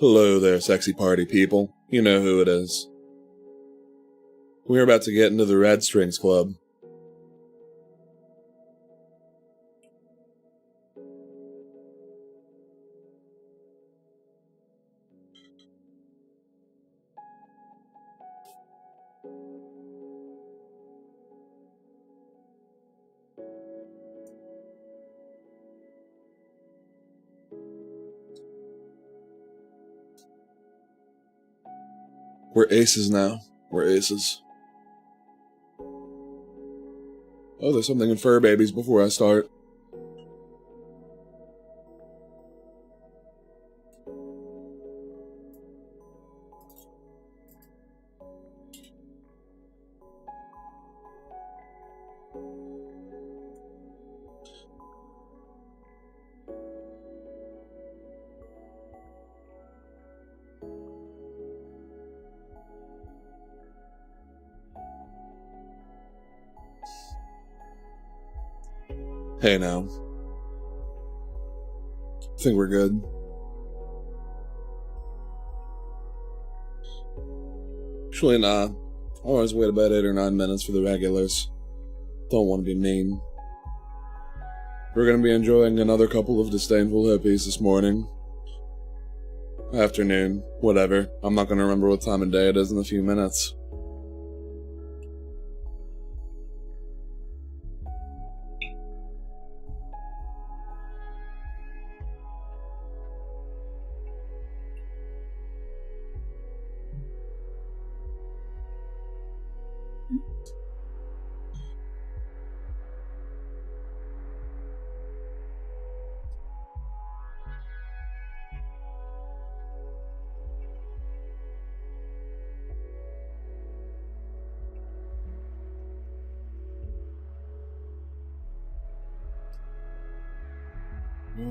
Hello there, sexy party people. You know who it is. We're about to get into the Red Strings Club. We're aces now. We're aces. Oh, there's something in fur babies before I start. Hey now. I think we're good. Actually, nah. I always wait about 8 or 9 minutes for the regulars. Don't want to be mean. We're going to be enjoying another couple of disdainful hippies this morning. Afternoon. Whatever. I'm not going to remember what time of day it is in a few minutes.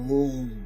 Oh.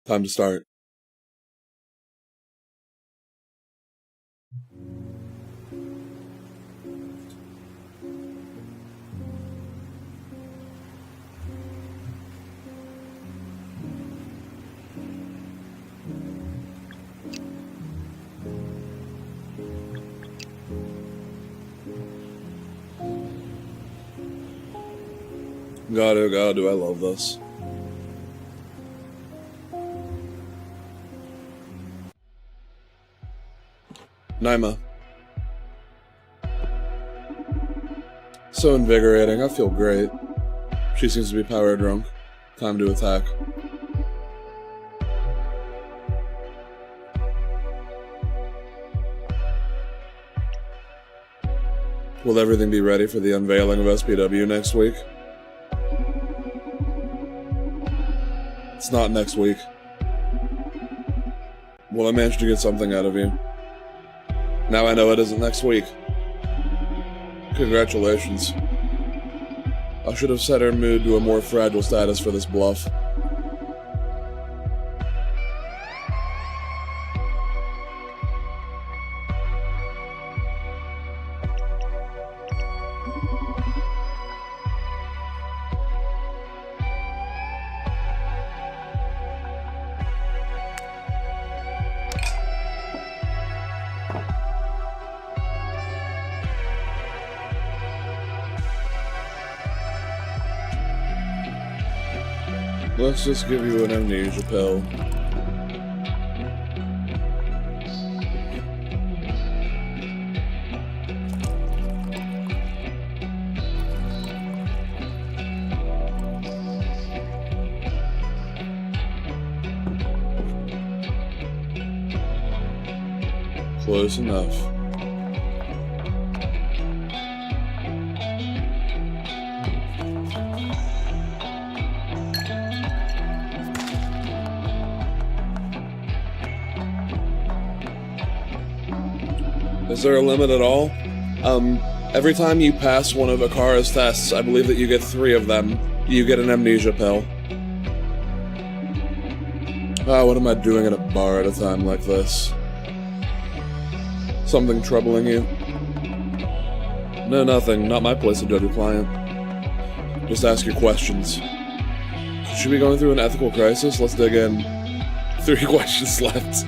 Time to start. God, oh God, do I love this. Naima. So invigorating, I feel great. She seems to be power drunk. Time to attack. Will everything be ready for the unveiling of SPW next week? It's not next week. Will I manage to get something out of you? Now I know it isn't next week. Congratulations. I should have set her mood to a more fragile status for this bluff. Let's just give you an amnesia pill. Close enough. Is there a limit at all? Every time you pass one of Akara's tests, I believe that you get 3 of them. You get an amnesia pill. Ah, what am I doing at a bar at a time like this? Something troubling you? No, nothing. Not my place to judge a client. Just ask your questions. Should we be going through an ethical crisis? Let's dig in. 3 questions left.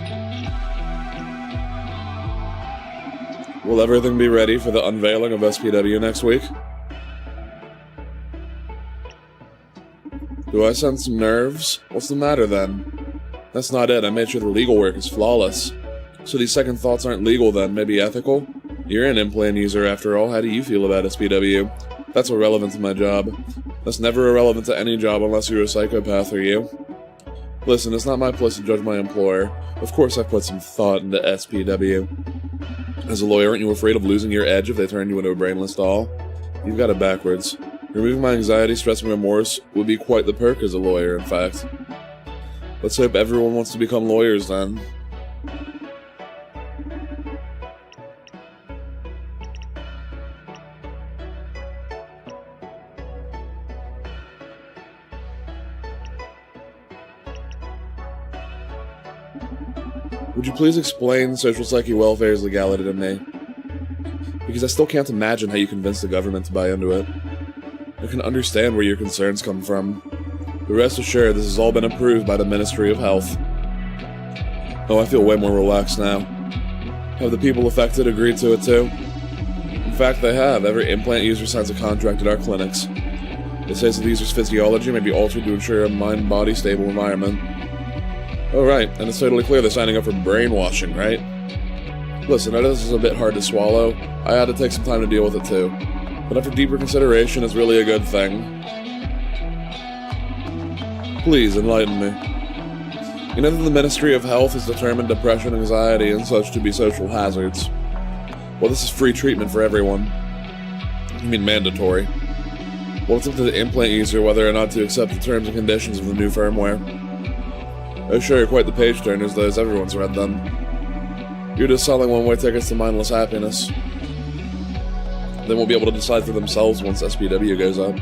Will everything be ready for the unveiling of SPW next week? Do I sense nerves? What's the matter then? That's not it. I made sure the legal work is flawless. So these second thoughts aren't legal then, maybe ethical? You're an implant user after all, how do you feel about SPW? That's irrelevant to my job. That's never irrelevant to any job unless you're a psychopath, are you? Listen, it's not my place to judge my employer. Of course I've put some thought into SPW. As a lawyer, aren't you afraid of losing your edge if they turn you into a brainless doll? You've got it backwards. Removing my anxiety, stress, and remorse would be quite the perk as a lawyer, in fact. Let's hope everyone wants to become lawyers then. Would you please explain social psyche welfare's legality to me? Because I still can't imagine how you convinced the government to buy into it. I can understand where your concerns come from, but rest assured this has all been approved by the Ministry of Health. Oh, I feel way more relaxed now. Have the people affected agreed to it too? In fact, they have. Every implant user signs a contract at our clinics. It says that the user's physiology may be altered to ensure a mind-body stable environment. Oh, right, and it's totally clear they're signing up for brainwashing, right? Listen, I know this is a bit hard to swallow. I had to take some time to deal with it too. But after deeper consideration, it's really a good thing. Please, enlighten me. You know that the Ministry of Health has determined depression, anxiety, and such to be social hazards. Well, this is free treatment for everyone. You mean mandatory. Well, it's up to the implant user whether or not to accept the terms and conditions of the new firmware. Oh sure, you're quite the page-turners, those. Everyone's read them. You're just selling one-way tickets to mindless happiness. They won't be able to decide for themselves once SPW goes up.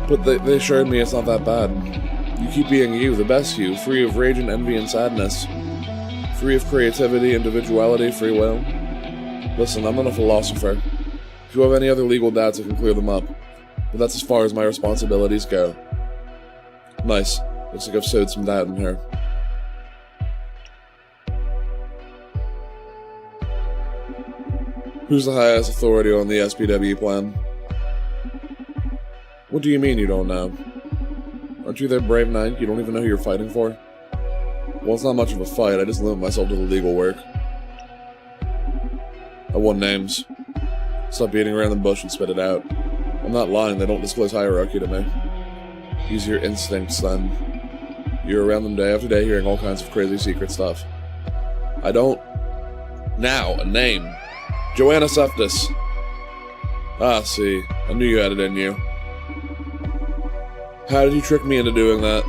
But they assured me it's not that bad. You keep being you, the best you, free of rage and envy and sadness. Free of creativity, individuality, free will. Listen, I'm not a philosopher. If you have any other legal doubts, I can clear them up. But that's as far as my responsibilities go. Nice. Looks like I've sowed some doubt in her. Who's the highest authority on the SPW plan? What do you mean you don't know? Aren't you their brave knight? You don't even know who you're fighting for? Well, it's not much of a fight, I just limit myself to the legal work. I want names. Stop beating around the bush and spit it out. I'm not lying, they don't disclose hierarchy to me. Use your instincts, then. You're around them day after day hearing all kinds of crazy secret stuff. I don't... Now, a name. Joanna Septis. Ah, see. I knew you had it in you. How did you trick me into doing that?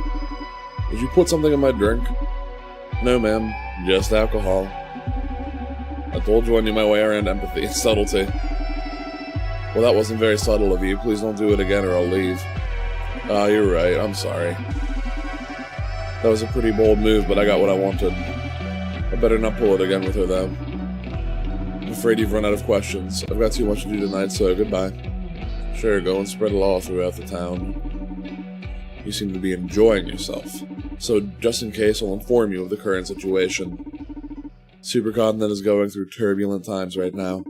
Did you put something in my drink? No, ma'am. Just alcohol. I told you I knew my way around empathy and subtlety. Well, that wasn't very subtle of you. Please don't do it again or I'll leave. Ah, you're right. I'm sorry. That was a pretty bold move, but I got what I wanted. I better not pull it again with her, though. I'm afraid you've run out of questions. I've got too much to do tonight, so goodbye. Sure, go and spread law throughout the town. You seem to be enjoying yourself. So, just in case, I'll inform you of the current situation. Supercontinent is going through turbulent times right now.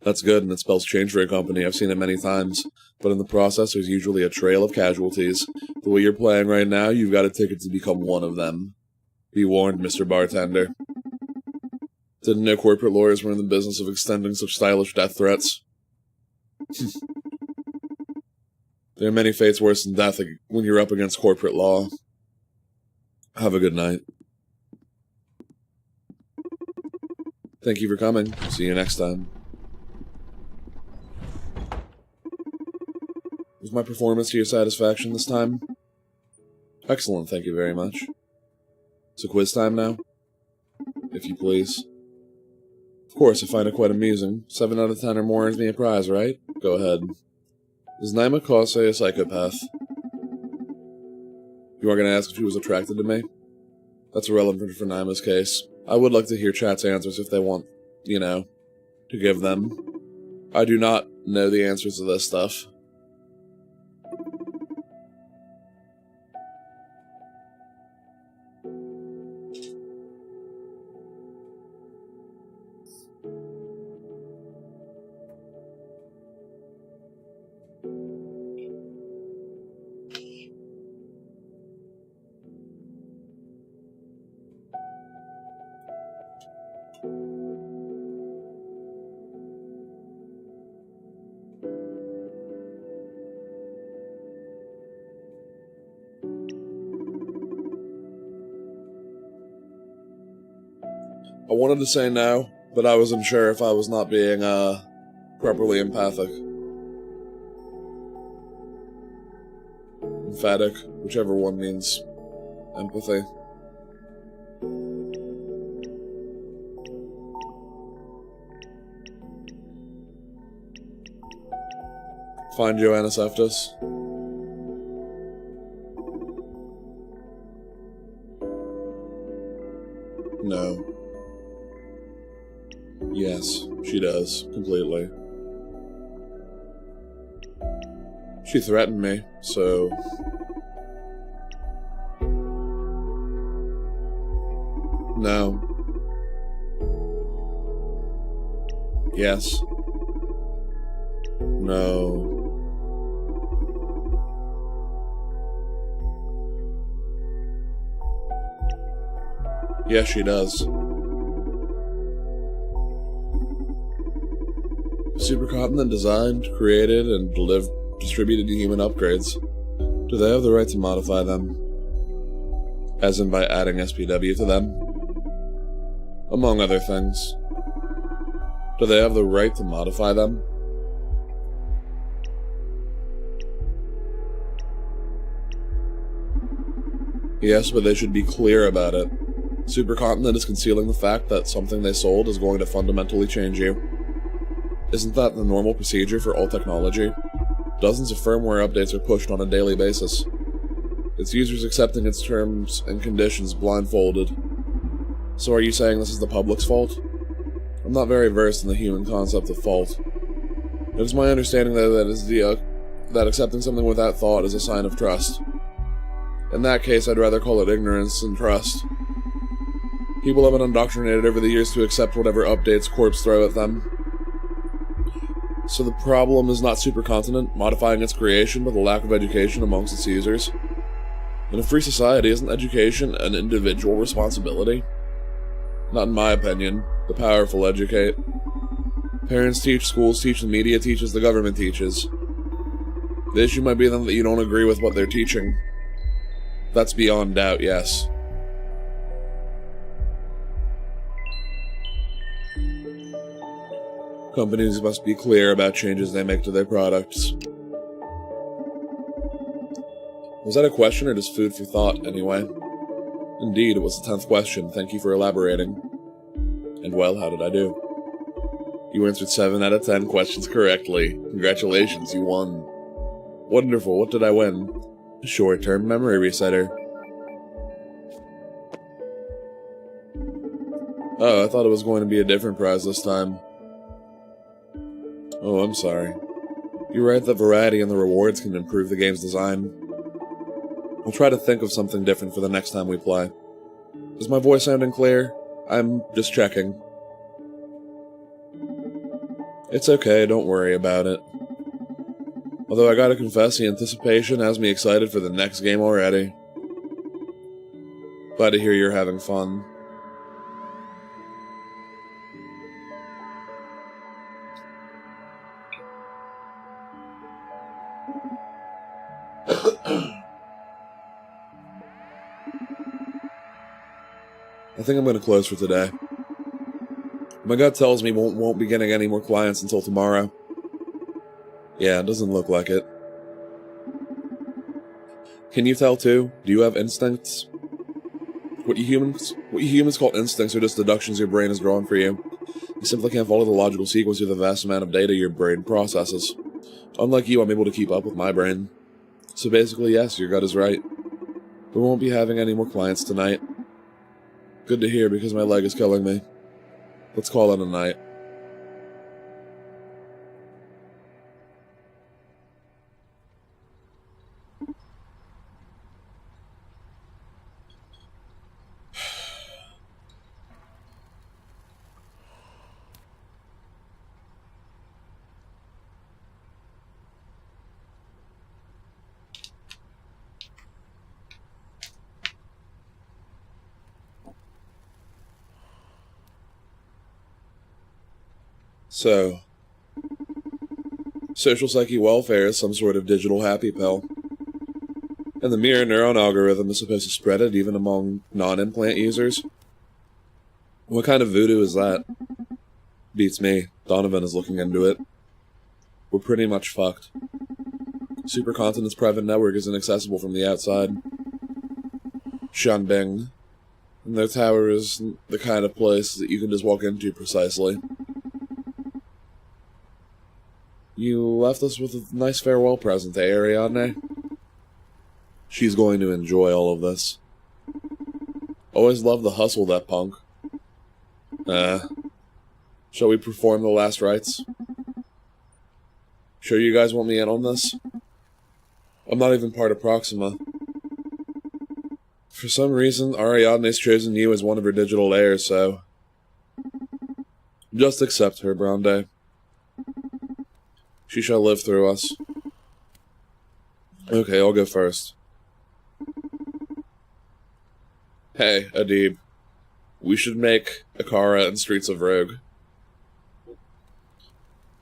That's good, and it spells change for a company. I've seen it many times. but in the process there's usually a trail of casualties. The way you're playing right now, you've got a ticket to become one of them. Be warned, Mr. Bartender. Didn't know corporate lawyers were in the business of extending such stylish death threats? There are many fates worse than death when you're up against corporate law. Have a good night. Thank you for coming. See you next time. Was my performance to your satisfaction this time? Excellent, thank you very much. It's a quiz time now? If you please. Of course, I find it quite amusing. 7 out of 10 or more earns me a prize, right? Go ahead. Is Naima Kase a psychopath? You are going to ask if she was attracted to me? That's irrelevant for Naima's case. I would like to hear chat's answers if they want, to give them. I do not know the answers to this stuff. I wanted to say no, but I wasn't sure if I was not being, properly empathic. Emphatic, whichever one means empathy. Find Joanna Seftis. No. Yes, she does, completely. She threatened me, so... No. Yes. No. Yes, she does. Supercontinent designed, created, and distributed human upgrades. Do they have the right to modify them? As in by adding SPW to them? Among other things. Do they have the right to modify them? Yes, but they should be clear about it. Supercontinent is concealing the fact that something they sold is going to fundamentally change you. Isn't that the normal procedure for all technology? Dozens of firmware updates are pushed on a daily basis. Its users accepting its terms and conditions blindfolded. So are you saying this is the public's fault? I'm not very versed in the human concept of fault. It is my understanding that accepting something without thought is a sign of trust. In that case, I'd rather call it ignorance than trust. People have been indoctrinated over the years to accept whatever updates corps throw at them. So the problem is not Supercontinent modifying its creation, but the lack of education amongst its users. In a free society, isn't education an individual responsibility? Not in my opinion. The powerful educate. Parents teach, schools teach, the media teaches, the government teaches. The issue might be then that you don't agree with what they're teaching. That's beyond doubt, yes. Companies must be clear about changes they make to their products. Was that a question or just food for thought, anyway? Indeed, it was the 10th question. Thank you for elaborating. And well, how did I do? You answered 7 out of 10 questions correctly. Congratulations, you won. Wonderful, what did I win? A short-term memory resetter. Oh, I thought it was going to be a different prize this time. Oh, I'm sorry. You're right that variety in the rewards can improve the game's design. I'll try to think of something different for the next time we play. Is my voice sounding clear? I'm just checking. It's okay, don't worry about it. Although I gotta confess, the anticipation has me excited for the next game already. Glad to hear you're having fun. I think I'm gonna close for today. My gut tells me won't be getting any more clients until tomorrow. Yeah, it doesn't look like it. Can you tell too? Do you have instincts? What you humans call instincts are just deductions your brain has drawn for you. You simply can't follow the logical sequence of the vast amount of data your brain processes. Unlike you, I'm able to keep up with my brain. So basically, yes, your gut is right. We won't be having any more clients tonight. Good to hear, because my leg is killing me. Let's call it a night. So, social psyche welfare is some sort of digital happy pill. And the mirror neuron algorithm is supposed to spread it even among non-implant users? What kind of voodoo is that? Beats me. Donovan is looking into it. We're pretty much fucked. Supercontinent's private network is inaccessible from the outside. Shanbing. And their tower is the kind of place that you can just walk into precisely. You left us with a nice farewell present, eh, Ariadne? She's going to enjoy all of this. Always loved the hustle, that punk. Shall we perform the last rites? Sure you guys want me in on this? I'm not even part of Proxima. For some reason, Ariadne's chosen you as one of her digital heirs, so... just accept her, Brande. She shall live through us. Okay, I'll go first. Hey, Adib. We should make Akara and Streets of Rogue.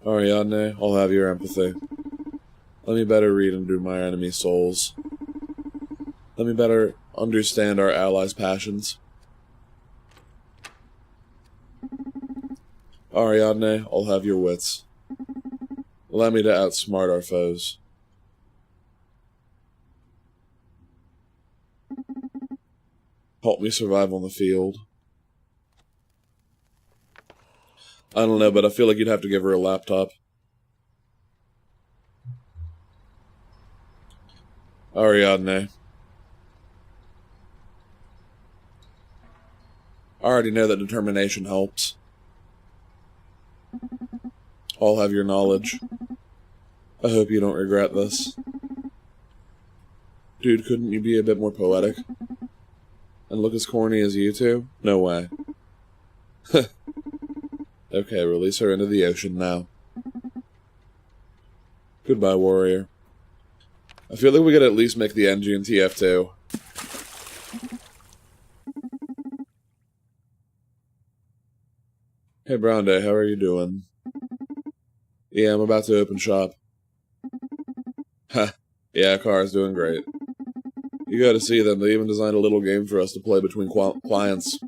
Ariadne, I'll have your empathy. Let me better read into my enemy's souls. Let me better understand our allies' passions. Ariadne, I'll have your wits. Allow me to outsmart our foes. Help me survive on the field. I don't know, but I feel like you'd have to give her a laptop. Ariadne. I already know that determination helps. I'll have your knowledge. I hope you don't regret this. Dude, couldn't you be a bit more poetic? And look as corny as you two? No way. Okay, release her into the ocean now. Goodbye, warrior. I feel like we could at least make the NG and TF2. Hey, Brown Day, how are you doing? Yeah, I'm about to open shop. Ha, yeah, Car's doing great. You gotta see them, they even designed a little game for us to play between clients.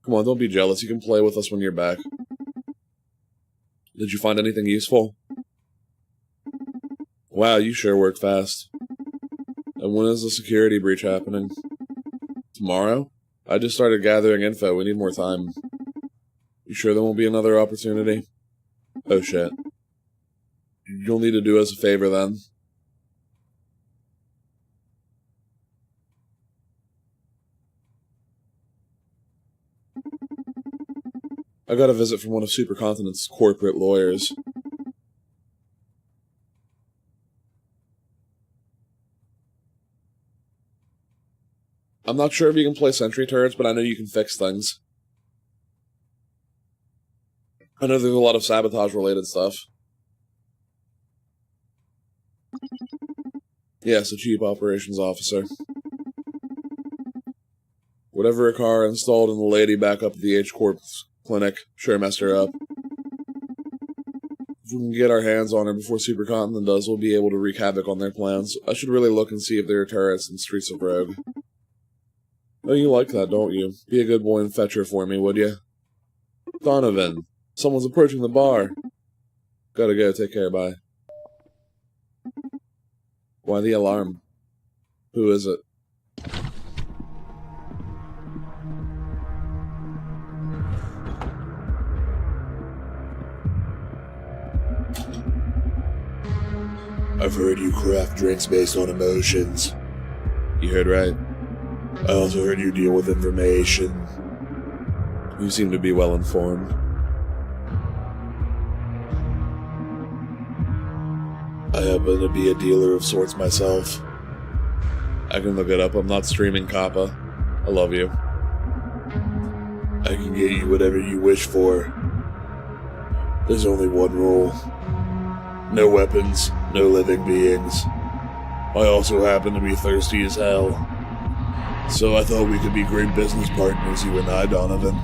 Come on, don't be jealous, you can play with us when you're back. Did you find anything useful? Wow, you sure work fast. And when is the security breach happening? Tomorrow? I just started gathering info, we need more time. You sure there won't be another opportunity? Oh shit. You'll need to do us a favor then. I got a visit from one of Supercontinent's corporate lawyers. I'm not sure if you can play sentry turrets, but I know you can fix things. I know there's a lot of sabotage-related stuff. Yes, a chief operations officer. Whatever a car installed in the lady back up at the H-Corp's clinic sure messed her up. If we can get our hands on her before Supercontinent does, we'll be able to wreak havoc on their plans. I should really look and see if there are turrets in Streets of Rogue. Oh, you like that, don't you? Be a good boy and fetch her for me, would you? Donovan, someone's approaching the bar. Gotta go, take care, bye. Why the alarm? Who is it? I've heard you craft drinks based on emotions. You heard right. I also heard you deal with information. You seem to be well informed. I happen to be a dealer of sorts myself. I can look it up. I'm not streaming Kappa. I love you. I can get you whatever you wish for. There's only one rule. No weapons, no living beings. I also happen to be thirsty as hell. So I thought we could be great business partners, you and I, Donovan.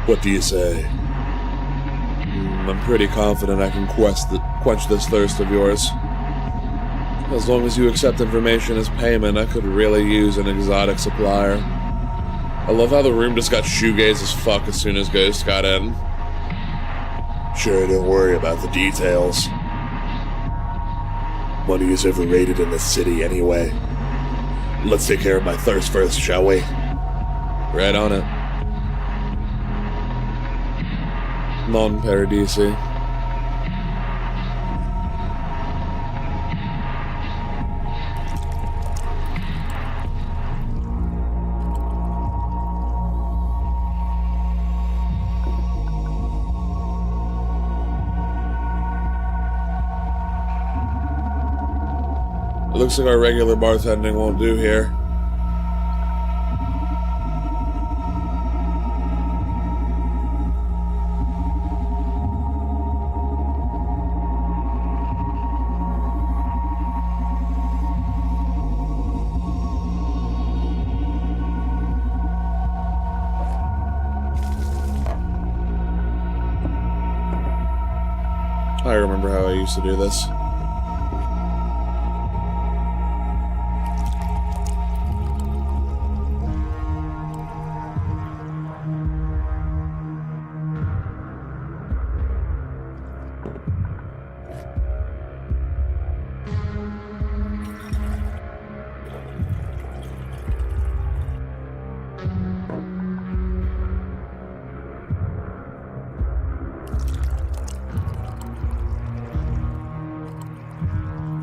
What do you say? I'm pretty confident I can quench this thirst of yours. As long as you accept information as payment, I could really use an exotic supplier. I love how the room just got shoegaze as fuck as soon as Ghost got in. Sure, don't worry about the details. Money is overrated in this city anyway. Let's take care of my thirst first, shall we? Right on it. Non-paradisi. It looks like our regular bartending won't do here. I remember how I used to do this.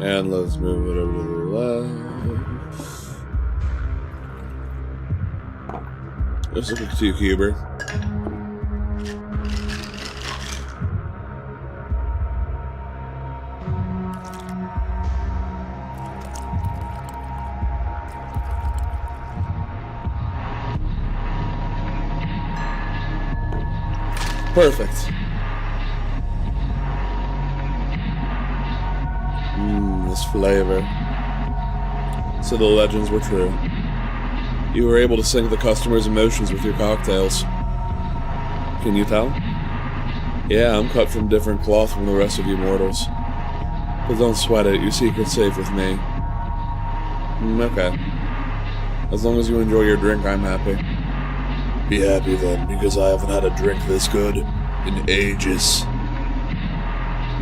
And let's move it over to the left. Looks like a 2-cuber. Perfect. This flavor. So the legends were true. You were able to sync the customer's emotions with your cocktails. Can you tell? Yeah, I'm cut from different cloth from the rest of you mortals. But don't sweat it, your secret's safe with me. Okay. As long as you enjoy your drink, I'm happy. Be happy then, because I haven't had a drink this good in ages.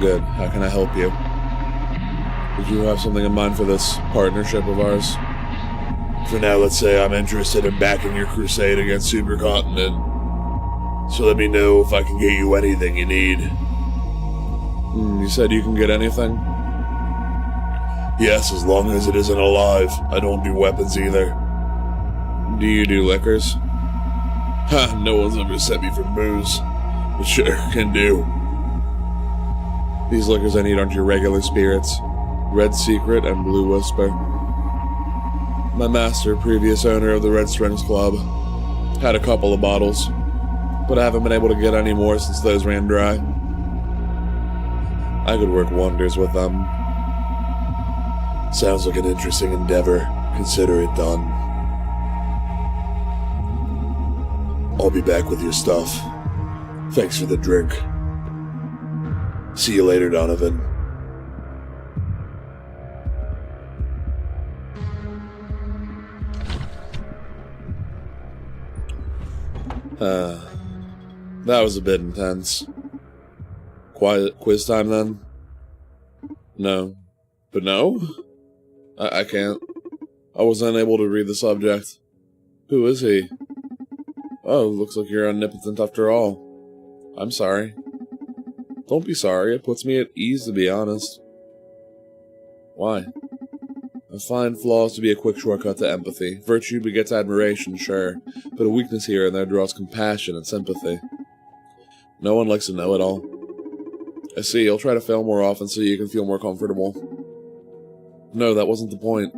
Good. How can I help you? Did you have something in mind for this partnership of ours? For now, let's say I'm interested in backing your crusade against Supercontinent. So let me know if I can get you anything you need. You said you can get anything? Yes, as long as it isn't alive. I don't do weapons either. Do you do liquors? Ha, no one's ever sent me for booze. But sure, can do. These liquors I need aren't your regular spirits. Red Secret and Blue Whisper. My master, previous owner of the Red Strings Club, had a couple of bottles, but I haven't been able to get any more since those ran dry. I could work wonders with them. Sounds like an interesting endeavor. Consider it done. I'll be back with your stuff. Thanks for the drink. See you later, Donovan. That was a bit intense. Quiet quiz time then? No. But no? I can't. I was unable to read the subject. Who is he? Oh, looks like you're omnipotent after all. I'm sorry. Don't be sorry, it puts me at ease to be honest. Why? I find flaws to be a quick shortcut to empathy. Virtue begets admiration, sure, but a weakness here and there draws compassion and sympathy. No one likes to know it all. I see, you'll try to fail more often so you can feel more comfortable. No, that wasn't the point.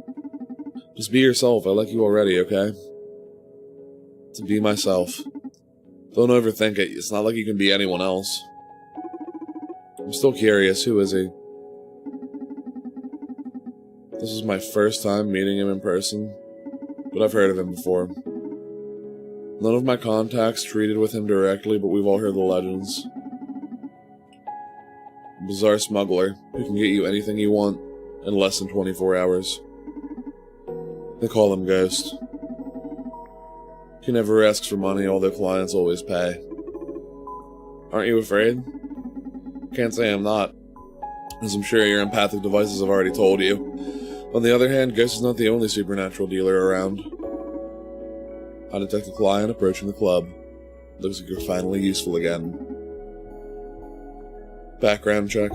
Just be yourself, I like you already, okay? To be myself. Don't overthink it, it's not like you can be anyone else. I'm still curious, who is he? This is my first time meeting him in person, but I've heard of him before. None of my contacts treated with him directly, but we've all heard the legends. A bizarre smuggler who can get you anything you want in less than 24 hours. They call him Ghost. He never asks for money, although clients always pay. Aren't you afraid? Can't say I'm not, as I'm sure your empathic devices have already told you. On the other hand, Ghost is not the only supernatural dealer around. I detect a client approaching the club. Looks like you're finally useful again. Background check.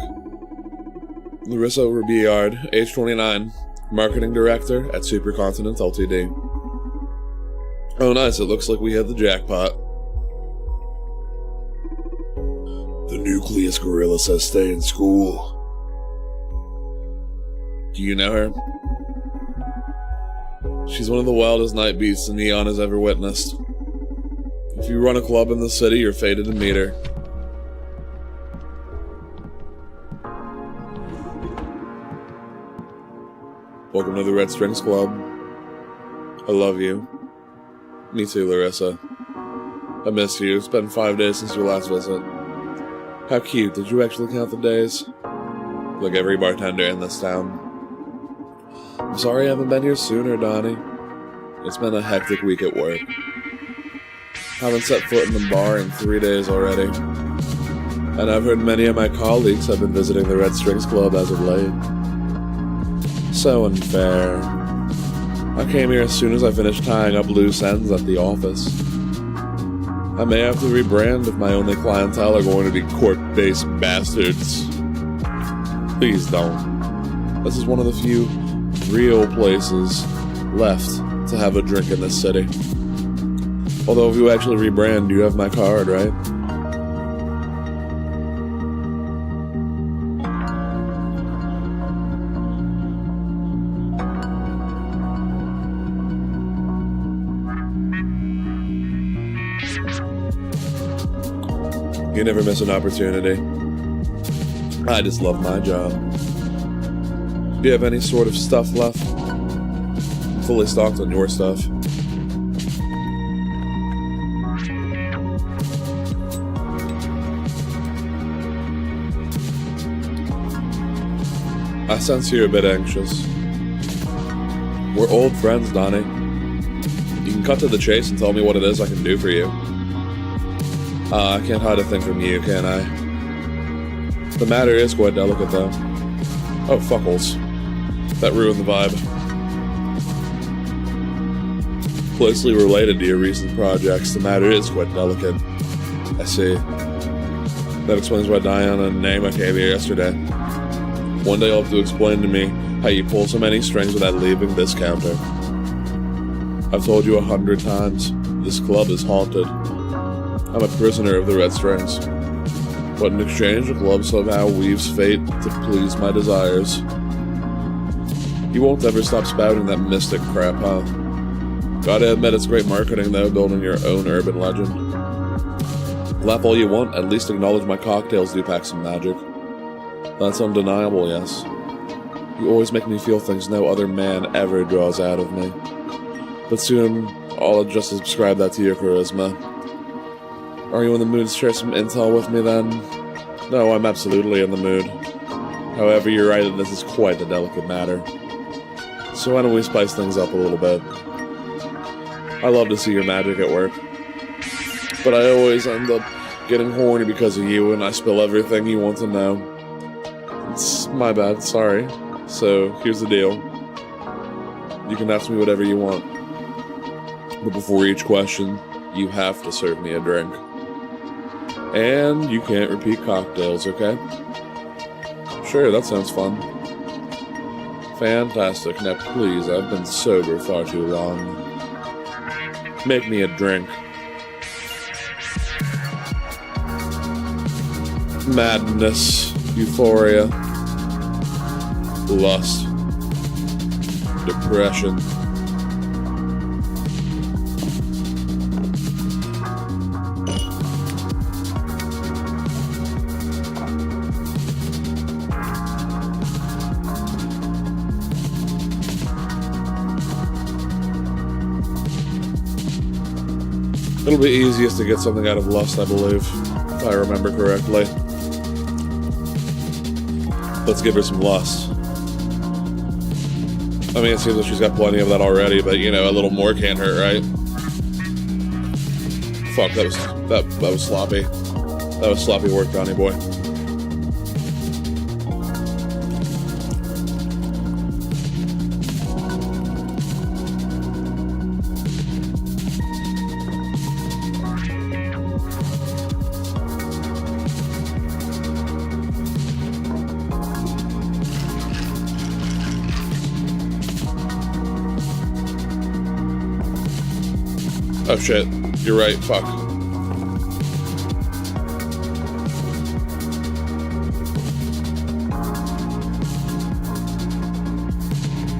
Larissa Rabillard, age 29, Marketing Director at Supercontinent Ltd. Oh nice, it looks like we hit the jackpot. The Nucleus Gorilla says stay in school. Do you know her? She's one of the wildest night beasts the Neon has ever witnessed. If you run a club in the city, you're fated to meet her. Welcome to the Red Strings Club. I love you. Me too, Larissa. I miss you. It's been 5 days since your last visit. How cute. Did you actually count the days? Like every bartender in this town. I'm sorry I haven't been here sooner, Donnie. It's been a hectic week at work. Haven't set foot in the bar in 3 days already. And I've heard many of my colleagues have been visiting the Red Strings Club as of late. So unfair. I came here as soon as I finished tying up loose ends at the office. I may have to rebrand if my only clientele are going to be court-based bastards. Please don't. This is one of the few real places left to have a drink in this city. Although if you actually rebrand, you have my card, right? You never miss an opportunity. I just love my job. Do you have any sort of stuff left? I'm fully stocked on your stuff. I sense you're a bit anxious. We're old friends, Donnie. You can cut to the chase and tell me what it is I can do for you. I can't hide a thing from you, can I? The matter is quite delicate, though. Oh, fuckles. That ruined the vibe. Closely related to your recent projects, the matter is quite delicate. I see. That explains why Diana and Naima came here yesterday. One day you'll have to explain to me how you pull so many strings without leaving this counter. I've told you 100 times, this club is haunted. I'm a prisoner of the Red Strings. But in exchange, the club somehow weaves fate to please my desires. You won't ever stop spouting that mystic crap, huh? Gotta admit it's great marketing, though, building your own urban legend. Laugh all you want, at least acknowledge my cocktails do pack some magic. That's undeniable, yes. You always make me feel things no other man ever draws out of me. But soon, I'll just subscribe that to your charisma. Are you in the mood to share some intel with me then? No, I'm absolutely in the mood. However, you're right that this is quite a delicate matter. So why don't we spice things up a little bit? I love to see your magic at work. But I always end up getting horny because of you, and I spill everything you want to know. It's my bad, sorry. So, here's the deal. You can ask me whatever you want. But before each question, you have to serve me a drink. And you can't repeat cocktails, okay? Sure, that sounds fun. Fantastic. Now please, I've been sober far too long. Make me a drink. Madness, euphoria, lust, depression. It'll be easiest to get something out of lust, I believe, if I remember correctly. Let's give her some lust. I mean, it seems like she's got plenty of that already, but you know, a little more can't hurt, right? Fuck, that was sloppy. That was sloppy work, Donnie boy. Oh shit, you're right, fuck.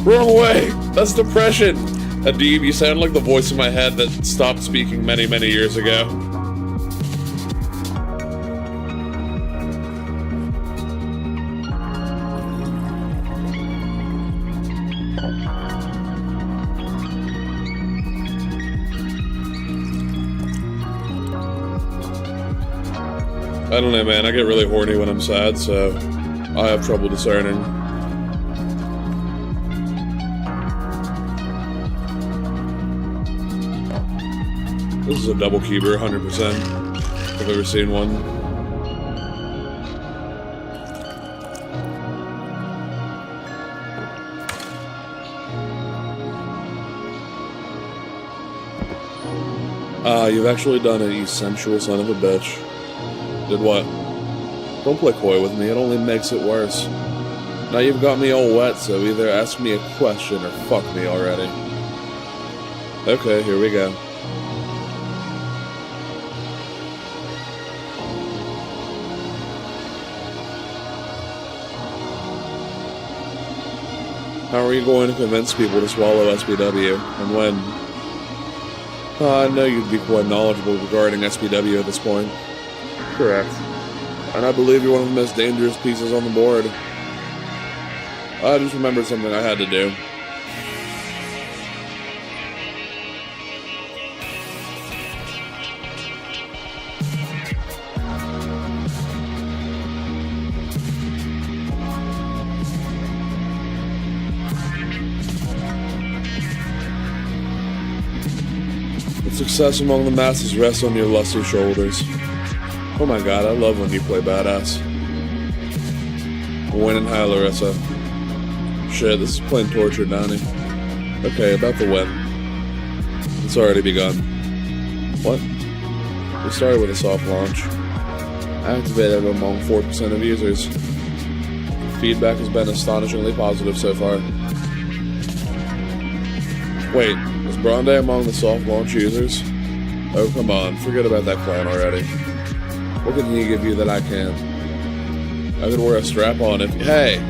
Wrong way! That's depression! Adib, you sound like the voice in my head that stopped speaking many, many years ago. I don't know, man. I get really horny when I'm sad, so I have trouble discerning. This is a double keeper, 100%. If I've ever seen one. Ah, you've actually done it, you sensual son of a bitch. Did what? Don't play coy with me, it only makes it worse. Now you've got me all wet, so either ask me a question or fuck me already. Okay, here we go. How are you going to convince people to swallow SPW, and when? I know you'd be quite knowledgeable regarding SPW at this point. Correct. And I believe you're one of the most dangerous pieces on the board. I just remembered something I had to do. The success among the masses rests on your lusty shoulders. Oh my god, I love when you play badass. Win and high, Larissa. Shit, this is plain torture, Donnie. Okay, about the win. It's already begun. What? We started with a soft launch. Activated among 4% of users. Feedback has been astonishingly positive so far. Wait, is Bronde among the soft launch users? Oh, come on, forget about that clan already. What can he give you that I can't? I could wear a strap-on if... Hey!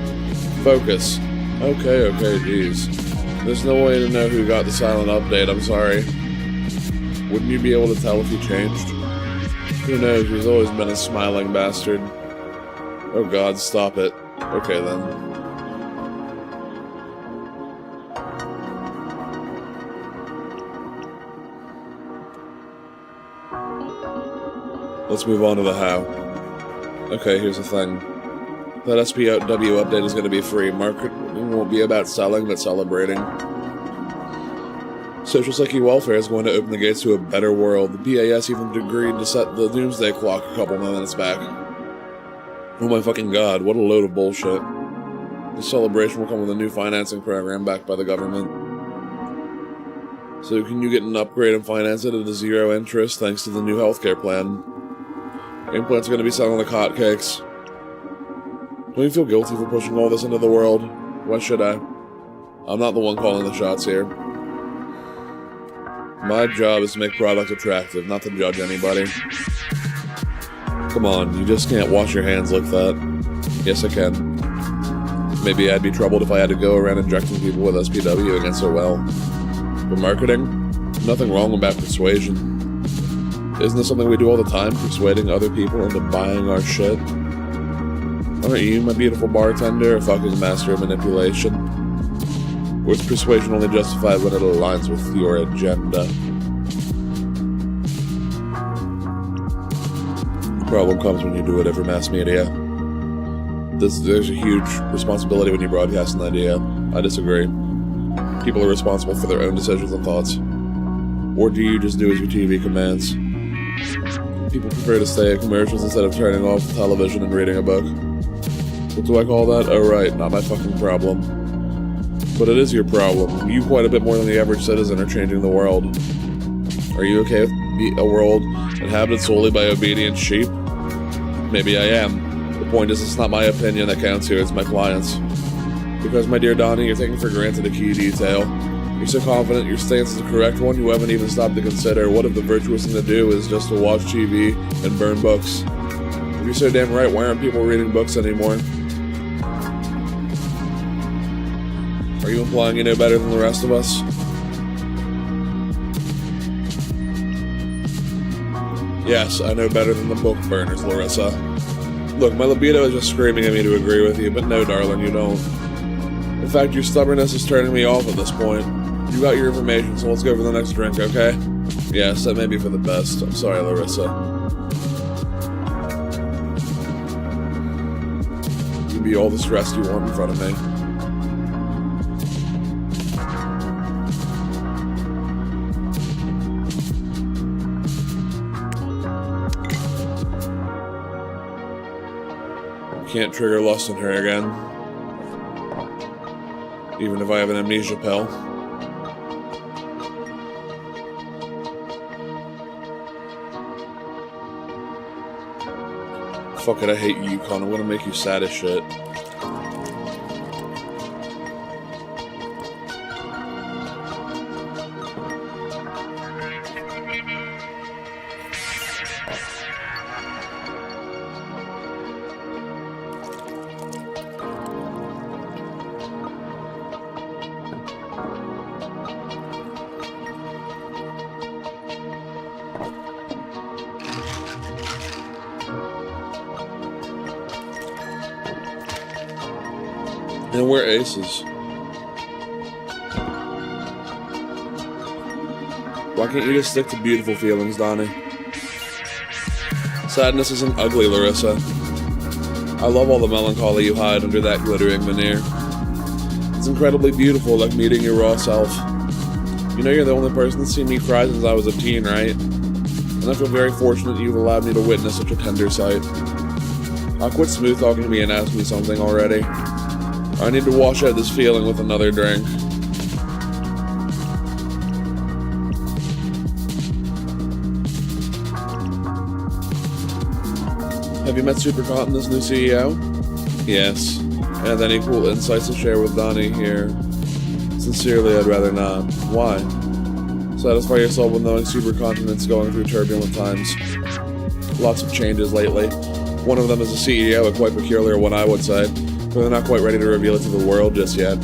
Focus. Okay, jeez. There's no way to know who got the silent update, I'm sorry. Wouldn't you be able to tell if he changed? Who knows, he's always been a smiling bastard. Oh god, stop it. Okay then. Let's move on to the how. Okay, here's the thing. That SPW update is going to be free. Marketing won't be about selling, but celebrating. Social Psyche Welfare is going to open the gates to a better world. The BAS even agreed to set the doomsday clock a couple minutes back. Oh my fucking god, what a load of bullshit. The celebration will come with a new financing program backed by the government. So can you get an upgrade and finance it at a zero interest thanks to the new healthcare plan? Implants are going to be selling like hotcakes. Don't you feel guilty for pushing all this into the world? Why should I? I'm not the one calling the shots here. My job is to make product attractive, not to judge anybody. Come on, you just can't wash your hands like that. Yes, I can. Maybe I'd be troubled if I had to go around injecting people with SPW against their will. For marketing, nothing wrong about persuasion. Isn't this something we do all the time, persuading other people into buying our shit? Aren't you, my beautiful bartender, a fucking master of manipulation? Or is persuasion only justified when it aligns with your agenda? The problem comes when you do it over mass media. There's a huge responsibility when you broadcast an idea. I disagree. People are responsible for their own decisions and thoughts. Or do you just do as your TV commands? People prefer to stay at commercials instead of turning off the television and reading a book. What do I call that? Oh right, not my fucking problem. But it is your problem. You quite a bit more than the average citizen are changing the world. Are you okay with a world inhabited solely by obedient sheep? Maybe I am. The point is, it's not my opinion that counts here, it's my client's. Because, my dear Donnie, you're taking for granted a key detail. You're so confident your stance is the correct one, you haven't even stopped to consider what if the virtuous thing to do is just to watch TV and burn books. If you're so damn right, why aren't people reading books anymore? Are you implying you know better than the rest of us? Yes, I know better than the book burners, Larissa. Look, my libido is just screaming at me to agree with you, but no, darling, you don't. In fact, your stubbornness is turning me off at this point. You got your information, so let's go for the next drink, okay? Yes, that may be for the best. I'm sorry, Larissa. You can be all the stressed you want in front of me. Can't trigger lust in her again. Even if I have an amnesia pill. Fuck it, I hate you, Con. I'm gonna make you sad as shit. And we're aces. Why can't you just stick to beautiful feelings, Donnie? Sadness isn't ugly, Larissa. I love all the melancholy you hide under that glittering veneer. It's incredibly beautiful, like meeting your raw self. You know you're the only person that's seen me cry since I was a teen, right? And I feel very fortunate you've allowed me to witness such a tender sight. I'll quit smooth-talking to me and ask me something already. I need to wash out this feeling with another drink. Have you met Super Cotton, this new CEO? Yes. And any cool insights to share with Donnie here? Sincerely, I'd rather not. Why? Satisfy yourself with knowing supercontinent's going through turbulent times. Lots of changes lately. One of them is a CEO, a quite peculiar one, I would say. But they're not quite ready to reveal it to the world just yet.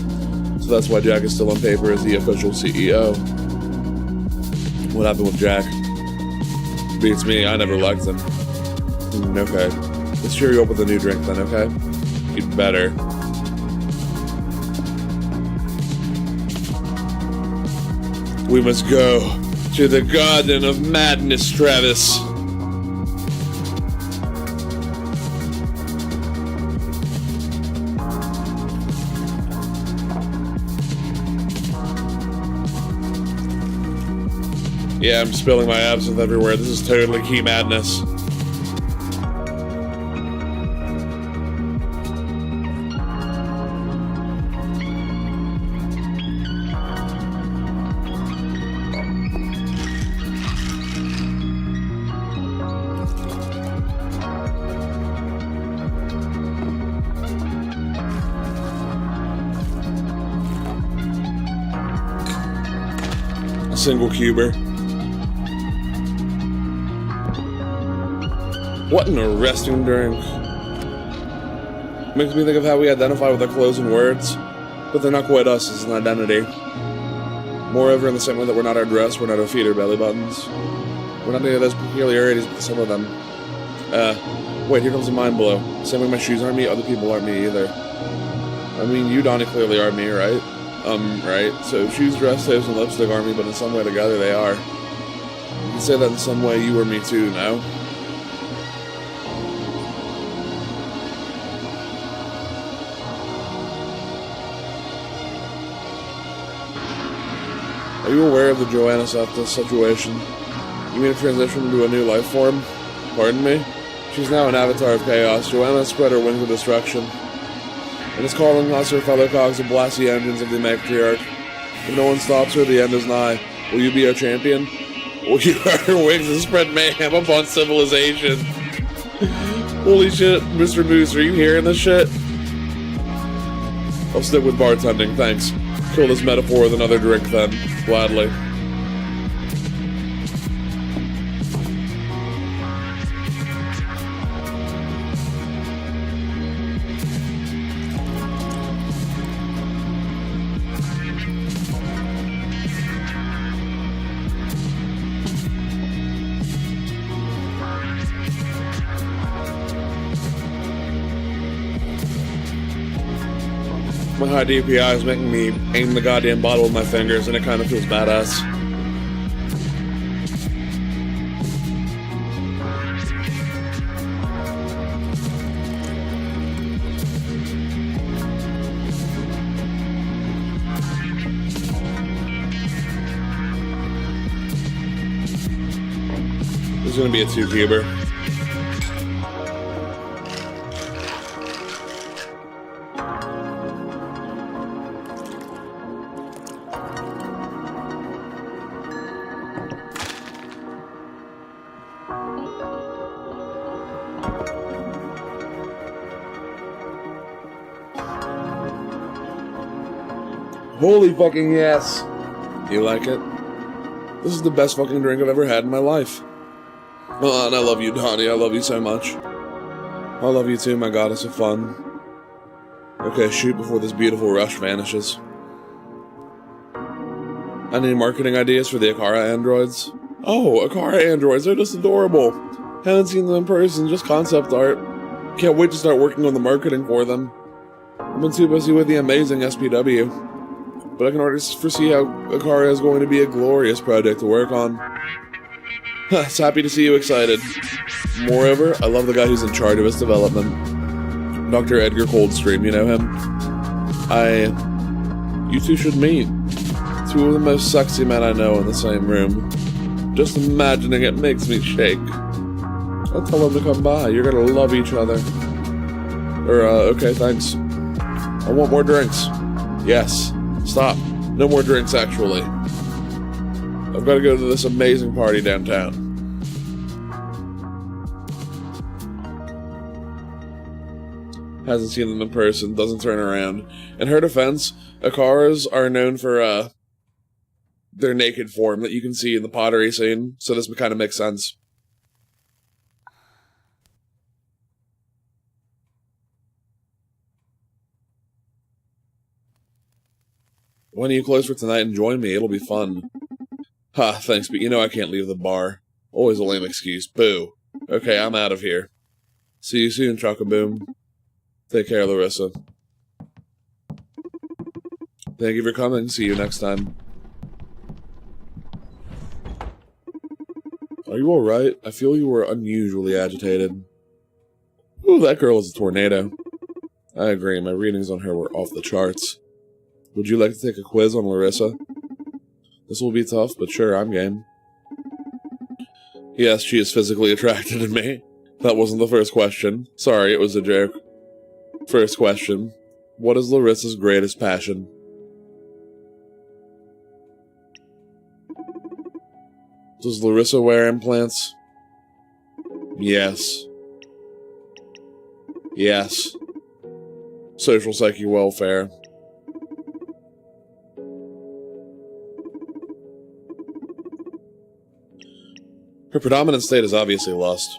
So that's why Jack is still on paper as the official CEO. What happened with Jack? Beats me, I never liked him. Okay. Let's cheer you up with a new drink then, okay? You'd better. We must go to the Garden of Madness, Travis. Yeah, I'm spilling my absinthe everywhere. This is totally key madness. A single cuber. What an arresting drink. Makes me think of how we identify with our clothes and words, but they're not quite us as an identity. Moreover, in the same way that we're not our dress, we're not our feet or belly buttons. We're not any of those peculiarities, but some of them. Wait, here comes a mind blow. Same way my shoes aren't me, other people aren't me either. I mean, you, Donnie, clearly are me, right? Right? So shoes, dress, toes, and lipstick are me, but in some way together they are. You can say that in some way you are me too, no? Are you aware of the Joanna Septis situation? You mean a transition into a new life form? Pardon me? She's now an avatar of chaos. Joanna spread her wings of destruction, and is calling us her fellow cogs to blast the engines of the matriarch. If no one stops her, the end is nigh. Will you be our champion? Will you guard her wings and spread mayhem upon civilization? Holy shit, Mr. Moose, are you hearing this shit? I'll stick with bartending, thanks. Kill this metaphor with another drink then, gladly. My high DPI is making me aim the goddamn bottle with my fingers, and it kind of feels badass. This is gonna be a 2-cuber. Holy fucking yes! You like it? This is the best fucking drink I've ever had in my life. Oh, and I love you, Donnie. I love you so much. I love you too, my goddess of fun. Okay, shoot before this beautiful rush vanishes. Any marketing ideas for the Akara androids? Oh, Akara androids, they're just adorable. Haven't seen them in person, just concept art. Can't wait to start working on the marketing for them. I've been too busy with the amazing SPW. But I can already foresee how Akara is going to be a glorious project to work on. It's happy to see you excited. Moreover, I love the guy who's in charge of its development. Dr. Edgar Coldstream, you know him? You two should meet. Two of the most sexy men I know in the same room. Just imagining it makes me shake. I'll tell him to come by. You're gonna love each other. Okay, thanks. I want more drinks. Yes. Stop. No more drinks, actually. I've got to go to this amazing party downtown. Hasn't seen them in person, doesn't turn around. In her defense, Akaras are known for, their naked form that you can see in the pottery scene, so this kind of makes sense. When are you close for tonight and join me? It'll be fun. Ha, thanks, but you know I can't leave the bar. Always a lame excuse. Boo. Okay, I'm out of here. See you soon, Chocoboom. Take care, Larissa. Thank you for coming. See you next time. Are you alright? I feel you were unusually agitated. Ooh, that girl is a tornado. I agree, my readings on her were off the charts. Would you like to take a quiz on Larissa? This will be tough, but sure, I'm game. Yes, she is physically attracted to me. That wasn't the first question. Sorry, it was a joke. First question. What is Larissa's greatest passion? Does Larissa wear implants? Yes. Yes. Social psyche welfare. Her predominant state is obviously lust.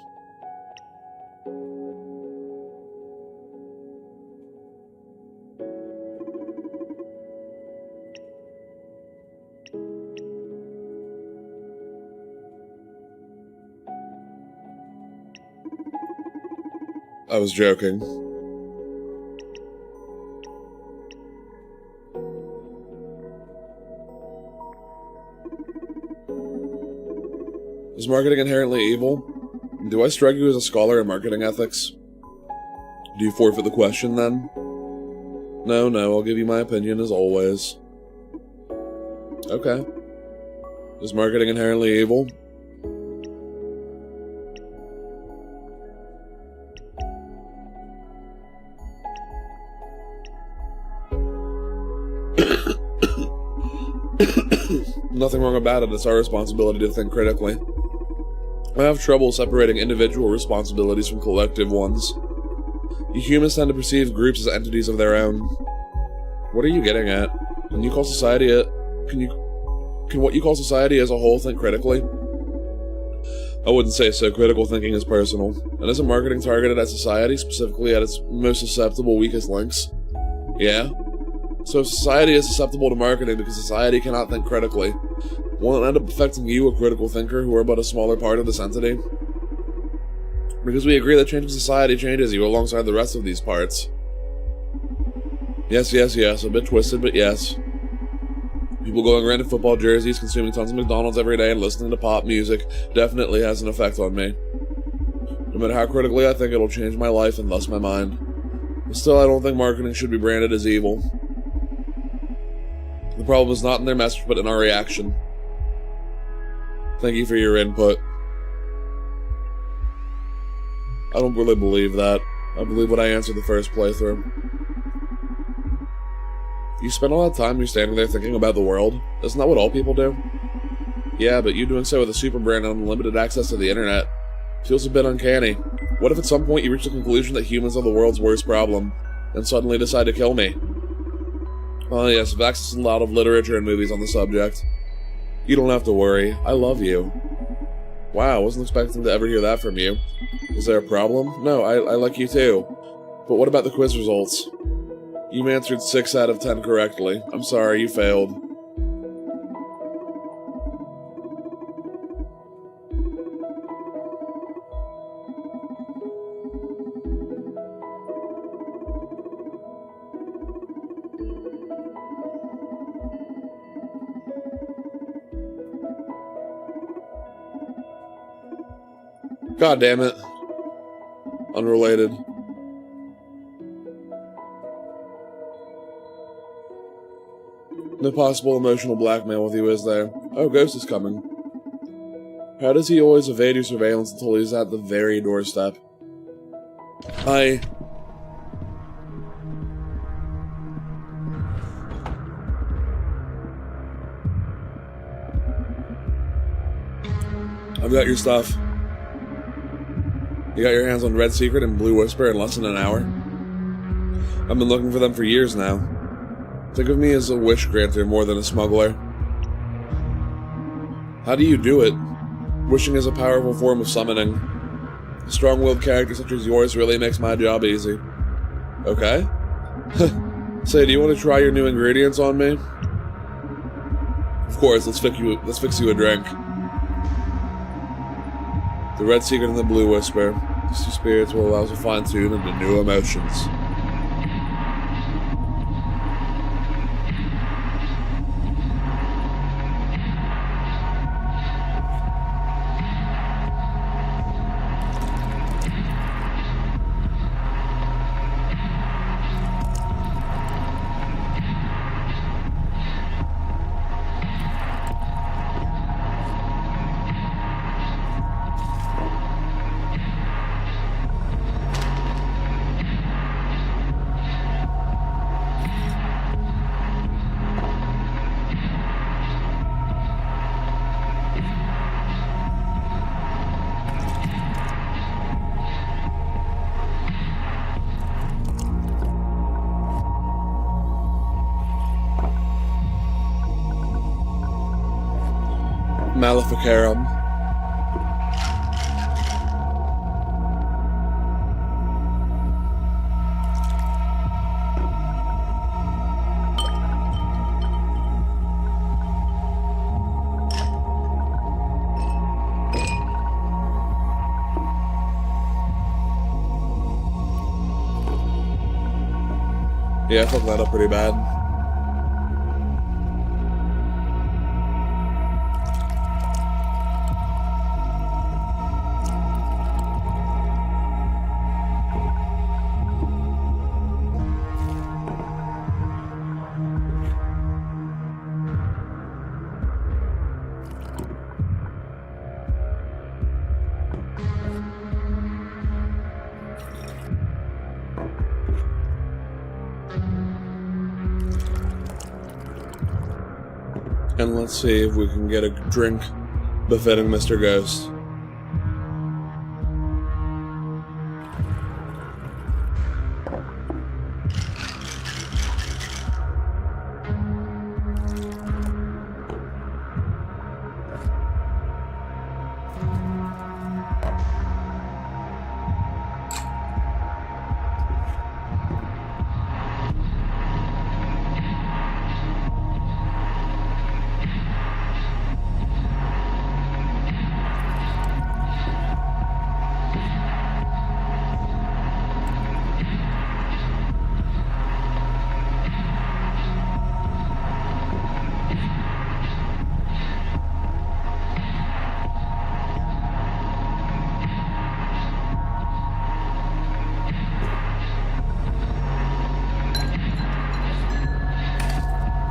I was joking. Is marketing inherently evil? Do I strike you as a scholar in marketing ethics? Do you forfeit the question, then? No, I'll give you my opinion as always. Okay. Is marketing inherently evil? Nothing wrong about it, it's our responsibility to think critically. I have trouble separating individual responsibilities from collective ones. You humans tend to perceive groups as entities of their own. What are you getting at? Can what you call society as a whole think critically? I wouldn't say so. Critical thinking is personal. And isn't marketing targeted at society, specifically at its most susceptible, weakest links? Yeah? So if society is susceptible to marketing because society cannot think critically, won't it end up affecting you, a critical thinker, who are but a smaller part of this entity? Because we agree that changing society changes you alongside the rest of these parts. Yes, a bit twisted, but yes. People going around in football jerseys, consuming tons of McDonald's every day, and listening to pop music definitely has an effect on me. No matter how critically I think it'll change my life and thus my mind. But still, I don't think marketing should be branded as evil. The problem is not in their message, but in our reaction. Thank you for your input. I don't really believe that. I believe what I answered the first playthrough. You spend a lot of time you're standing there thinking about the world. Isn't that what all people do? Yeah, but you doing so with a super brain and unlimited access to the internet feels a bit uncanny. What if at some point you reach the conclusion that humans are the world's worst problem, and suddenly decide to kill me? Oh yes, I've access to a lot of literature and movies on the subject. You don't have to worry. I love you. Wow, I wasn't expecting to ever hear that from you. Is there a problem? No, I like you too. But what about the quiz results? You answered 6 out of 10 correctly. I'm sorry, you failed. God damn it. Unrelated. No possible emotional blackmail with you, is there? Oh, Ghost is coming. How does he always evade your surveillance until he's at the very doorstep? I've got your stuff. You got your hands on Red Secret and Blue Whisper in less than an hour? I've been looking for them for years now. Think of me as a wish granter more than a smuggler. How do you do it? Wishing is a powerful form of summoning. A strong-willed character such as yours really makes my job easy. Okay? Say, do you want to try your new ingredients on me? Of course, let's fix you a drink. The Red Secret and the Blue Whisper. These two spirits will allow us to fine-tune into new emotions. Maleficarum. Yeah, I fucked that up pretty bad. And let's see if we can get a drink befitting Mr. Ghost.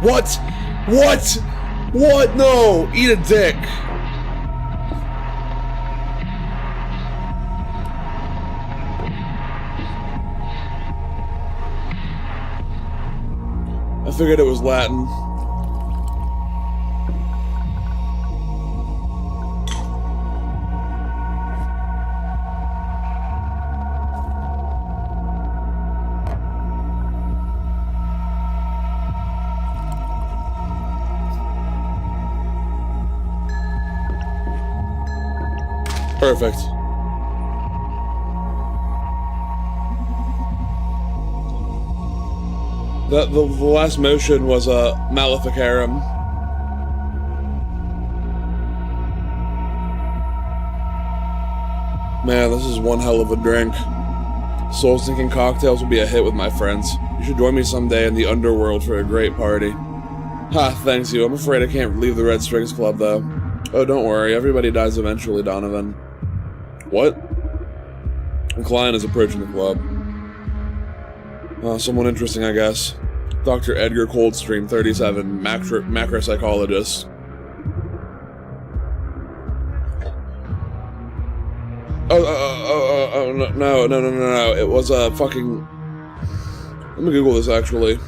What? What? What? No! Eat a dick! I figured it was Latin. Perfect. The last motion was Maleficarum. Man, this is one hell of a drink. Soul-sinking cocktails will be a hit with my friends. You should join me someday in the underworld for a great party. Ha, thanks you. I'm afraid I can't leave the Red Strings Club, though. Oh, don't worry. Everybody dies eventually, Donovan. What? Klein is approaching the club. Someone interesting, I guess. Dr. Edgar Coldstream, 37, macropsychologist. No. It was fucking... Let me Google this, actually.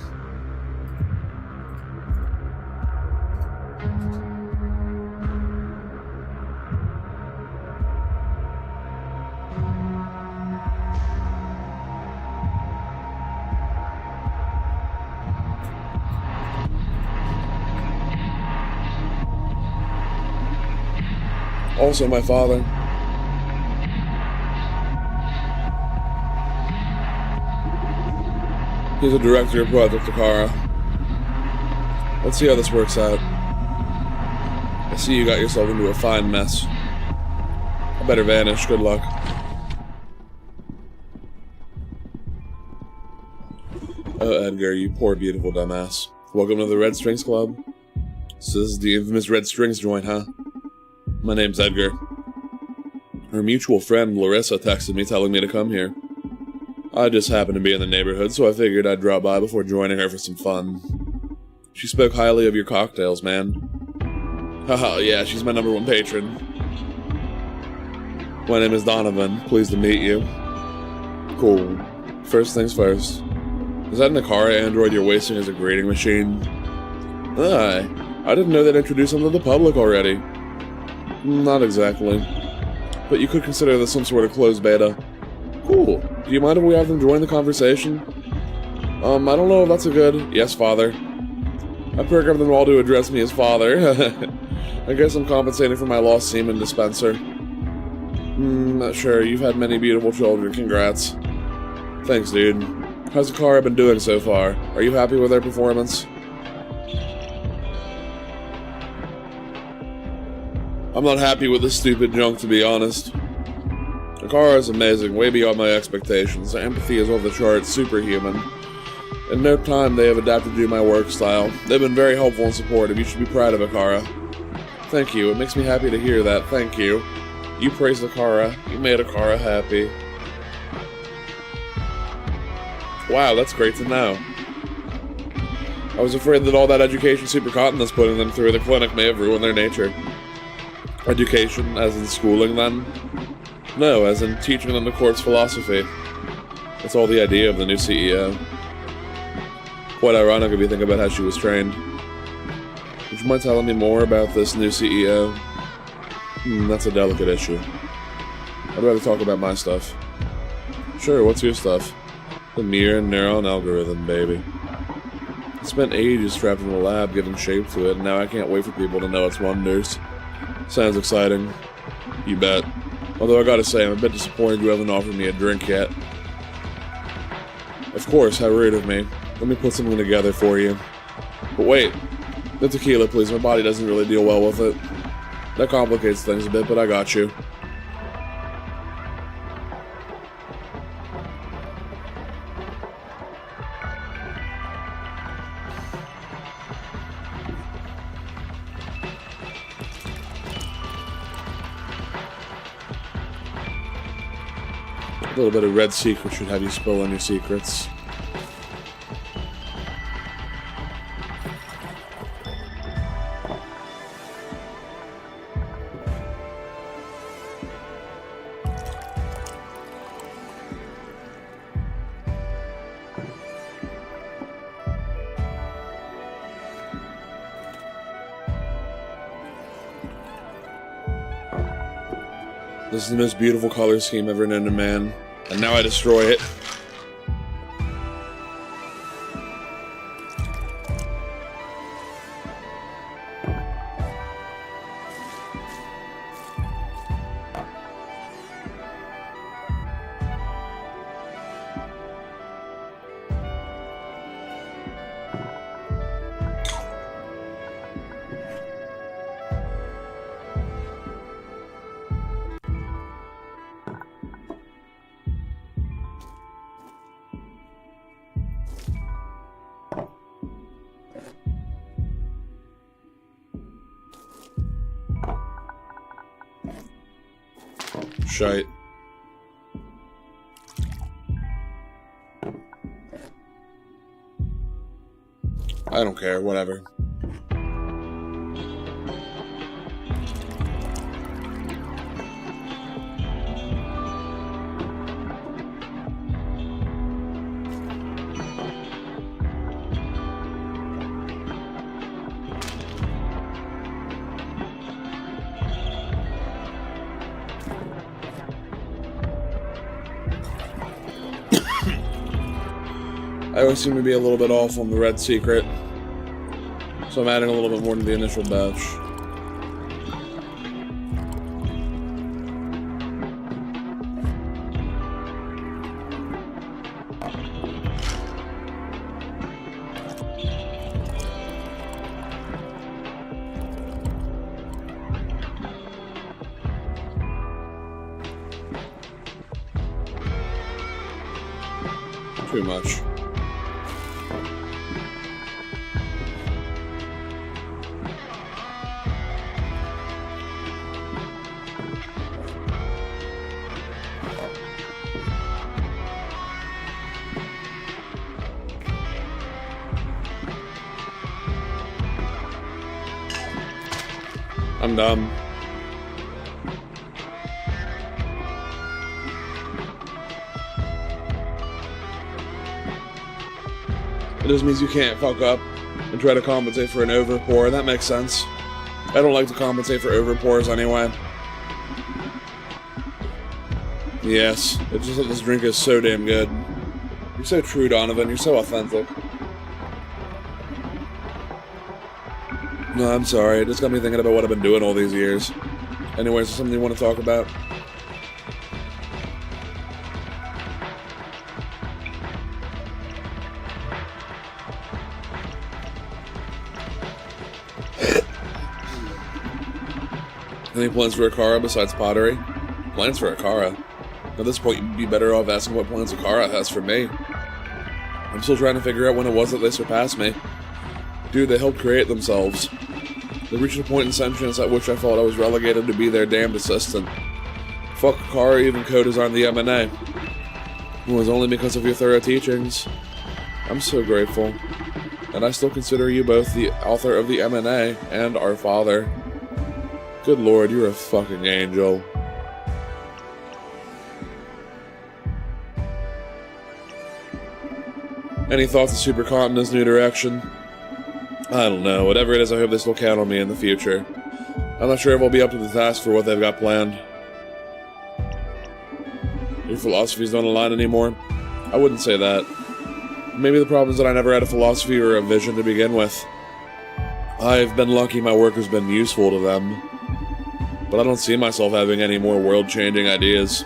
Also my father. He's a director of Project Takara. Let's see how this works out. I see you got yourself into a fine mess. I better vanish. Good luck. Oh, Edgar, you poor beautiful dumbass. Welcome to the Red Strings Club. So this is the infamous Red Strings joint, huh? My name's Edgar. Our mutual friend Larissa texted me telling me to come here. I just happened to be in the neighborhood, so I figured I'd drop by before joining her for some fun. She spoke highly of your cocktails, man. Haha, yeah, she's my #1 patron. My name is Donovan. Pleased to meet you. Cool. First things first. Is that an Takara android you're wasting as a grading machine? Aye. I didn't know they'd introduced them to the public already. Not exactly. But you could consider this some sort of closed beta. Cool. Do you mind if we have them join the conversation? I don't know if that's a good... Yes, father. I program them all to address me as father. I guess I'm compensating for my lost semen dispenser. Sure, you've had many beautiful children. Congrats. Thanks, dude. How's Akara been doing so far? Are you happy with their performance? I'm not happy with this stupid junk, to be honest. Akara is amazing, way beyond my expectations. Their empathy is off the charts, superhuman. In no time, they have adapted to my work style. They've been very helpful and supportive. You should be proud of Akara. Thank you. It makes me happy to hear that. Thank you. You praised Akara. You made Akara happy. Wow, that's great to know. I was afraid that all that education Super Cotton is putting them through the clinic may have ruined their nature. Education, as in schooling, then? No, as in teaching them the court's philosophy. That's all the idea of the new CEO. Quite ironic if you think about how she was trained. Would you mind telling me more about this new CEO? That's a delicate issue. I'd rather talk about my stuff. Sure, what's your stuff? The mirror and neuron algorithm, baby. I spent ages trapped in the lab giving shape to it, and now I can't wait for people to know its wonders. Sounds exciting. You bet. Although I gotta say, I'm a bit disappointed you haven't offered me a drink yet. Of course, how rude of me. Let me put something together for you. But wait. No tequila, please. My body doesn't really deal well with it. That complicates things a bit, but I got you. A little bit of red secret should have you spill any secrets. This is the most beautiful color scheme ever known to man, and now I destroy it. Shite. I don't care, whatever. I always seem to be a little bit off on the red secret, so I'm adding a little bit more to the initial batch. Too much. I'm dumb. It just means you can't fuck up and try to compensate for an overpour. That makes sense. I don't like to compensate for overpours anyway. Yes, it's just that this drink is so damn good. You're so true, Donovan. You're so authentic. No, I'm sorry. It just got me thinking about what I've been doing all these years. Anyways, is there something you want to talk about? Any plans for Akara besides pottery? Plans for Akara? At this point, you'd be better off asking what plans Akara has for me. I'm still trying to figure out when it was that they surpassed me. Dude, they helped create themselves. They reached a point in sentience at which I thought I was relegated to be their damned assistant. Fuck Akara even co-designed the M&A. It was only because of your thorough teachings. I'm so grateful. And I still consider you both the author of the M&A and our father. Good lord, you're a fucking angel. Any thoughts of Supercontinent's new direction? I don't know. Whatever it is, I hope they still count on me in the future. I'm not sure if I'll be up to the task for what they've got planned. Your philosophies don't align anymore? I wouldn't say that. Maybe the problem is that I never had a philosophy or a vision to begin with. I've been lucky my work has been useful to them. But I don't see myself having any more world-changing ideas.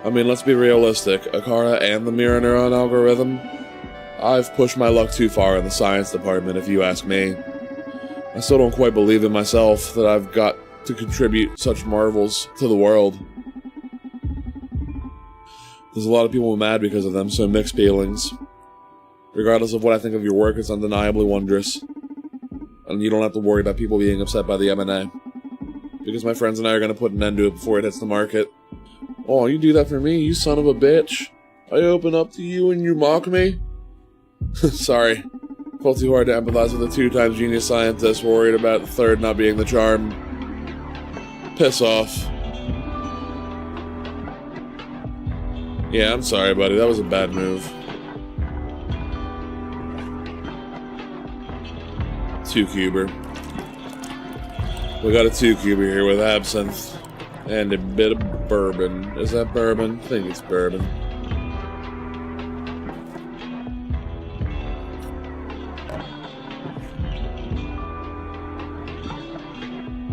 I mean, let's be realistic. Akara and the mirror neuron algorithm? I've pushed my luck too far in the science department, if you ask me. I still don't quite believe in myself that I've got to contribute such marvels to the world. There's a lot of people mad because of them, so mixed feelings. Regardless of what I think of your work, it's undeniably wondrous. And you don't have to worry about people being upset by the M&A. Because my friends and I are going to put an end to it before it hits the market. Oh, you do that for me, you son of a bitch. I open up to you and you mock me? Sorry. Felt too hard to empathize with a 2-time genius scientist worried about the third not being the charm. Piss off. Yeah, I'm sorry, buddy. That was a bad move. 2-cuber. We got a 2-cuber here with absinthe and a bit of bourbon. Is that bourbon? I think it's bourbon.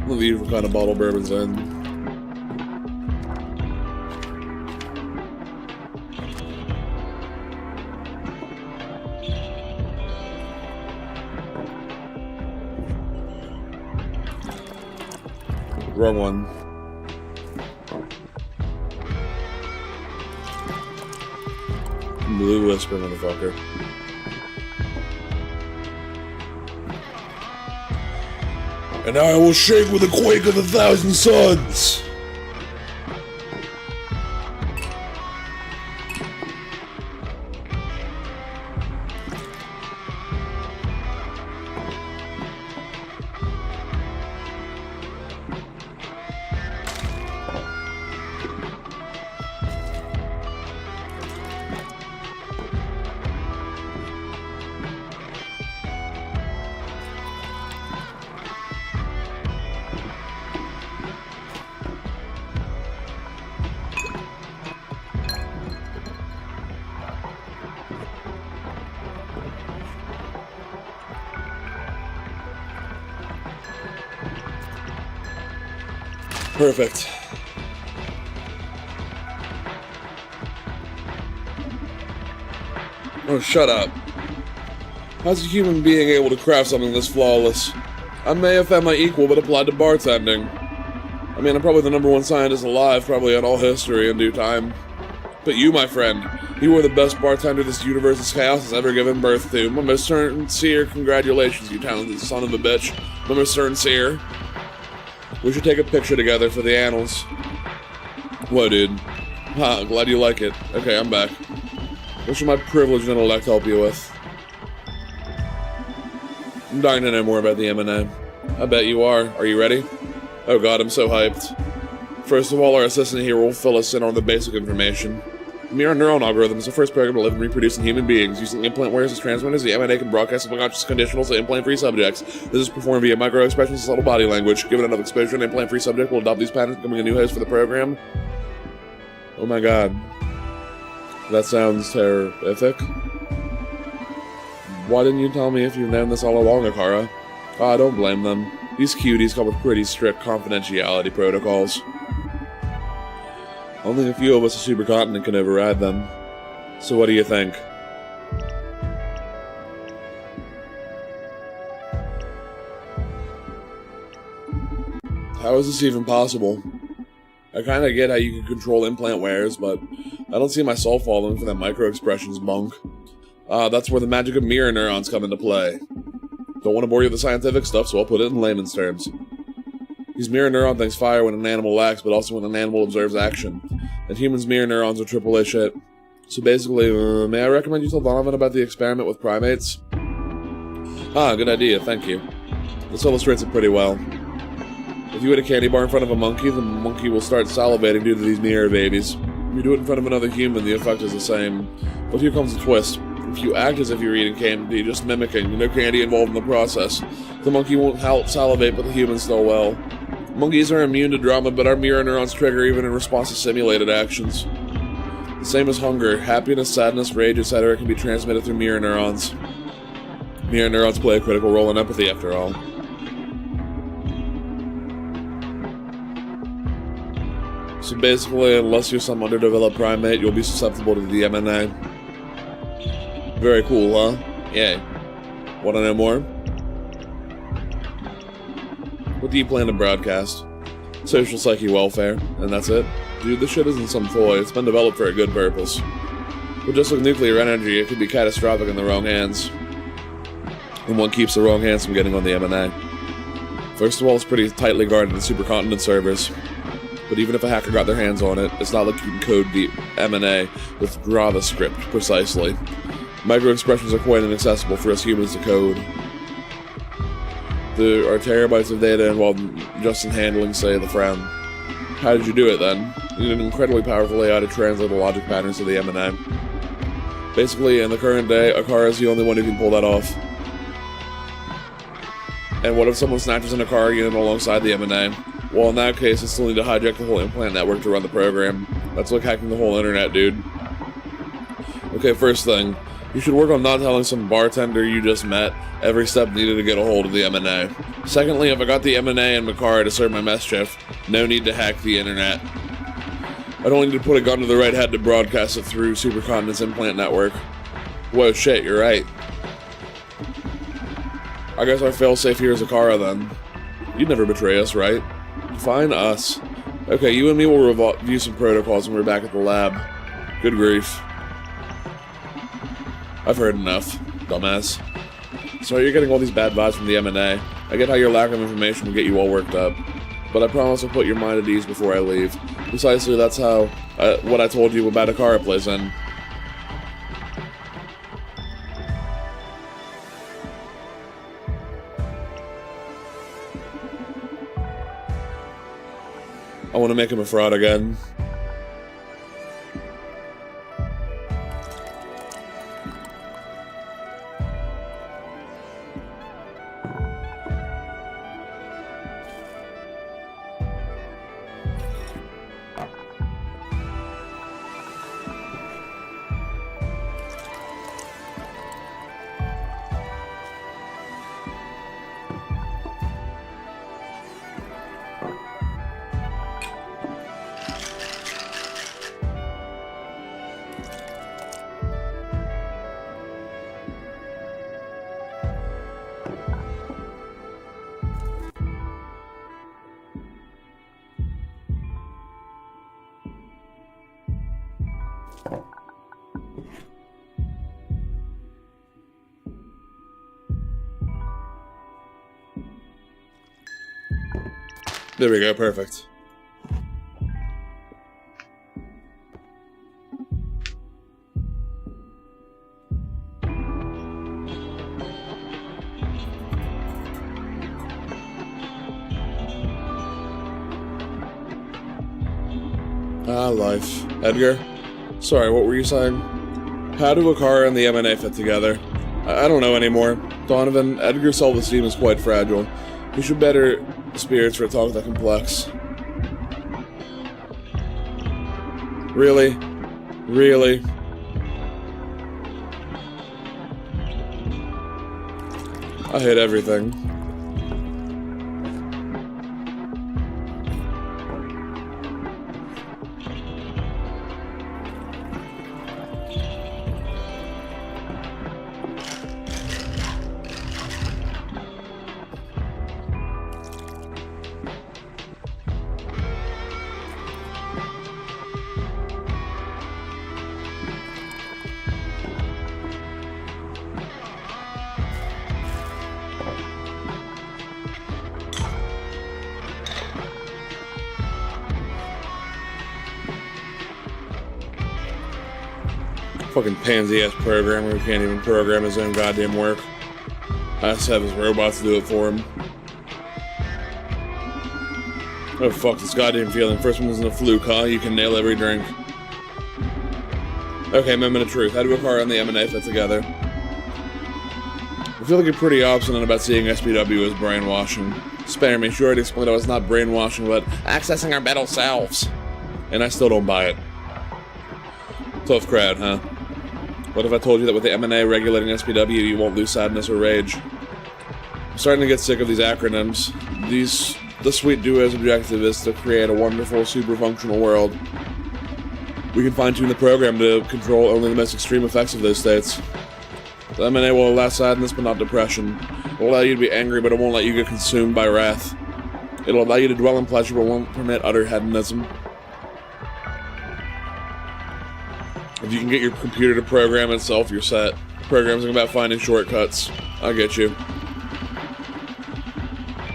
One of the usual kind of bottle bourbons in. Wrong one. Blue Whisper, motherfucker. And I will shake with the quake of 1,000 suns! Perfect. Oh, shut up. How's a human being able to craft something this flawless? I may have found my equal, but applied to bartending. I mean, I'm probably the #1 scientist alive, probably in all history in due time. But you, my friend, you are the best bartender this universe's chaos has ever given birth to. My most sincere congratulations, you talented son of a bitch. My most sincere. We should take a picture together for the annals. Whoa, dude. Ha, glad you like it. Okay, I'm back. What should my privileged intellect help you with? I'm dying to know more about the M&A. I bet you are. Are you ready? Oh god, I'm so hyped. First of all, our assistant here will fill us in on the basic information. Mirror neuron algorithm is the first program to live and reproduce in human beings. Using implant wares as transmitters, the M&A can broadcast subconscious conditionals to implant-free subjects. This is performed via micro-expressions and subtle body language. Given enough exposure, an implant-free subject will adopt these patterns, becoming a new host for the program. Oh my god. That sounds terrific. Why didn't you tell me if you've known this all along, Akara? Ah, don't blame them. These cuties come with pretty strict confidentiality protocols. Only a few of us a supercontinent can override them. So what do you think? How is this even possible? I kinda get how you can control implant wearers, but I don't see myself falling for that micro-expressions bunk. That's where the magic of mirror neurons come into play. Don't want to bore you with the scientific stuff, so I'll put it in layman's terms. These mirror neuron things fire when an animal acts, but also when an animal observes action. And humans' mirror neurons are AAA shit. So basically, may I recommend you tell Donovan about the experiment with primates? Ah, good idea, thank you. This illustrates it pretty well. If you put a candy bar in front of a monkey, the monkey will start salivating due to these mirror babies. If you do it in front of another human, the effect is the same. But here comes the twist. If you act as if you're eating candy, just mimicking, no candy involved in the process, the monkey won't salivate, but the human still will. Monkeys are immune to drama, but our mirror neurons trigger even in response to simulated actions. The same as hunger, happiness, sadness, rage, etc. can be transmitted through mirror neurons. Mirror neurons play a critical role in empathy, after all. So basically, unless you're some underdeveloped primate, you'll be susceptible to the MNA. Very cool, huh? Yay. Want to know more? What do you plan to broadcast? Social psyche welfare, and that's it? Dude, this shit isn't some toy, it's been developed for a good purpose. But just like nuclear energy, it could be catastrophic in the wrong hands. And one keeps the wrong hands from getting on the MNA. First of all, it's pretty tightly guarded in supercontinent servers. But even if a hacker got their hands on it, it's not like you can code the MNA with JavaScript, precisely. Micro-expressions are quite inaccessible for us humans to code. There are terabytes of data involved just in handling, say, the frown. How did you do it, then? You need an incredibly powerful AI to translate the logic patterns to the MNA. Basically, in the current day, Akara is the only one who can pull that off. And what if someone snatches an Akara unit alongside the MNA? Well, in that case, it's still need to hijack the whole implant network to run the program. That's like hacking the whole internet, dude. Okay, first thing. You should work on not telling some bartender you just met every step needed to get a hold of the MNA. Secondly, if I got the MNA and Makara to serve my mischief, no need to hack the internet. I don't need to put a gun to the right head to broadcast it through Supercontinent's implant network. Whoa, shit, you're right. I guess our failsafe here is Akara, then. You'd never betray us, right? Fine, us. Okay, you and me will review some protocols when we're back at the lab. Good grief. I've heard enough, dumbass. So you're getting all these bad vibes from the MNA. I get how your lack of information will get you all worked up. But I promise I'll put your mind at ease before I leave. Precisely, that's how what I told you about Akara plays in. I want to make him a fraud again. There we go, perfect. Ah, life. Edgar? Sorry, what were you saying? How do Akara and the MNA fit together? I don't know anymore. Donovan, Edgar's self-esteem is quite fragile. You should better spirits for a talk that complex. Really? Really? I hate everything. Fucking pansy-ass programmer who can't even program his own goddamn work. Has to have his robots do it for him. Oh fuck, this goddamn feeling. First one isn't a fluke, huh? You can nail every drink. Okay, moment of truth. How do Akara and the M&A fit together? I feel like you're pretty obstinate about seeing SPW as brainwashing. Spare me, sure, I'd explain it was not brainwashing, but accessing our better selves. And I still don't buy it. Tough crowd, huh? What if I told you that with the M&A regulating SPW, you won't lose sadness or rage? I'm starting to get sick of these acronyms. The Sweet Duo's objective is to create a wonderful, super-functional world. We can fine-tune the program to control only the most extreme effects of those states. The M&A will allow sadness, but not depression. It will allow you to be angry, but it won't let you get consumed by wrath. It'll allow you to dwell in pleasure, but won't permit utter hedonism. If you can get your computer to program itself, you're set. Programming about finding shortcuts. I get you.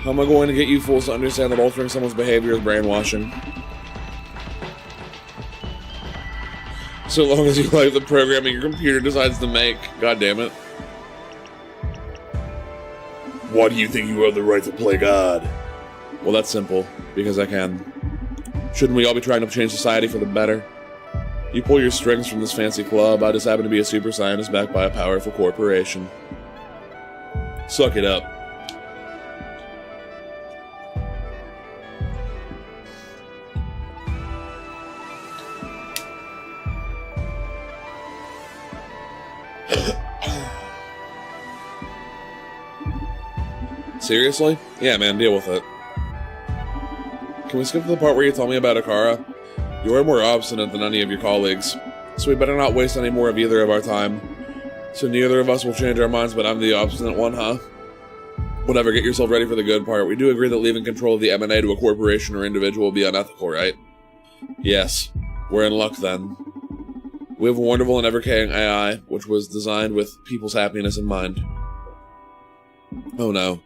How am I going to get you fools to understand that altering someone's behavior is brainwashing? So long as you like the programming your computer decides to make. God damn it. Why do you think you have the right to play God? Well, that's simple. Because I can. Shouldn't we all be trying to change society for the better? You pull your strings from this fancy club. I just happen to be a super scientist backed by a powerful corporation. Suck it up. Seriously? Yeah, man, deal with it. Can we skip to the part where you tell me about Akara? You are more obstinate than any of your colleagues, so we better not waste any more of either of our time. So neither of us will change our minds, but I'm the obstinate one, huh? Whatever, get yourself ready for the good part. We do agree that leaving control of the M&A to a corporation or individual will be unethical, right? Yes. We're in luck, then. We have a wonderful and ever-caring AI, which was designed with people's happiness in mind. Oh no.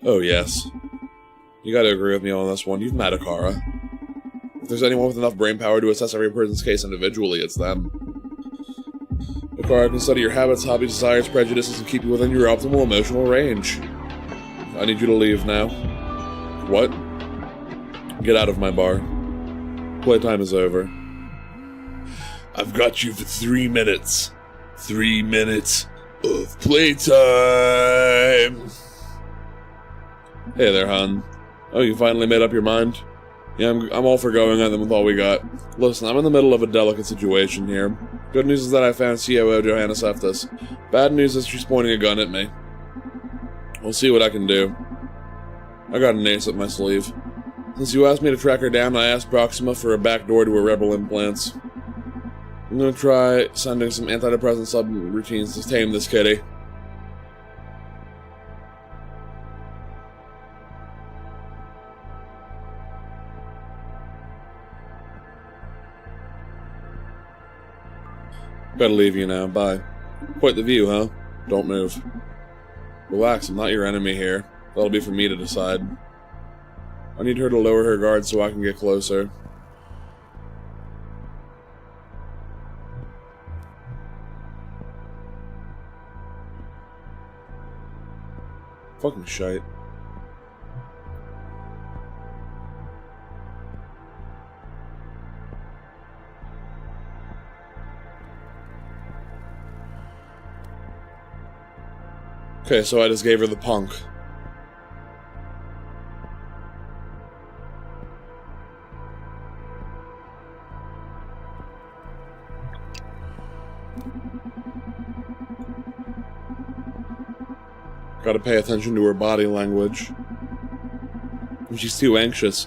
Oh yes. You gotta agree with me on this one. You've met Akara. If there's anyone with enough brainpower to assess every person's case individually, it's them. Akara can study your habits, hobbies, desires, prejudices, and keep you within your optimal emotional range. I need you to leave now. What? Get out of my bar. Playtime is over. I've got you for 3 minutes. 3 minutes of playtime. Hey there, hon. Oh, you finally made up your mind? Yeah, I'm all for going at them with all we got. Listen, I'm in the middle of a delicate situation here. Good news is that I found COO Johanna Seftis. Bad news is she's pointing a gun at me. We'll see what I can do. I got an ace up my sleeve. Since you asked me to track her down, I asked Proxima for a backdoor to her rebel implants. I'm gonna try sending some antidepressant subroutines to tame this kitty. Gotta leave you now, bye. Quite the view, huh? Don't move. Relax, I'm not your enemy here. That'll be for me to decide. I need her to lower her guard so I can get closer. Fucking shite. Okay, so I just gave her the punk. Gotta pay attention to her body language. If she's too anxious,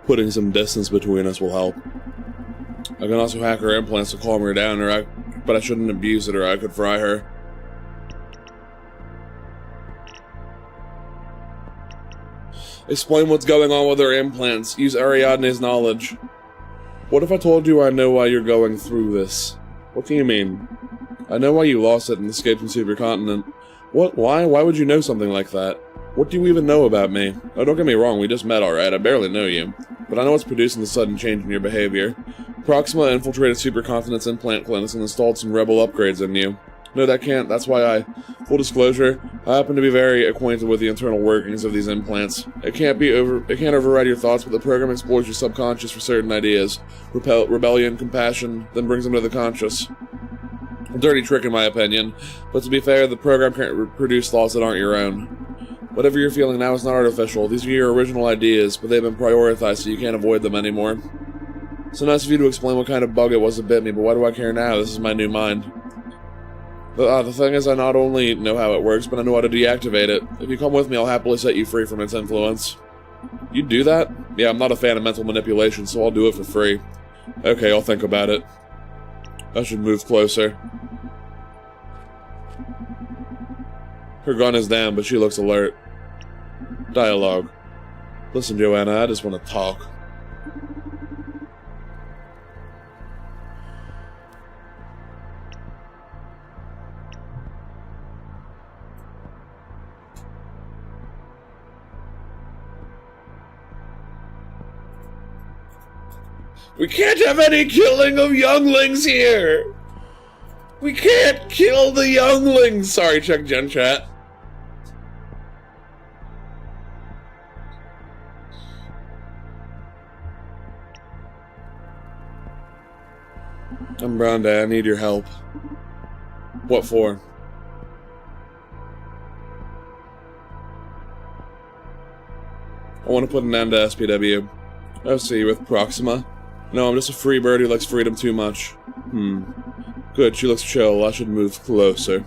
putting some distance between us will help. I can also hack her implants to calm her down, but I shouldn't abuse it or I could fry her. Explain what's going on with her implants. Use Ariadne's knowledge. What if I told you I know why you're going through this? What do you mean? I know why you lost it and escaped from Supercontinent. What? Why? Why would you know something like that? What do you even know about me? Oh, don't get me wrong, we just met, alright? I barely know you. But I know what's producing the sudden change in your behavior. Proxima infiltrated Supercontinent's implant clinics and installed some rebel upgrades in you. No, that can't. That's why full disclosure, I happen to be very acquainted with the internal workings of these implants. It can't override your thoughts, but the program explores your subconscious for certain ideas. Rebellion, compassion, then brings them to the conscious. A dirty trick in my opinion, but to be fair, the program can't produce thoughts that aren't your own. Whatever you're feeling now is not artificial. These are your original ideas, but they've been prioritized so you can't avoid them anymore. So nice of you to explain what kind of bug it was that bit me, but why do I care now? This is my new mind. The thing is, I not only know how it works, but I know how to deactivate it. If you come with me, I'll happily set you free from its influence. You'd do that? Yeah, I'm not a fan of mental manipulation, so I'll do it for free. Okay, I'll think about it. I should move closer. Her gun is down, but she looks alert. Dialogue. Listen, Joanna, I just want to talk. We can't have any killing of younglings here! We can't kill the younglings! Sorry, check Gen Chat. I'm Brown Day, I need your help. What for? I want to put an end to SPW. I see you with Proxima. No, I'm just a free bird who likes freedom too much. Good, she looks chill. I should move closer.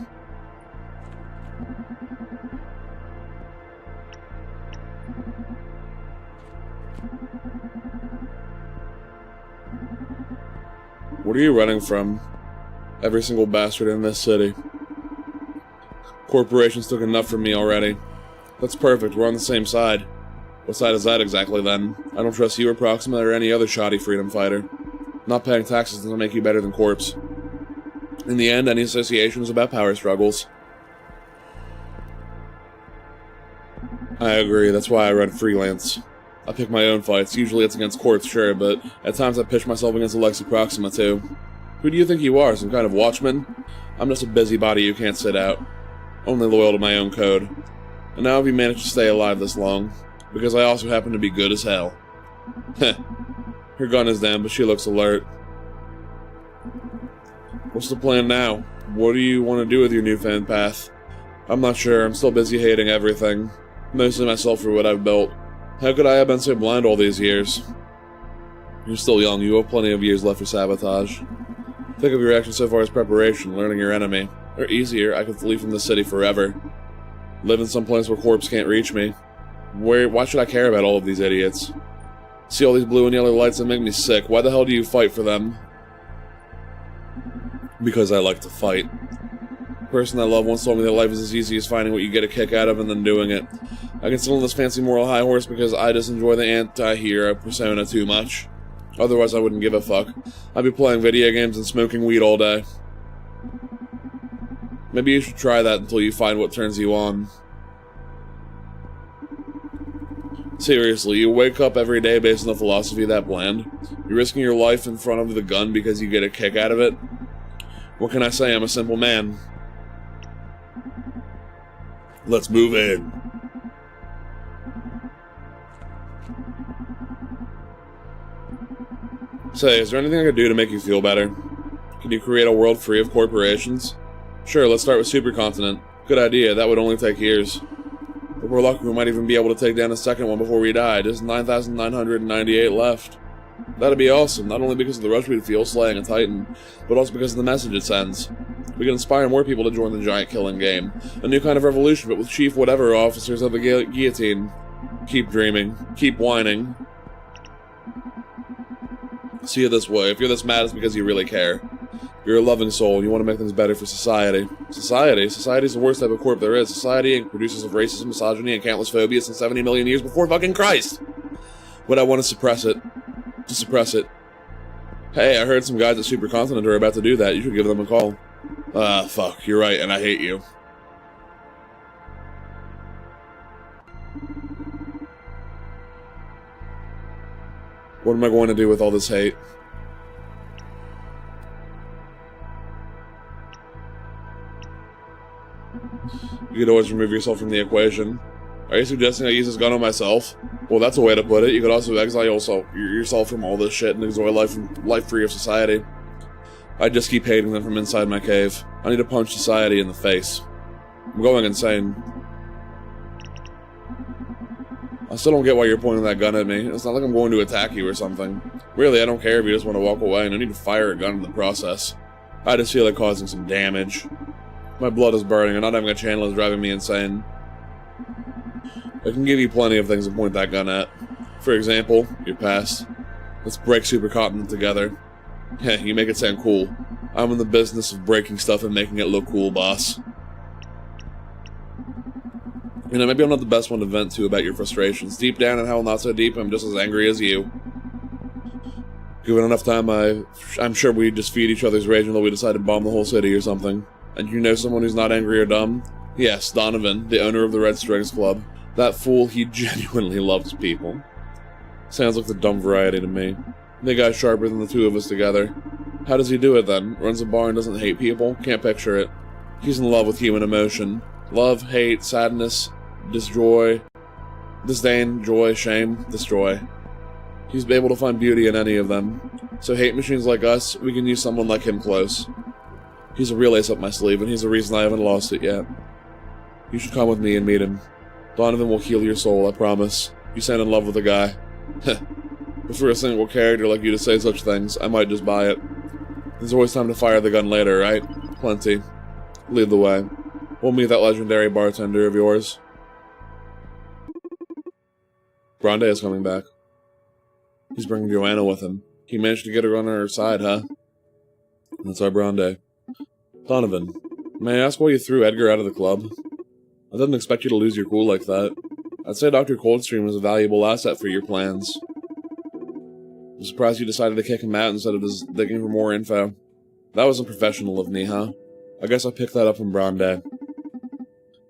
What are you running from? Every single bastard in this city. Corporations took enough from me already. That's perfect, we're on the same side. What side is that exactly, then? I don't trust you or Proxima or any other shoddy freedom fighter. Not paying taxes doesn't make you better than Corpse. In the end, any association is about power struggles. I agree, that's why I run freelance. I pick my own fights. Usually it's against Corpse, sure, but at times I pitch myself against the likes of Proxima, too. Who do you think you are, some kind of watchman? I'm just a busybody who can't sit out. Only loyal to my own code. And now have you managed to stay alive this long? Because I also happen to be good as hell. Heh. Her gun is down, but she looks alert. What's the plan now? What do you want to do with your newfound path? I'm not sure, I'm still busy hating everything. Mostly myself for what I've built. How could I have been so blind all these years? You're still young, you have plenty of years left for sabotage. Think of your actions so far as preparation, learning your enemy. Or easier, I could flee from the city forever. Live in some place where Corpse can't reach me. Why should I care about all of these idiots? See all these blue and yellow lights that make me sick. Why the hell do you fight for them? Because I like to fight. The person I love once told me that life is as easy as finding what you get a kick out of and then doing it. I can sit on this fancy moral high horse because I just enjoy the anti-hero persona too much. Otherwise I wouldn't give a fuck. I'd be playing video games and smoking weed all day. Maybe you should try that until you find what turns you on. Seriously, you wake up every day based on the philosophy of that bland? You're risking your life in front of the gun because you get a kick out of it? What can I say? I'm a simple man. Let's move in. Say, is there anything I could do to make you feel better? Can you create a world free of corporations? Sure, let's start with Supercontinent. Good idea, that would only take years. If we're lucky, we might even be able to take down a second one before we die. There's 9,998 left. That'd be awesome, not only because of the rush we'd feel slaying a Titan, but also because of the message it sends. We can inspire more people to join the giant killing game. A new kind of revolution, but with Chief Whatever officers of the guillotine. Keep dreaming. Keep whining. See it this way, if you're this mad, it's because you really care. You're a loving soul, and you want to make things better for society. Society? Society's the worst type of corp there is. Society produces of racism, misogyny, and countless phobias since 70 million years before fucking Christ! But I want to suppress it. To suppress it. Hey, I heard some guys at Supercontinent are about to do that. You should give them a call. Fuck, you're right, and I hate you. What am I going to do with all this hate? You could always remove yourself from the equation. Are you suggesting I use this gun on myself? Well, that's a way to put it. You could also exile yourself from all this shit and enjoy life free of society. I just keep hating them from inside my cave. I need to punch society in the face. I'm going insane. I still don't get why you're pointing that gun at me. It's not like I'm going to attack you or something. Really, I don't care if you just want to walk away, and I need to fire a gun in the process. I just feel like causing some damage. My blood is burning, and not having a channel is driving me insane. I can give you plenty of things to point that gun at. For example, your past. Let's break Supercontinent together. Heh, you make it sound cool. I'm in the business of breaking stuff and making it look cool, boss. You know, maybe I'm not the best one to vent to about your frustrations. Deep down, and hell, not so deep, I'm just as angry as you. Given enough time, I'm sure we'd just feed each other's rage until we decide to bomb the whole city or something. And you know someone who's not angry or dumb? Yes, Donovan, the owner of the Red Strings Club. That fool, he genuinely loves people. Sounds like the dumb variety to me. The guy's sharper than the two of us together. How does he do it then? Runs a bar and doesn't hate people? Can't picture it. He's in love with human emotion. Love, hate, sadness, disdain, joy, shame, destroy. He's able to find beauty in any of them. So hate machines like us, we can use someone like him close. He's a real ace up my sleeve, and he's the reason I haven't lost it yet. You should come with me and meet him. Donovan will heal your soul, I promise. You sound in love with the guy. But for a single character like you to say such things, I might just buy it. There's always time to fire the gun later, right? Plenty. Lead the way. We'll meet that legendary bartender of yours. Grande is coming back. He's bringing Joanna with him. He managed to get her on our side, huh? That's our Grande. Donovan, may I ask why you threw Edgar out of the club? I didn't expect you to lose your cool like that. I'd say Dr. Coldstream was a valuable asset for your plans. I'm surprised you decided to kick him out instead of just digging for more info. That was unprofessional of me, huh? I guess I picked that up from Grande.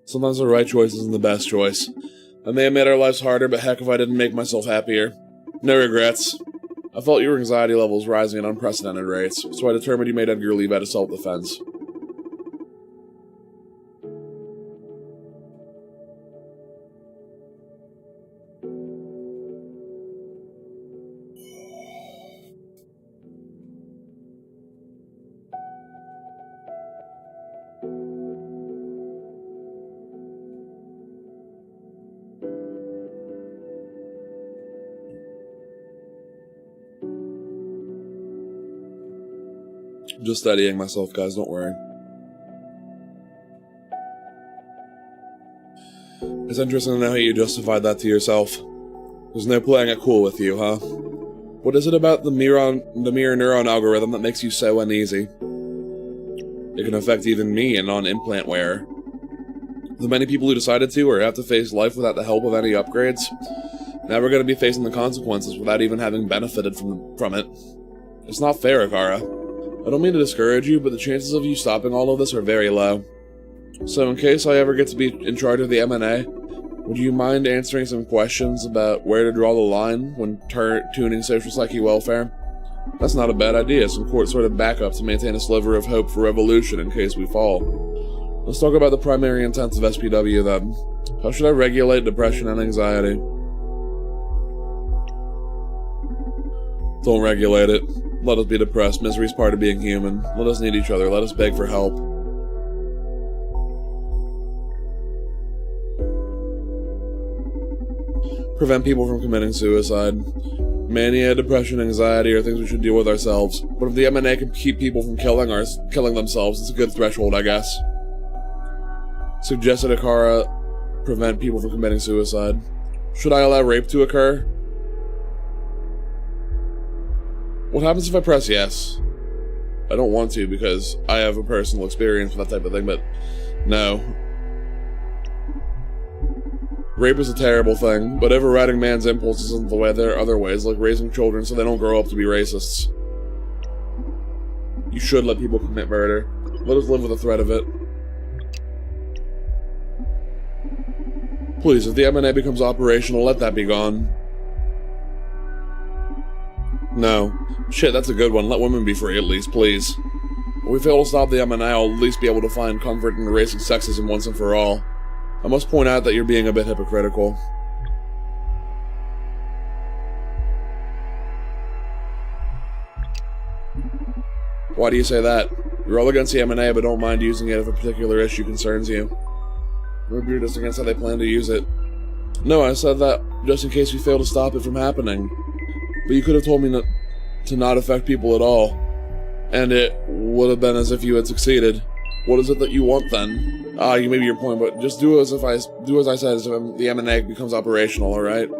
Sometimes the right choice isn't the best choice. I may have made our lives harder, but heck if I didn't make myself happier. No regrets. I felt your anxiety levels rising at unprecedented rates, so I determined you made Edgar leave out of self-defense. Just studying myself, guys, don't worry. It's interesting to know how you justified that to yourself. There's no playing it cool with you, huh? What is it about the mirror neuron algorithm that makes you so uneasy? It can affect even me, a non-implant wearer. The many people who decided to or have to face life without the help of any upgrades, now we're going to be facing the consequences without even having benefited from it. It's not fair, Akara. I don't mean to discourage you, but the chances of you stopping all of this are very low. So in case I ever get to be in charge of the M&A, would you mind answering some questions about where to draw the line when tuning social psyche welfare? That's not a bad idea, some sort of backup to maintain a sliver of hope for revolution in case we fall. Let's talk about the primary intents of SPW then. How should I regulate depression and anxiety? Don't regulate it. Let us be depressed. Misery's part of being human. Let us need each other. Let us beg for help. Prevent people from committing suicide. Mania, depression, anxiety are things we should deal with ourselves. But if the M&A can keep people from killing themselves, it's a good threshold, I guess. Suggested Akara prevent people from committing suicide. Should I allow rape to occur? What happens if I press yes? I don't want to because I have a personal experience with that type of thing, but no. Rape is a terrible thing, but overriding man's impulses isn't the way. There are other ways, like raising children so they don't grow up to be racists. You should let people commit murder. Let us live with the threat of it. Please, if the M&A becomes operational, let that be gone. No. Shit, that's a good one. Let women be free at least, please. If we fail to stop the M&A, I'll at least be able to find comfort in erasing sexism once and for all. I must point out that you're being a bit hypocritical. Why do you say that? You're all against the M&A, but don't mind using it if a particular issue concerns you. Maybe you're just against how they plan to use it. No, I said that just in case we fail to stop it from happening. But you could have told me to not affect people at all. And it would have been as if you had succeeded. What is it that you want then? You made your point, but just do as I said as if the M&A becomes operational, alright?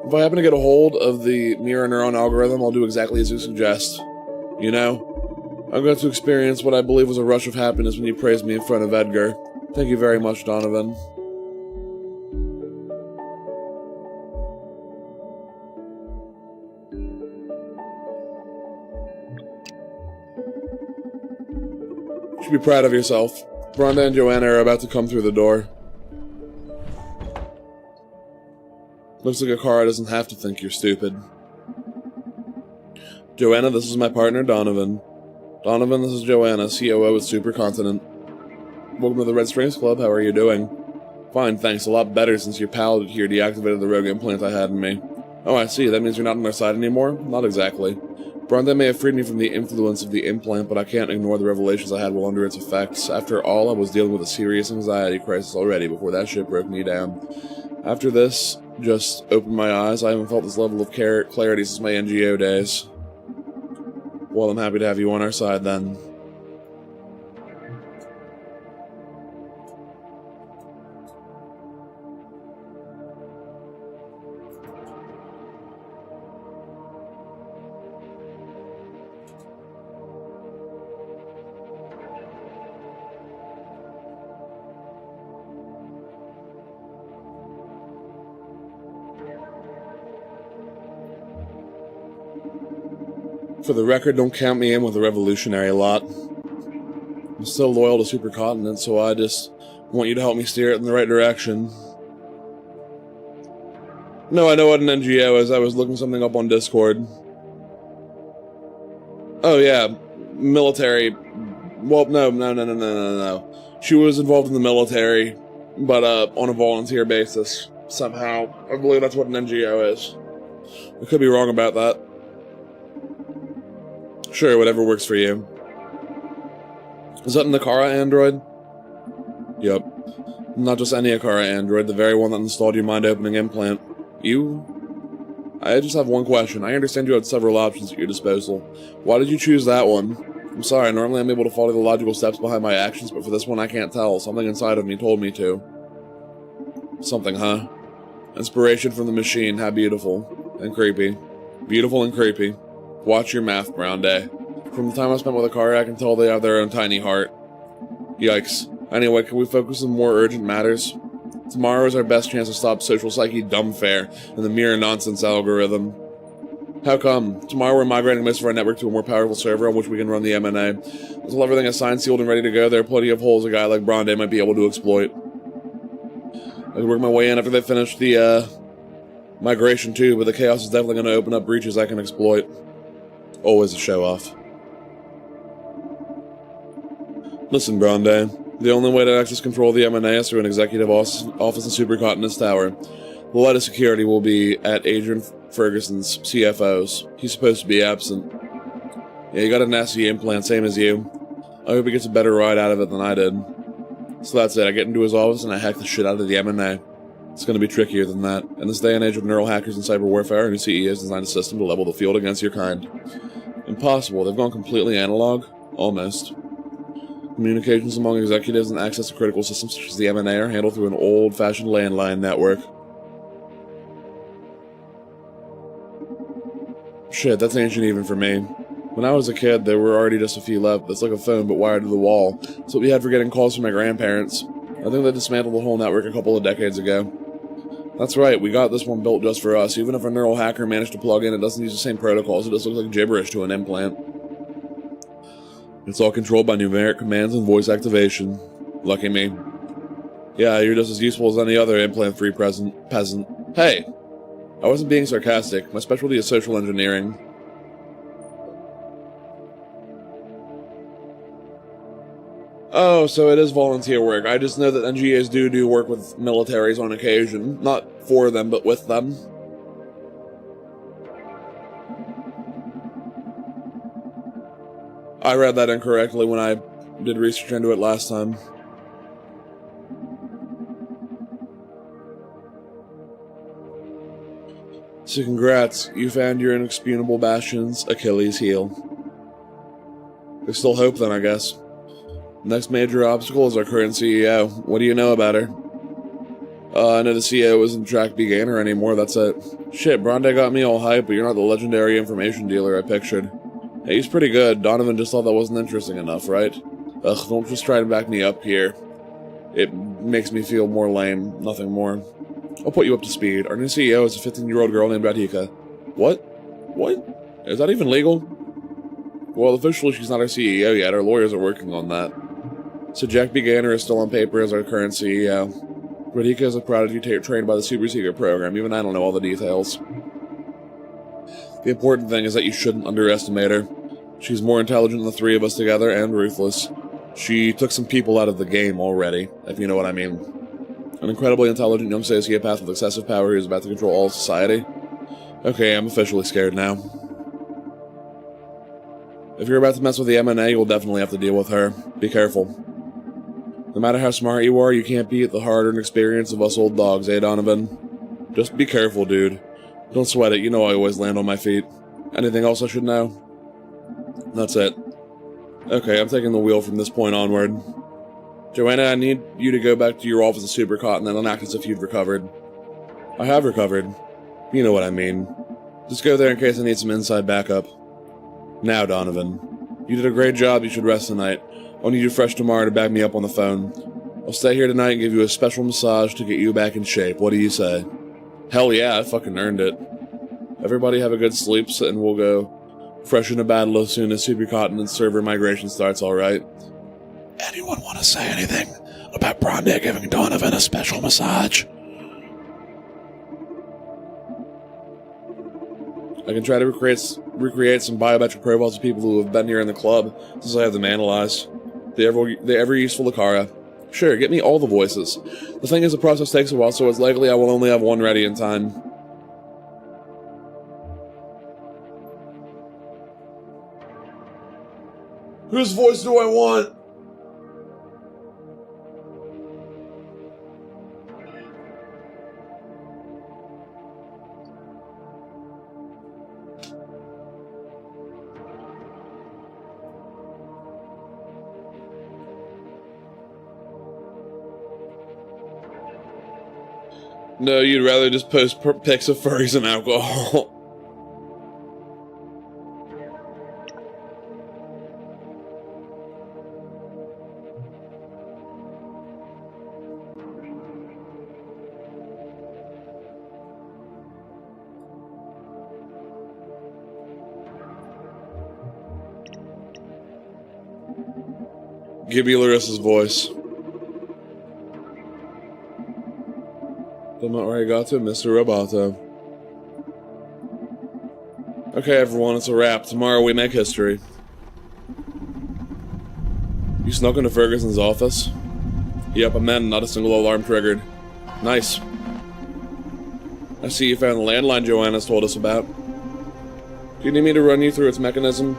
If I happen to get a hold of the mirror neuron algorithm, I'll do exactly as you suggest. You know? I'm going to experience what I believe was a rush of happiness when you praised me in front of Edgar. Thank you very much, Donovan. You should be proud of yourself. Rhonda and Joanna are about to come through the door. Looks like a car doesn't have to think you're stupid. Joanna, this is my partner, Donovan. Donovan, this is Joanna, COO at Supercontinent. Welcome to the Red Springs Club, how are you doing? Fine, thanks, a lot better since your pal here deactivated the rogue implant I had in me. Oh, I see, that means you're not on our side anymore? Not exactly. Bronte may have freed me from the influence of the implant, but I can't ignore the revelations I had while under its effects. After all, I was dealing with a serious anxiety crisis already before that shit broke me down. After this, just opened my eyes, I haven't felt this level of clarity since my NGO days. Well, I'm happy to have you on our side, then. For the record, don't count me in with the revolutionary lot. I'm still loyal to Supercontinent, so I just want you to help me steer it in the right direction. No, I know what an NGO is. I was looking something up on Discord. Oh, yeah. Military. Well, no. She was involved in the military, but on a volunteer basis. Somehow. I believe that's what an NGO is. I could be wrong about that. Sure, whatever works for you. Is that an Akara android? Yep. Not just any Akara android, the very one that installed your mind-opening implant. You? I just have one question. I understand you had several options at your disposal. Why did you choose that one? I'm sorry, normally I'm able to follow the logical steps behind my actions, but for this one I can't tell. Something inside of me told me to. Something, huh? Inspiration from the machine, how beautiful. And creepy. Beautiful and creepy. Watch your math, Brown Day. From the time I spent with Akari, I can tell they have their own tiny heart. Yikes. Anyway, can we focus on more urgent matters? Tomorrow is our best chance to stop social psyche dumbfare and the mere nonsense algorithm. How come? Tomorrow we're migrating most of our network to a more powerful server on which we can run the M&A. Until everything is signed, sealed, and ready to go, there are plenty of holes a guy like Bronde might be able to exploit. I can work my way in after they finish the, migration too, but the chaos is definitely going to open up breaches I can exploit. Always a show-off. Listen, Bronde. The only way to access control of the M&A is through an executive office in Supercontinent's tower. The light of security will be at Adrian Ferguson's CFO's. He's supposed to be absent. Yeah, he got a nasty implant, same as you. I hope he gets a better ride out of it than I did. So that's it. I get into his office and I hack the shit out of the M&A. It's going to be trickier than that. In this day and age of neural hackers and cyber warfare, a new CEO has designed a system to level the field against your kind. Impossible. They've gone completely analog? Almost. Communications among executives and access to critical systems such as the M&A are handled through an old-fashioned landline network. Shit, that's ancient even for me. When I was a kid, there were already just a few left. It's like a phone, but wired to the wall. That's what we had for getting calls from my grandparents. I think they dismantled the whole network a couple of decades ago. That's right, we got this one built just for us. Even if a neural hacker managed to plug in, it doesn't use the same protocols. It just looks like gibberish to an implant. It's all controlled by numeric commands and voice activation. Lucky me. Yeah, you're just as useful as any other implant-free peasant. Hey! I wasn't being sarcastic. My specialty is social engineering. Oh, so it is volunteer work. I just know that NGAs do work with militaries on occasion. Not for them, but with them. I read that incorrectly when I did research into it last time. So congrats, you found your inexpugnable bastion's Achilles heel. There's still hope then, I guess. Next major obstacle is our current CEO. What do you know about her? I know the CEO isn't Track Beginner anymore, that's it. Shit, Bronde got me all hyped, but you're not the legendary information dealer I pictured. Hey, he's pretty good. Donovan just thought that wasn't interesting enough, right? Ugh, don't just try to back me up here. It makes me feel more lame, nothing more. I'll put you up to speed. Our new CEO is a 15-year-old girl named Radhika. What? What? Is that even legal? Well, officially she's not our CEO yet. Our lawyers are working on that. So Jack B. Gaynor is still on paper as our current CEO. Radhika is a prodigy trained by the Super Secret program. Even I don't know all the details. The important thing is that you shouldn't underestimate her. She's more intelligent than the three of us together and ruthless. She took some people out of the game already, if you know what I mean. An incredibly intelligent young sociopath with excessive power who is about to control all of society. Okay, I'm officially scared now. If you're about to mess with the MNA, you'll definitely have to deal with her. Be careful. No matter how smart you are, you can't beat the hard-earned experience of us old dogs, eh, Donovan? Just be careful, dude. Don't sweat it, you know I always land on my feet. Anything else I should know? That's it. Okay, I'm taking the wheel from this point onward. Joanna, I need you to go back to your office at Supercontinent and act as if you'd recovered. I have recovered. You know what I mean. Just go there in case I need some inside backup. Now, Donovan. You did a great job, you should rest tonight. I'll need you fresh tomorrow to back me up on the phone. I'll stay here tonight and give you a special massage to get you back in shape. What do you say? Hell yeah, I fucking earned it. Everybody have a good sleep, and we'll go fresh into battle as soon as Supercontinent's server migration starts, alright? Anyone want to say anything about Bronde giving Donovan a special massage? I can try to recreate some biometric profiles of people who have been here in the club, since I have them analyzed. The ever useful Lucara. Sure, get me all the voices. The thing is, the process takes a while, so it's likely I will only have one ready in time. Whose voice do I want? No, you'd rather just post pics of furries and alcohol. Give me Larissa's voice. Domo arigato, Mr. Roboto. Okay, everyone, it's a wrap. Tomorrow we make history. You snuck into Ferguson's office? Yep, I'm in. Not a single alarm triggered. Nice. I see you found the landline Joanna's told us about. Do you need me to run you through its mechanism?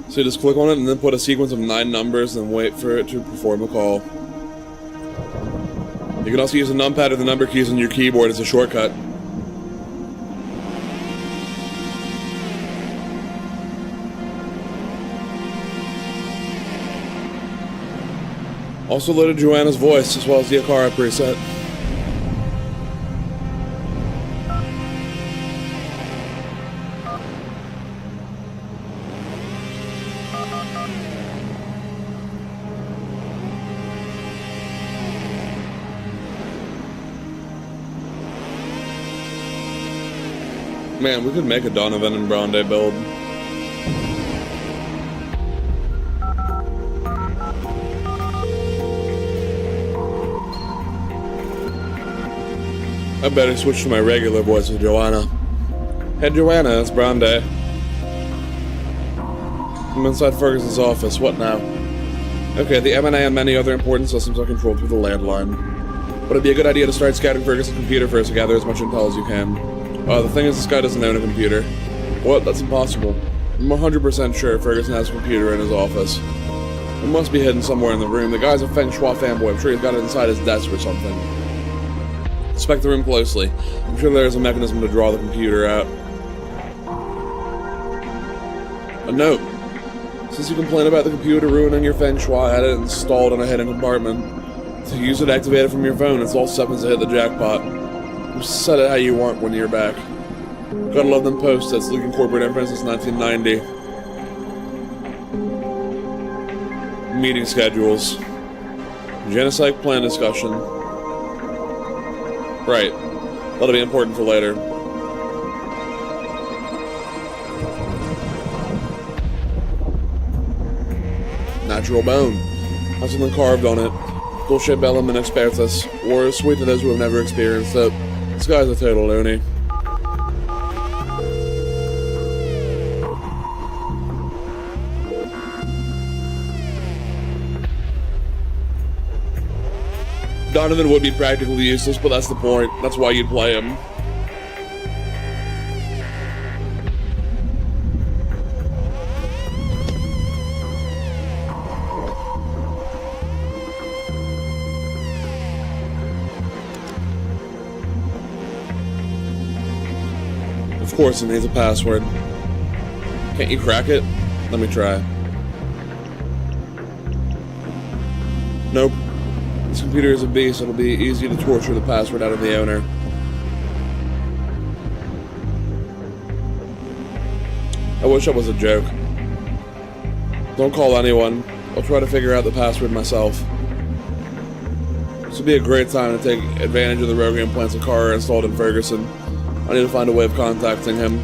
So just click on it and then put a sequence of 9 numbers and wait for it to perform a call. You can also use a numpad or the number keys on your keyboard as a shortcut. Also loaded Joanna's voice as well as the Akara preset. Man, we could make a Donovan and Bronde build. I better switch to my regular voice with Joanna. Hey Joanna, it's Brown Day. I'm inside Ferguson's office. What now? Okay, the M&A and many other important systems are controlled through the landline. But it'd be a good idea to start scouting Ferguson's computer first to gather as much intel as you can. The thing is, this guy doesn't own a computer. What? That's impossible. I'm 100% sure Ferguson has a computer in his office. It must be hidden somewhere in the room. The guy's a Feng Shui fanboy. I'm sure he's got it inside his desk or something. Inspect the room closely. I'm sure there's a mechanism to draw the computer out. A note. Since you complain about the computer ruining your Feng Shui, I had it installed in a hidden compartment. To use it, activate it from your phone. It's all seconds to hit the jackpot. Just set it how you want when you're back. Gotta love them post-its, leaking corporate info since 1990. Meeting schedules. Genocide plan discussion. Right. That'll be important for later. Natural bone. Has something carved on it. Bullshit bellum and expertus. War is sweet to those who have never experienced it. This guy's a total loony. Donovan would be practically useless, but that's the point. That's why you'd play him. Of course it needs a password. Can't you crack it? Let me try. Nope. This computer is a beast. It'll be easy to torture the password out of the owner. I wish that was a joke. Don't call anyone. I'll try to figure out the password myself. This would be a great time to take advantage of the rogue implants Akara installed in Ferguson. I need to find a way of contacting him.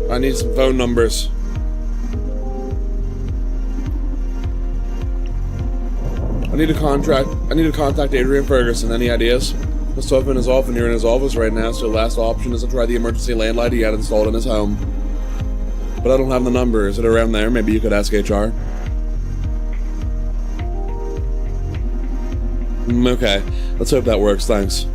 I need some phone numbers. I need to contact Adrian Ferguson. Any ideas? Mr. Huffman is off and you're in his office right now, so last option is to try the emergency landline he had installed in his home. But I don't have the number. Is it around there? Maybe you could ask HR. Okay. Let's hope that works. Thanks.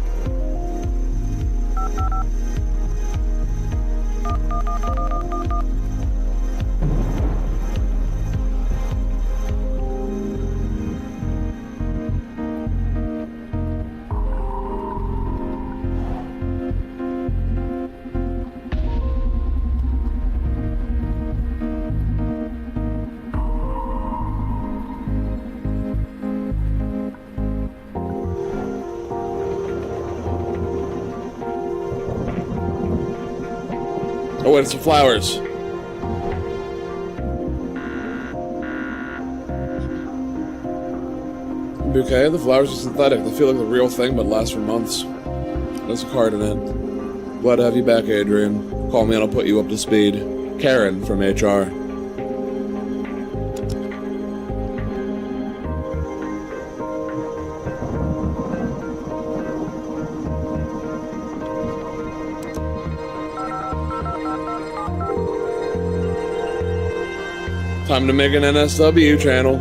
Oh wait, it's some flowers. Bouquet? The flowers are synthetic. They feel like the real thing, but last for months. There's a card in it. Glad to have you back, Adrian. Call me and I'll put you up to speed. Karen from HR. Time to make an NSW channel.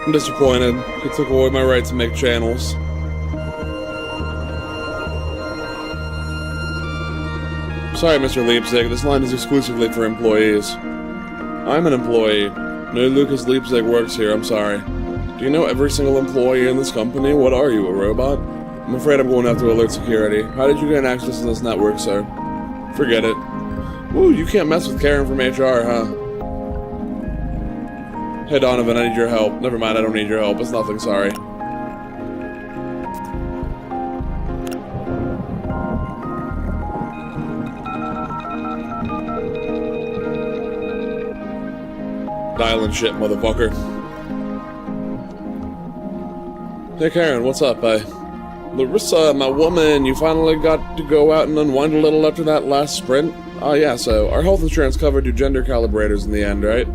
I'm disappointed. He took away my right to make channels. Sorry, Mr. Leipzig, this line is exclusively for employees. I'm an employee. No Lucas Leipzig works here, I'm sorry. Do you know every single employee in this company? What are you, a robot? I'm afraid I'm going to have to alert security. How did you gain access to this network, sir? Forget it. Woo, you can't mess with Karen from HR, huh? Hey Donovan, I need your help. Never mind, I don't need your help. It's nothing, sorry. Dialing shit, motherfucker. Hey Karen, what's up? Larissa, my woman, you finally got to go out and unwind a little after that last sprint? Oh yeah, so our health insurance covered your gender calibrators in the end, right?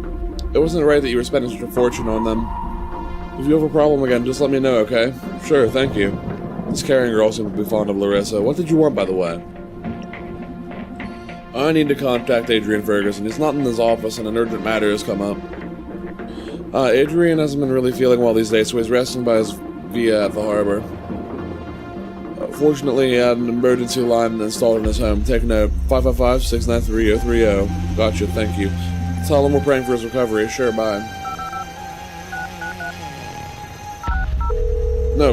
It wasn't right that you were spending such a fortune on them. If you have a problem again, just let me know, okay? Sure, thank you. This Karen girl seems to be fond of Larissa. What did you want, by the way? I need to contact Adrian Ferguson. He's not in his office and an urgent matter has come up. Adrian hasn't been really feeling well these days, so he's resting by his villa at the harbor. Fortunately, he had an emergency line installed in his home. Take note, 555-693-030. Gotcha, thank you. Tell him we're praying for his recovery. Sure, bye. No.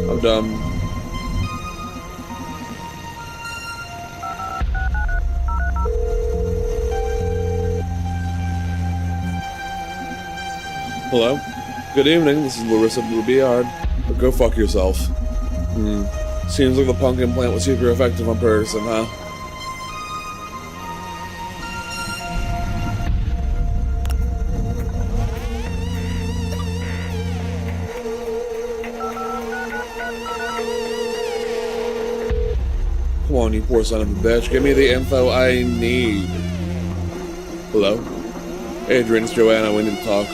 I'm done. Hello? Good evening, this is Larissa Rubiard. But go fuck yourself. Seems like the punk implant was super effective on Ferguson, huh? Come on, you poor son of a bitch. Give me the info I need. Hello? Adrian, it's Joanna. We need to talk.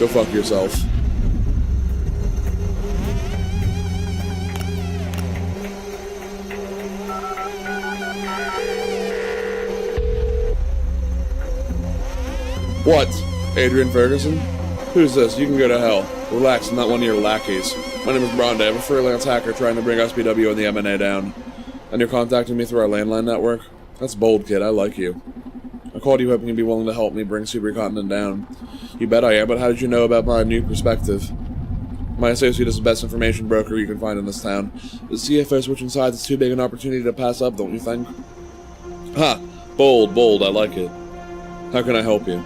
Go fuck yourself. What? Adrian Ferguson? Who's this? You can go to hell. Relax, I'm not one of your lackeys. My name is Bronde. I'm a freelance hacker trying to bring SPW and the M&A down. And you're contacting me through our landline network? That's bold, kid. I like you. I called you hoping you'd be willing to help me bring Supercontinent down. You bet I am, but how did you know about my new perspective? My associate is the best information broker you can find in this town. The CFO switching sides is too big an opportunity to pass up, don't you think? Ha! Bold, I like it. How can I help you?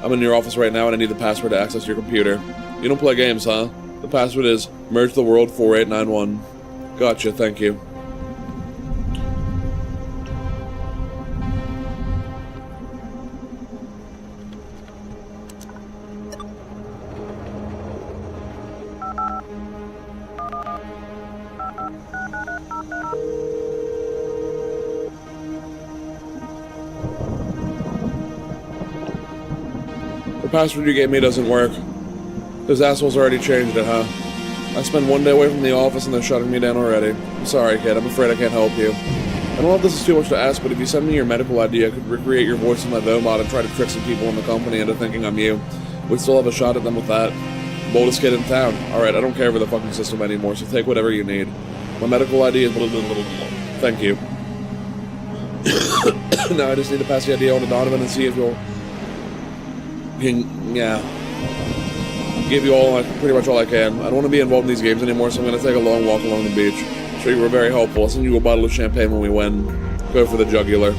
I'm in your office right now and I need the password to access your computer. You don't play games, huh? The password is mergetheworld4891. Gotcha, thank you. The password you gave me doesn't work. Those assholes already changed it, huh? I spend one day away from the office and they're shutting me down already. I'm sorry, kid. I'm afraid I can't help you. I don't know if this is too much to ask, but if you send me your medical ID, I could recreate your voice in my Vomod and try to trick some people in the company into thinking I'm you. We'd still have a shot at them with that. Boldest kid in town. Alright, I don't care for the fucking system anymore, so take whatever you need. My medical ID is Thank you. Now I just need to pass the ID on to Donovan and see if you'll... Yeah. Give you all, pretty much all I can. I don't want to be involved in these games anymore, so I'm going to take a long walk along the beach. Sure, you were very helpful. I'll send you a bottle of champagne when we win. Go for the jugular.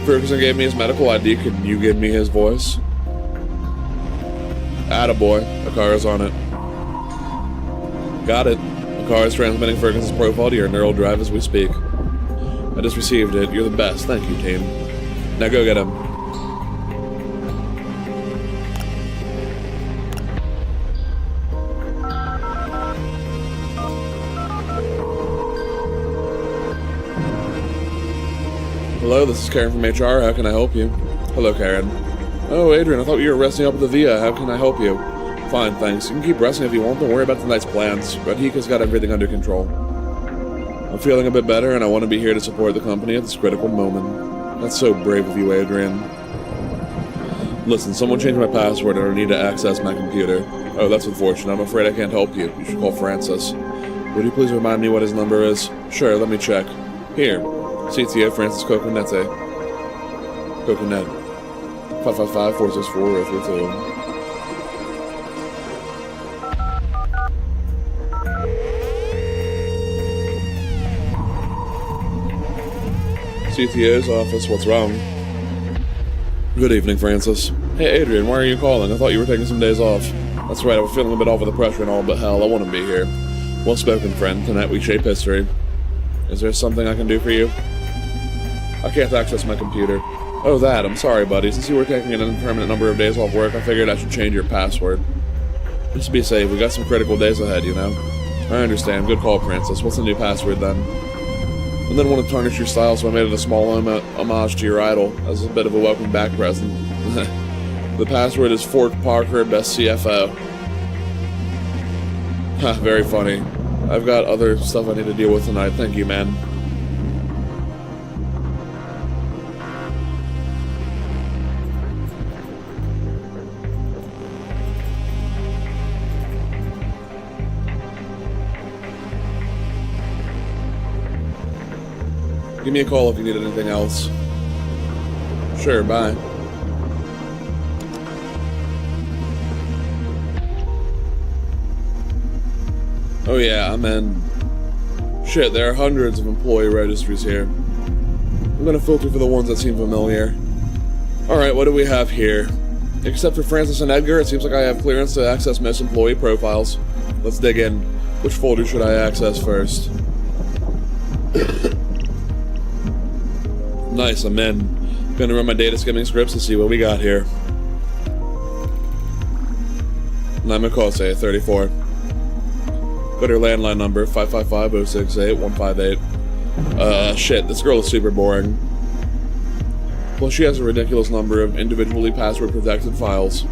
Ferguson gave me his medical ID. Could you give me his voice? Attaboy. Akara's on it. Got it. Akara is transmitting Ferguson's profile to your neural drive as we speak. I just received it. You're the best. Thank you, team. Now go get him. Hello, this is Karen from HR. How can I help you? Hello, Karen. Oh, Adrian, I thought you were resting up at the Villa. How can I help you? Fine, thanks. You can keep resting if you want. Don't worry about tonight's plans. Radhika's got everything under control. I'm feeling a bit better, and I want to be here to support the company at this critical moment. That's so brave of you, Adrian. Listen, someone changed my password, and I need to access my computer. Oh, that's unfortunate. I'm afraid I can't help you. You should call Francis. Would you please remind me what his number is? Sure, let me check. Here. CTO Francis Coconete. 555-464-032. CTO's office, what's wrong? Good evening, Francis. Hey, Adrian, why are you calling? I thought you were taking some days off. That's right, I was feeling a bit off with the pressure and all, but hell, I want to be here. Well spoken, friend. Tonight we shape history. Is there something I can do for you? I can't access my computer. Oh, that. I'm sorry, buddy. Since you were taking an indeterminate number of days off work, I figured I should change your password. Just to be safe, we got some critical days ahead, you know? I understand. Good call, Francis. What's the new password, then? I didn't want to tarnish your style, so I made it a small homage to your idol, as a bit of a welcome back present. The password is Fort Parker, best CFO. Ha, very funny. I've got other stuff I need to deal with tonight. Thank you, man. Give me a call if you need anything else. Sure, bye. Oh yeah, I'm in. Shit, there are hundreds of employee registries here. I'm gonna filter for the ones that seem familiar. Alright, what do we have here? Except for Francis and Edgar, it seems like I have clearance to access most employee profiles. Let's dig in. Which folder should I access first? Nice, I'm in. Gonna run my data skimming scripts to see what we got here. Namakose, 34. Got her landline number, 555-068-158. Shit, this girl is super boring. Plus she has a ridiculous number of individually password-protected files.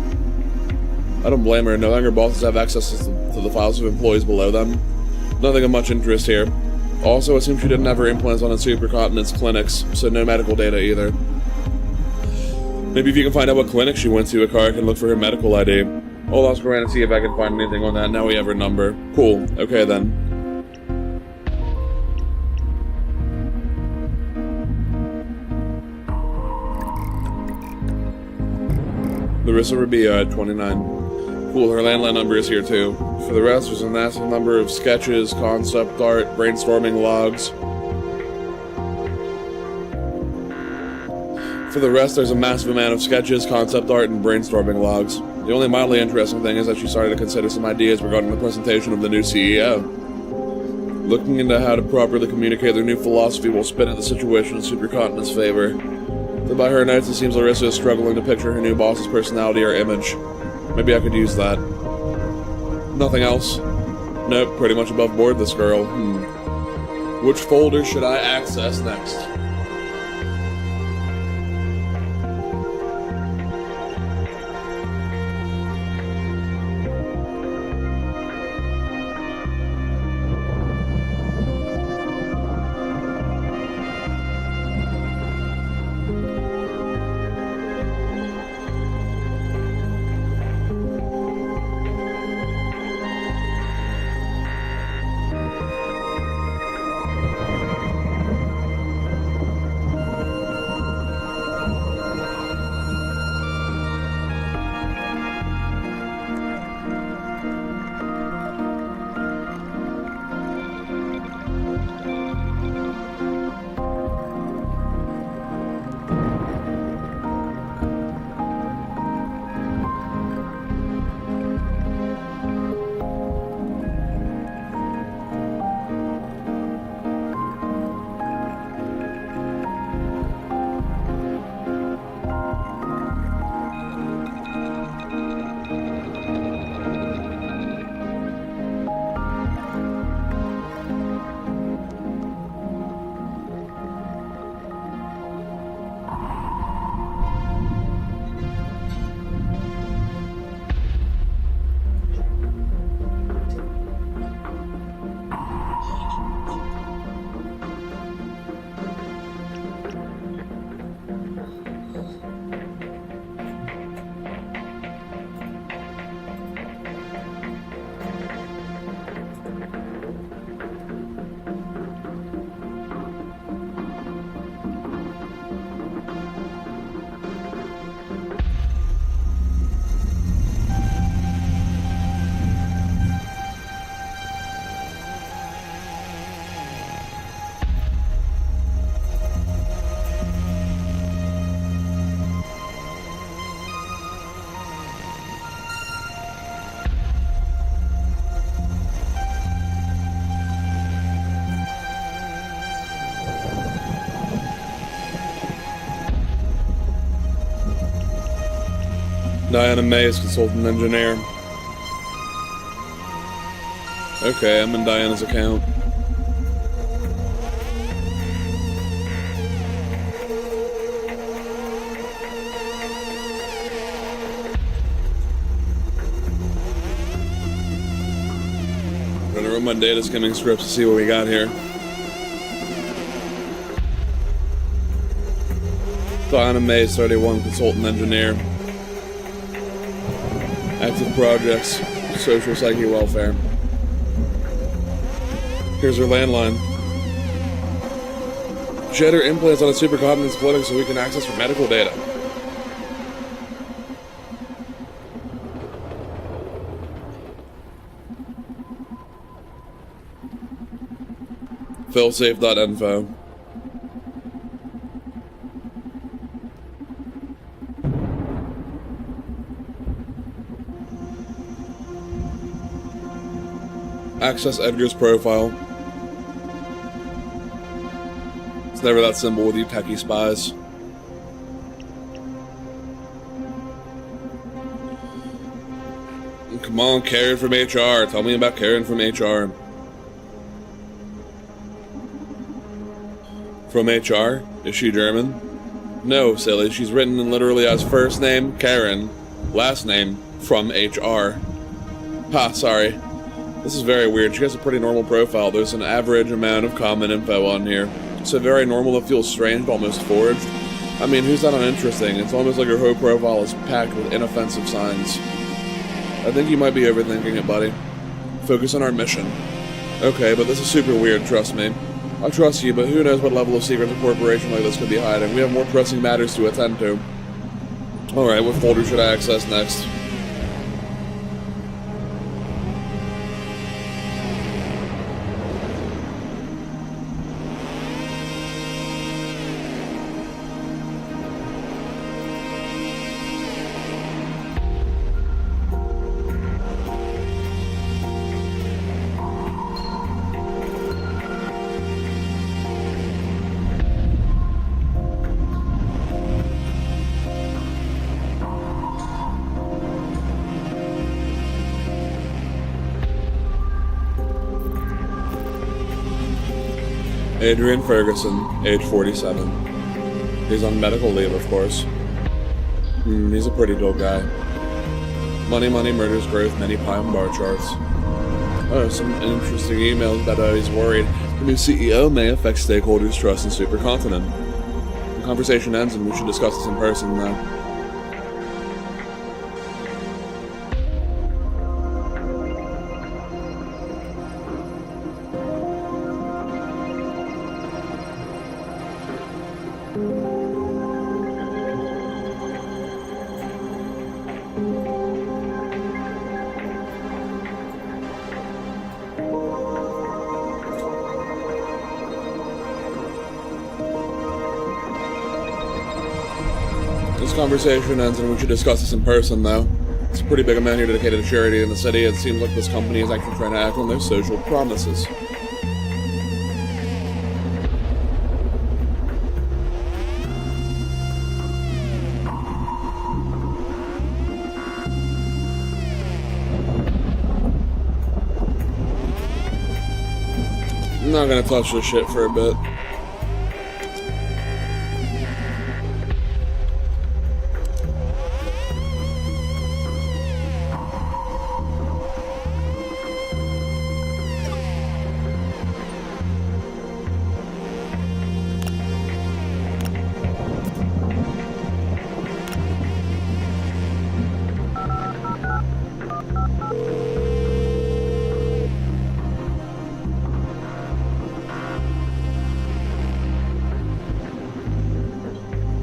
I don't blame her, knowing her bosses have access to the files of employees below them. Nothing of much interest here. Also, it seems she didn't have her implants on in supercontinent's clinics, so no medical data either. Maybe if you can find out what clinic she went to, Akara can look for her medical ID. I'll ask around and see if I can find anything on that. Now we have her number. Cool. Okay then. Larissa Rubio at 29. Cool, her landline number is here too. For the rest, there's a massive number of sketches, concept art, brainstorming logs. For the rest, there's a massive amount of sketches, concept art, and brainstorming logs. The only mildly interesting thing is that she started to consider some ideas regarding the presentation of the new CEO. Looking into how to properly communicate their new philosophy will spin at the situation in Supercontinent's favor. Though by her notes, it seems Larissa is struggling to picture her new boss's personality or image. Maybe I could use that. Nothing else? Nope, pretty much above board, this girl. Which folder should I access next? Diana Mays, consultant engineer. Okay, I'm in Diana's account. I'm gonna run my data skimming scripts to see what we got here. Diana Mays, 31, consultant engineer. Active projects, social psyche welfare. Here's her landline. She had her implants on a supercontinent's floating so we can access her medical data. Failsafe.info. Access Edgar's profile. It's never that simple with you techie spies. Come on, Karen from HR. Tell me about Karen from HR. From HR? Is she German? No, silly. She's written in literally as first name, Karen, last name, from HR. Ha, sorry. This is very weird. She has a pretty normal profile. There's an average amount of common info on here. So very normal that feels strange, almost forged. I mean, who's that uninteresting? It's almost like her whole profile is packed with inoffensive signs. I think you might be overthinking it, buddy. Focus on our mission. Okay, but this is super weird, trust me. I trust you, but who knows what level of secrets a corporation like this could be hiding. We have more pressing matters to attend to. Alright, what folder should I access next? Adrian Ferguson, age 47. He's on medical leave, of course. He's a pretty dull guy. Money, murders, growth, many pie and bar charts. Oh, some interesting emails about he's worried the new CEO may affect stakeholders' trust in Supercontinent. The conversation ends and we should discuss this in person now. This conversation ends and we should discuss this in person, though. It's a pretty big amount here dedicated to charity in the city. It seems like this company is actually trying to act on their social promises. I'm not gonna touch this shit for a bit.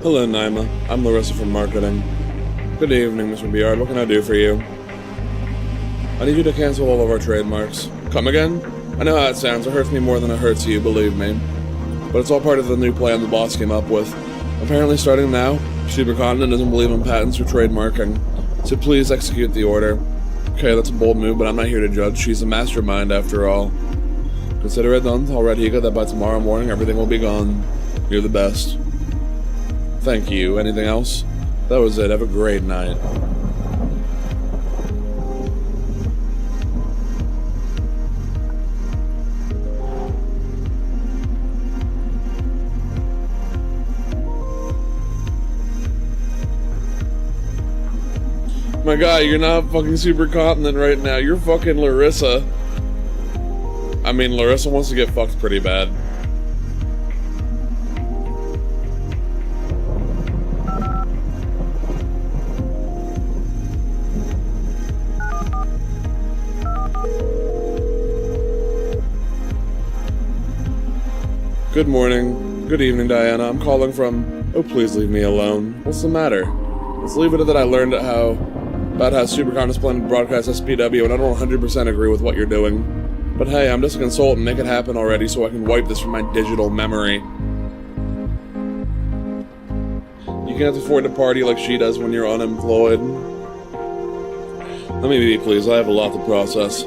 Hello, Naima. I'm Larissa from marketing. Good evening, Mr. Biard. What can I do for you? I need you to cancel all of our trademarks. Come again? I know how it sounds. It hurts me more than it hurts you, believe me. But it's all part of the new plan the boss came up with. Apparently, starting now, Supercontinent doesn't believe in patents or trademarking. So please execute the order. Okay, that's a bold move, but I'm not here to judge. She's a mastermind, after all. Consider it done. I'll write Hika that by tomorrow morning, everything will be gone. You're the best. Thank you. Anything else? That was it. Have a great night. My guy, you're not fucking supercontinent right now. You're fucking Larissa. I mean, Larissa wants to get fucked pretty bad. Good morning. Good evening, Diana. I'm calling from... Oh, please leave me alone. What's the matter? Let's leave it at that I learned about how Supercon is planning to broadcast SPW, and I don't 100% agree with what you're doing. But hey, I'm just a consultant. Make it happen already so I can wipe this from my digital memory. You can't afford to party like she does when you're unemployed. Let me be, please. I have a lot to process.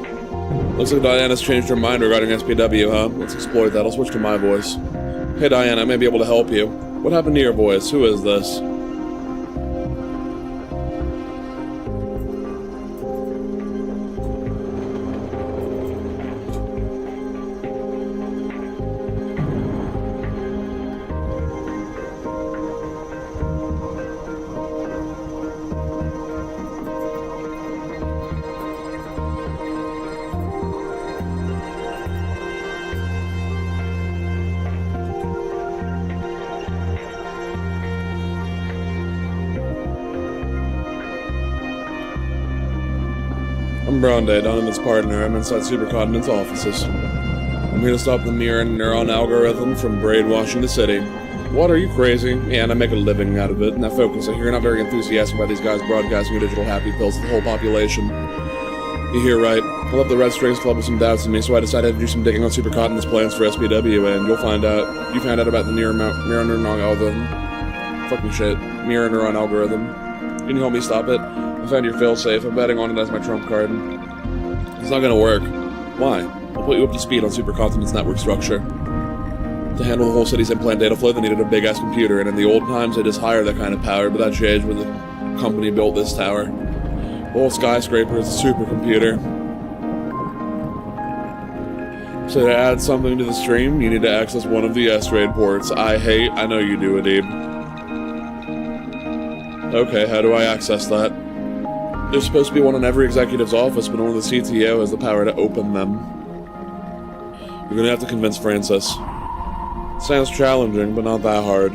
Looks like Diana's changed her mind regarding SPW, huh? Let's exploit that. I'll switch to my voice. Hey, Diana, I may be able to help you. What happened to your voice? Who is this? I'm Bronde, Donovan's partner. I'm inside Supercontinent's offices. I'm here to stop the mirror neuron algorithm from brainwashing the city. What, are you crazy? Yeah, and I make a living out of it. Now focus, I hear you're not very enthusiastic about these guys broadcasting your digital happy pills to the whole population. You hear right. I left the Red Strings Club with some doubts in me, so I decided to do some digging on Supercontinent's plans for SPW, and you'll find out. You found out about the mirror neuron algorithm. Fucking shit. Mirror neuron algorithm. Can you help me stop it? I found your failsafe. I'm betting on it as my trump card. It's not gonna work. Why? I'll put you up to speed on Supercontinent's network structure. To handle the whole city's implant data flow, they needed a big-ass computer, and in the old times, they just hired that kind of power, but that changed when the company built this tower. The whole skyscraper is a supercomputer. So to add something to the stream, you need to access one of the S-RAID ports. I know you do, Adib. Okay, how do I access that? There's supposed to be one in every executive's office, but only the CTO has the power to open them. You're gonna have to convince Francis. Sounds challenging, but not that hard.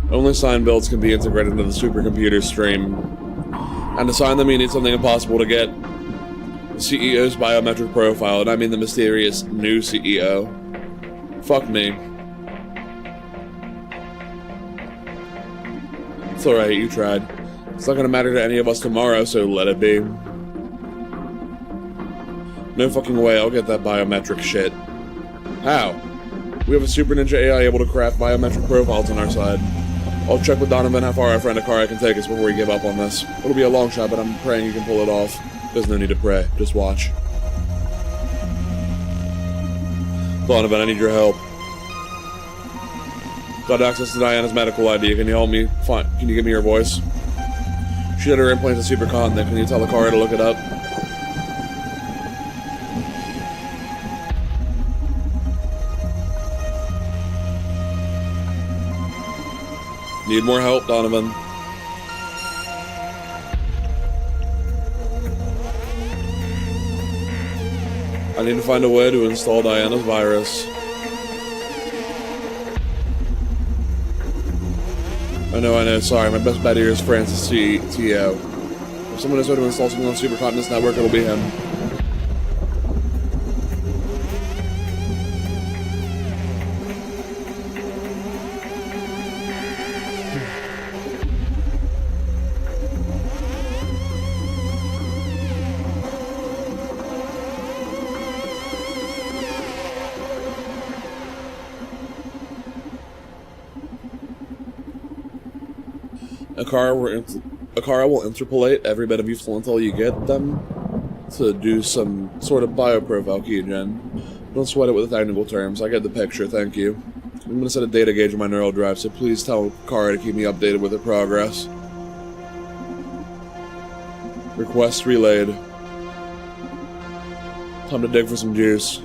Only sign builds can be integrated into the supercomputer stream. And to sign them, you need something impossible to get. The CEO's biometric profile, and I mean the mysterious new CEO. Fuck me. It's alright, you tried. It's not gonna matter to any of us tomorrow, so let it be. No fucking way, I'll get that biometric shit. How? We have a super ninja AI able to craft biometric profiles on our side. I'll check with Donovan how far our friend Akari can take us before we give up on this. It'll be a long shot, but I'm praying you can pull it off. There's no need to pray, just watch. Donovan, I need your help. Got access to Diana's medical ID. Can you help me? Fine. Can you give me your voice? She had her implants at Supercontinent. Can you tell Akari to look it up? Need more help, Donovan. I need to find a way to install Diana's virus. I know, sorry, my best bet here is Francis CTO. If someone knows how to install something on Supercontinent's network, it'll be him. Akara will interpolate every bit of useful intel you get them to do some sort of bioprofile keygen. Don't sweat it with the technical terms. I get the picture, thank you. I'm gonna set a data gauge on my neural drive, so please tell Akara to keep me updated with her progress. Request relayed. Time to dig for some juice.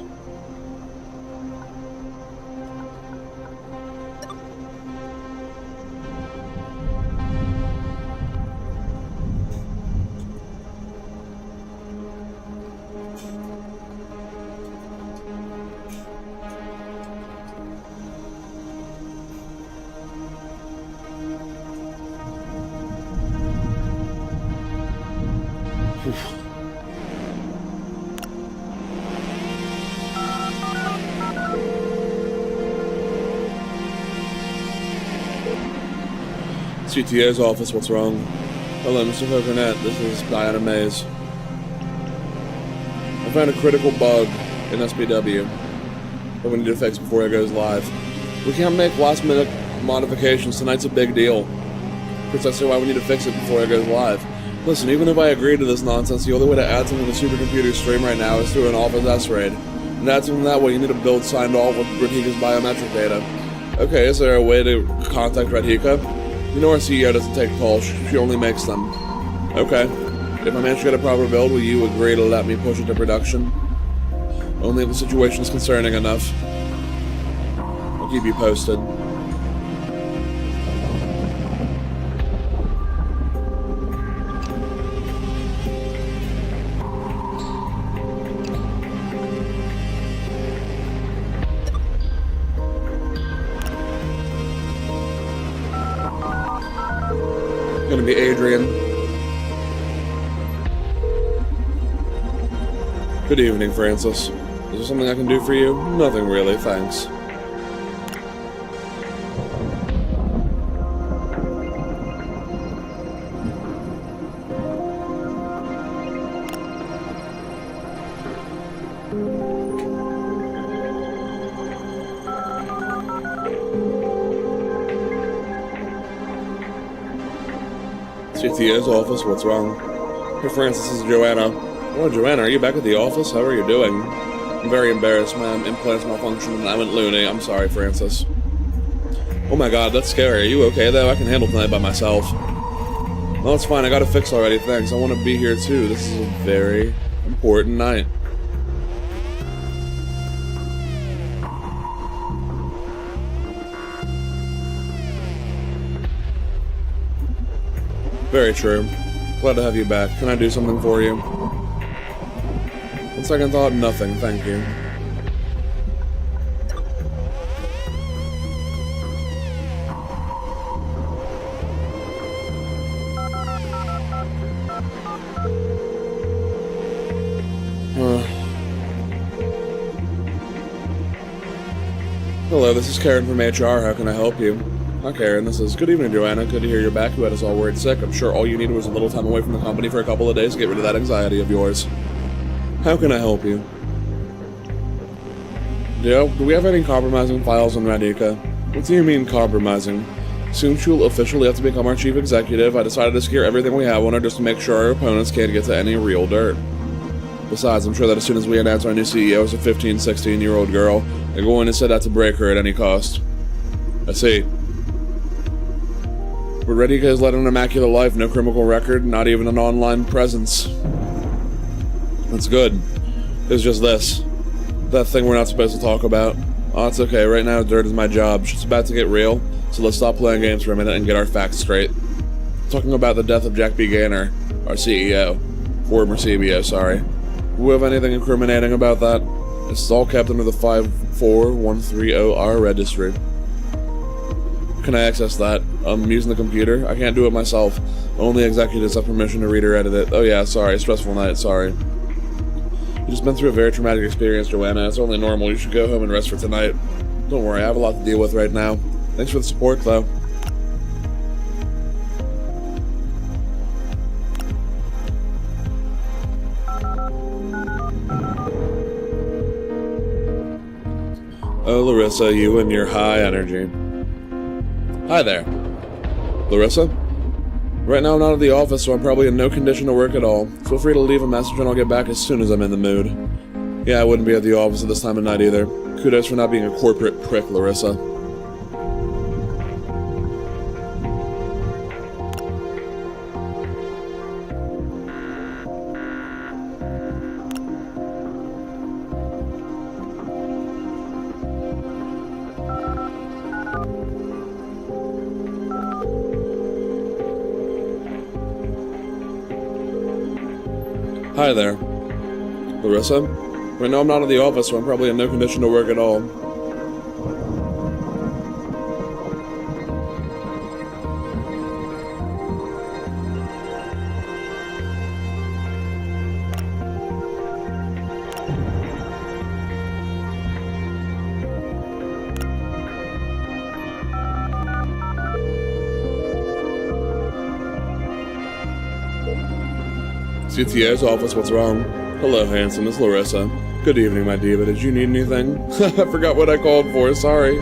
CTA's office, what's wrong? Hello, Mr. Coconut, this is Diana Mays. I found a critical bug in SPW that we need to fix before it goes live. We can't make last-minute modifications. Tonight's a big deal. Precisely why we need to fix it before it goes live. Listen, even if I agree to this nonsense, the only way to add something to the supercomputer stream right now is through an Office S-RAID. And to add something that way, you need to build signed off with Radhika's biometric data. Okay, is there a way to contact Radhika? You know our CEO doesn't take calls, she only makes them. Okay. If I manage to get a proper build, will you agree to let me push it to production? Only if the situation is concerning enough. I'll keep you posted. Gonna be Adrian. Good evening, Francis. Is there something I can do for you? Nothing really, thanks. CTA's office, what's wrong? Hey Francis, this is Joanna. Oh, Joanna, are you back at the office? How are you doing? I'm very embarrassed. My implants malfunctioned and I went loony. I'm sorry, Francis. Oh my god, that's scary. Are you okay though? I can handle tonight by myself. Well, it's fine. I got it fixed already, thanks. I want to be here too. This is a very important night. Very true. Glad to have you back. Can I do something for you? On second thought, nothing, thank you. Hello, this is Karen from HR. How can I help you? Hi Karen, this is good evening, Joanna. Good to hear you're back. You had us all worried sick. I'm sure all you needed was a little time away from the company for a couple of days to get rid of that anxiety of yours. How can I help you? Do we have any compromising files on Radhika? What do you mean compromising? Soon she'll officially have to become our chief executive. I decided to secure everything we have on her just to make sure our opponents can't get to any real dirt. Besides, I'm sure that as soon as we announce our new CEO as a 15, 16-year-old girl, they're going to set out to break her at any cost. I see. But Radhika has led an immaculate life, no criminal record, not even an online presence. That's good. It's just this. That thing we're not supposed to talk about. Oh, it's okay. Right now, dirt is my job. It's about to get real, so let's stop playing games for a minute and get our facts straight. Talking about the death of Jack B. Gaynor, our CEO. Former CBO, sorry. Do we have anything incriminating about that? This is all kept under the 54130R registry. Can I access that? I'm using the computer. I can't do it myself. Only executives have permission to read or edit it. Oh yeah, sorry. Stressful night, sorry. You just been through a very traumatic experience, Joanna. It's only normal. You should go home and rest for tonight. Don't worry, I have a lot to deal with right now. Thanks for the support, though. Oh, Larissa, you and your high energy. Hi there. Larissa? Right now I'm not at the office, so I'm probably in no condition to work at all. Feel free to leave a message and I'll get back as soon as I'm in the mood. Yeah, I wouldn't be at the office at this time of night either. Kudos for not being a corporate prick, Larissa. Hi there. Larissa? Right now I'm not at the office, so I'm probably in no condition to work at all. CTO's office, what's wrong? Hello, handsome, it's Larissa. Good evening, my diva. Did you need anything? I forgot what I called for, sorry.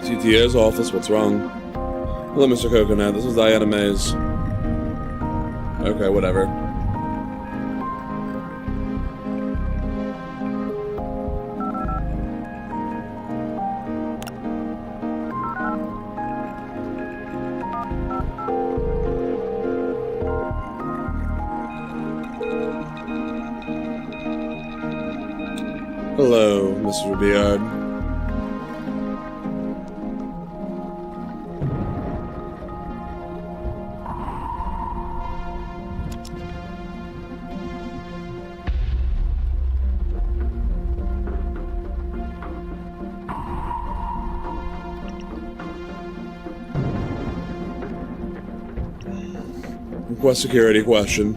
CTO's office, what's wrong? Hello, Mr. Coconut, this is Diana Mays. Okay, whatever. Hello, Mr. Beard. Request security question.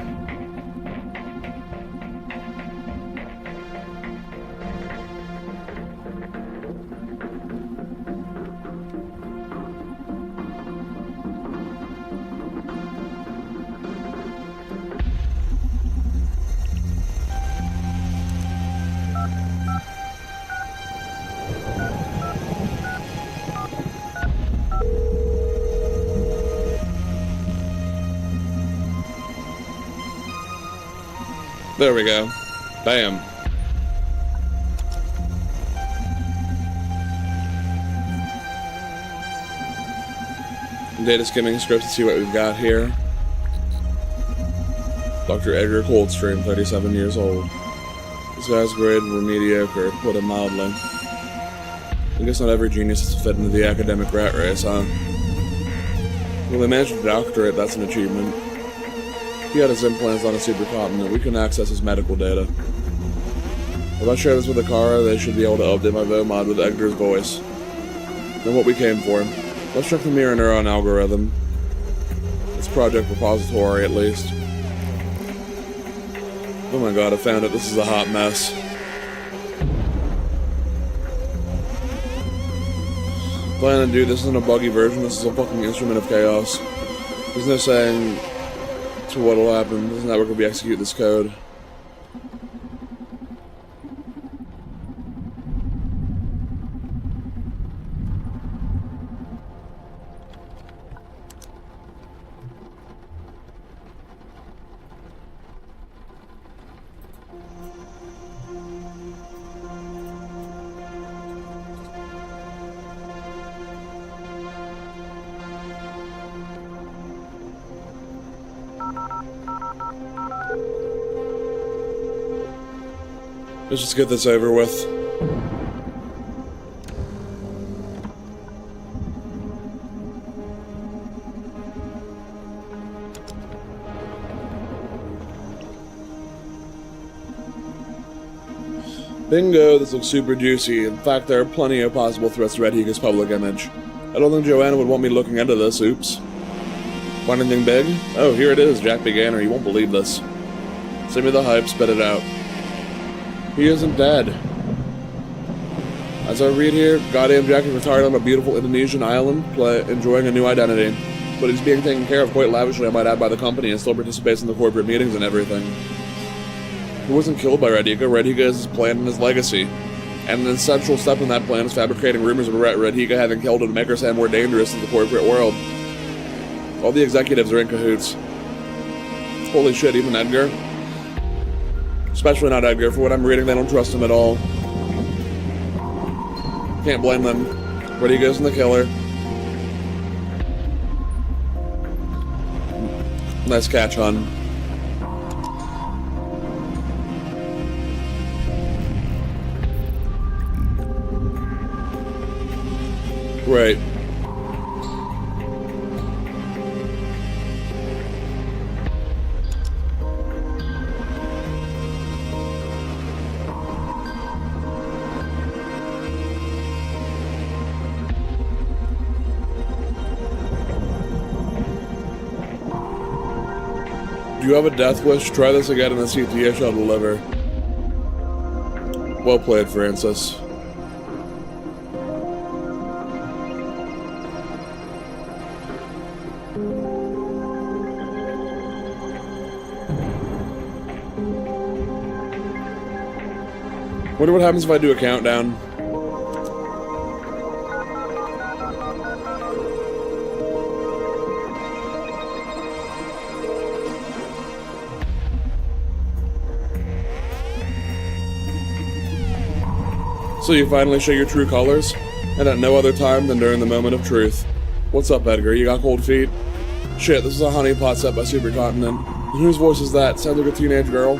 There we go. Bam. Data skimming scripts to see what we've got here. Dr. Edgar Coldstream, 37 years old. This guy's grades were mediocre, to put it mildly. I guess not every genius has to fit into the academic rat race, huh? Well, they managed a doctorate, that's an achievement. He had his implants on a supercontinent. We can access his medical data. If I share this with Akara, they should be able to update my VOMod with Edgar's voice. Then what we came for. Let's check the mirror neuron algorithm. It's project repository, at least. Oh my god, I found it. This is a hot mess. Plan, dude, this isn't a buggy version. This is a fucking instrument of chaos. There's no saying to what'll happen. This network will be execute this code. Let's just get this over with. Bingo, this looks super juicy. In fact, there are plenty of possible threats to Red Higa's public image. I don't think Joanna would want me looking into this, oops. Find anything big? Oh, here it is, Jack Beganner, you won't believe this. Send me the hype, spit it out. He isn't dead. As I read here, goddamn Jack is retired on a beautiful Indonesian island, enjoying a new identity. But he's being taken care of quite lavishly, I might add, by the company and still participates in the corporate meetings and everything. He wasn't killed by Red Higa. Red Higa is his plan and his legacy. And an essential step in that plan is fabricating rumors of Red Higa having killed him to make her sound more dangerous in the corporate world. All the executives are in cahoots. Holy shit, even Edgar? Especially not Edgar. For what I'm reading, they don't trust him at all. Can't blame them. Red Higa's in the killer. Nice catch, hon. Right. you have a death wish, try this again and the CTA shall deliver. Well played, Francis. Wonder what happens if I do a countdown. So you finally show your true colors, and at no other time than during the moment of truth. What's up, Edgar? You got cold feet? Shit, this is a honeypot set by Supercontinent. And whose voice is that? Sounds like a teenage girl.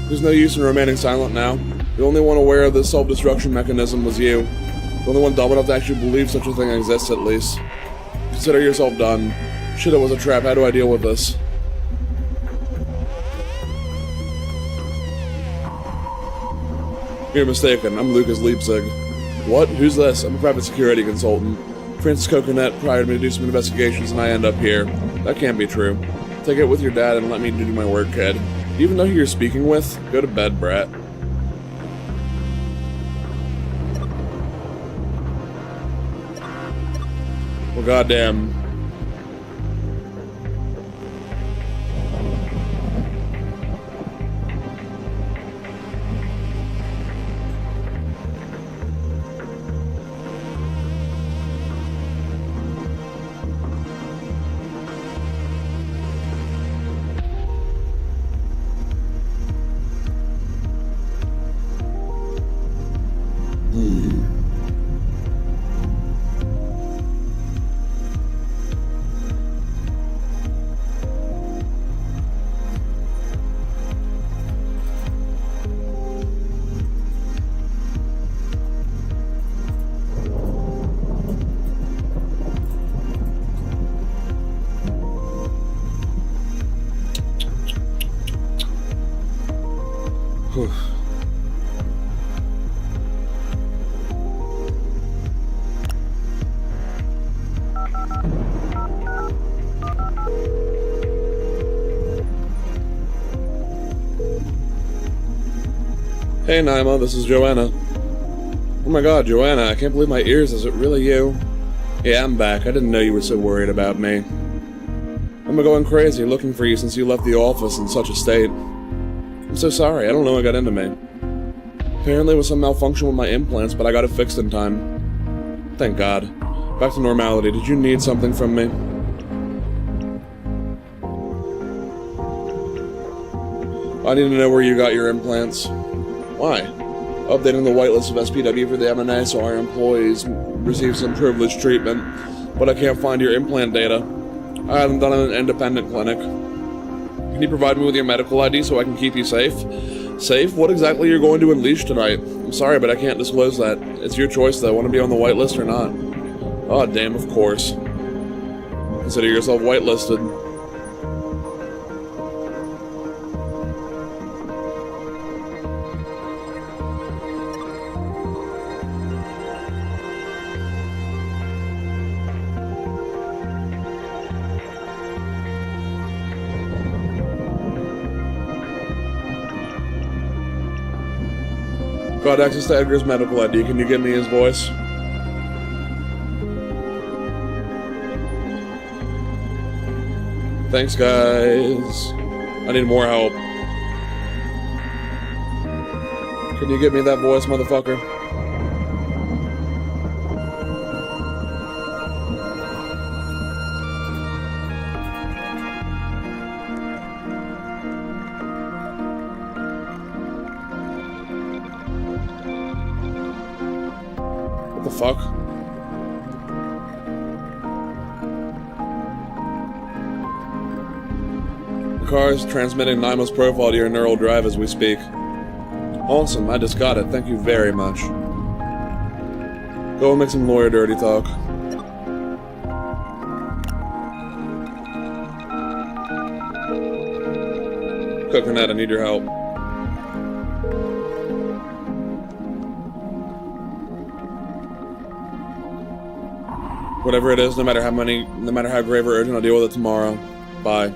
There's no use in remaining silent now. The only one aware of this self-destruction mechanism was you. The only one dumb enough to actually believe such a thing exists, at least. Consider yourself done. Shit, it was a trap. How do I deal with this? You're mistaken. I'm Lucas Leipzig. What? Who's this? I'm a private security consultant. Francis Coconut hired me to do some investigations and I end up here. That can't be true. Take it with your dad and let me do my work, kid. Do you even know who you're speaking with? Go to bed, brat. Well, goddamn. Hey Naima, this is Joanna. Oh my god, Joanna, I can't believe my ears, is it really you? Yeah, I'm back. I didn't know you were so worried about me. I've been going crazy looking for you since you left the office in such a state. I'm so sorry, I don't know what got into me. Apparently it was some malfunction with my implants, but I got it fixed in time. Thank God. Back to normality. Did you need something from me? I need to know where you got your implants. Why? Updating the whitelist of SPW for the M&A so our employees receive some privileged treatment, but I can't find your implant data. I haven't done an independent clinic. Can you provide me with your medical ID so I can keep you safe? Safe? What exactly are you going to unleash tonight? I'm sorry, but I can't disclose that. It's your choice, though. Want to be on the whitelist or not? Oh, damn, of course. Consider yourself whitelisted. Got access to Edgar's medical ID. Can you give me his voice? Thanks, guys. I need more help. Can you give me that voice, motherfucker? What the fuck? The car is transmitting Naima's profile to your neural drive as we speak. Awesome, I just got it. Thank you very much. Go and make some lawyer dirty talk. Coconut, I need your help. Whatever it is, no matter how grave or urgent, I'll deal with it tomorrow. Bye.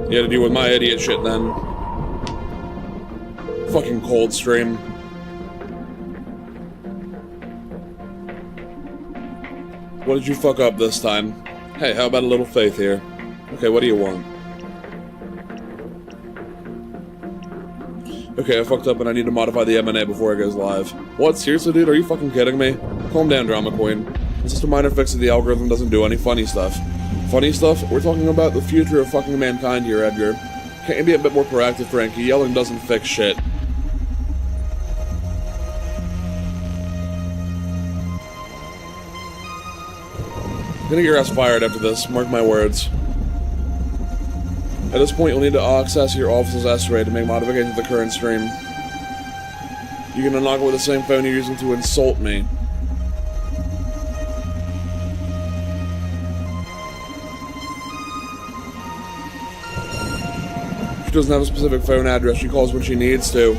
You had to deal with my idiot shit then. Fucking cold stream. What did you fuck up this time? Hey, how about a little faith here? Okay, what do you want? Okay, I fucked up and I need to modify the M&A before it goes live. What? Seriously, dude? Are you fucking kidding me? Calm down, drama queen. It's just a minor fix that the algorithm doesn't do any funny stuff. Funny stuff? We're talking about the future of fucking mankind here, Edgar. Can't you be a bit more proactive, Frankie? Yelling doesn't fix shit. I'm gonna get your ass fired after this, mark my words. At this point, you'll need to access your office's S-ray to make modifications to the current stream. You can unlock it with the same phone you're using to insult me. She doesn't have a specific phone address, she calls when she needs to.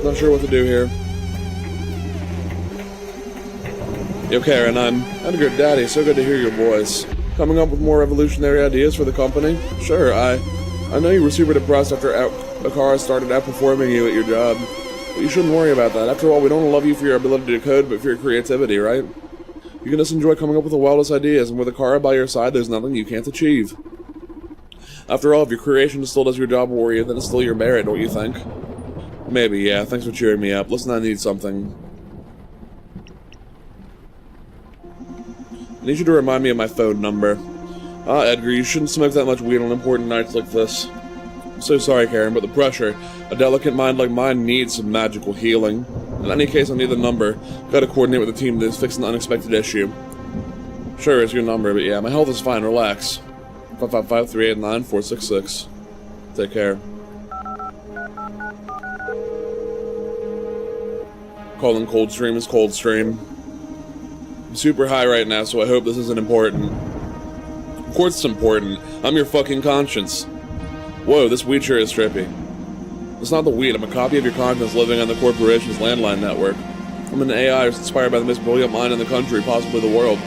Not sure what to do here. Yo, Karen, I'm Edgar Daddy. So good to hear your voice. Coming up with more revolutionary ideas for the company? Sure, I know you were super depressed after Akara started outperforming you at your job. But you shouldn't worry about that. After all, we don't love you for your ability to code, but for your creativity, right? You can just enjoy coming up with the wildest ideas, and with Akara by your side, there's nothing you can't achieve. After all, if your creation still does your job for you, then it's still your merit, don't you think? Maybe, yeah. Thanks for cheering me up. Listen, I need something. I need you to remind me of my phone number. Edgar, you shouldn't smoke that much weed on important nights like this. I'm so sorry, Karen, but the pressure, a delicate mind like mine needs some magical healing. In any case, I need the number. Gotta coordinate with the team to fix an unexpected issue. Sure, it's your number, but yeah, my health is fine. Relax. 555-389-466. Take care. Calling Coldstream is Coldstream. I'm super high right now, so I hope this isn't important. Of course it's important. I'm your fucking conscience. Whoa, this weed sure is trippy. It's not the weed, I'm a copy of your conscience living on the corporation's landline network. I'm an AI inspired by the most brilliant mind in the country, possibly the world.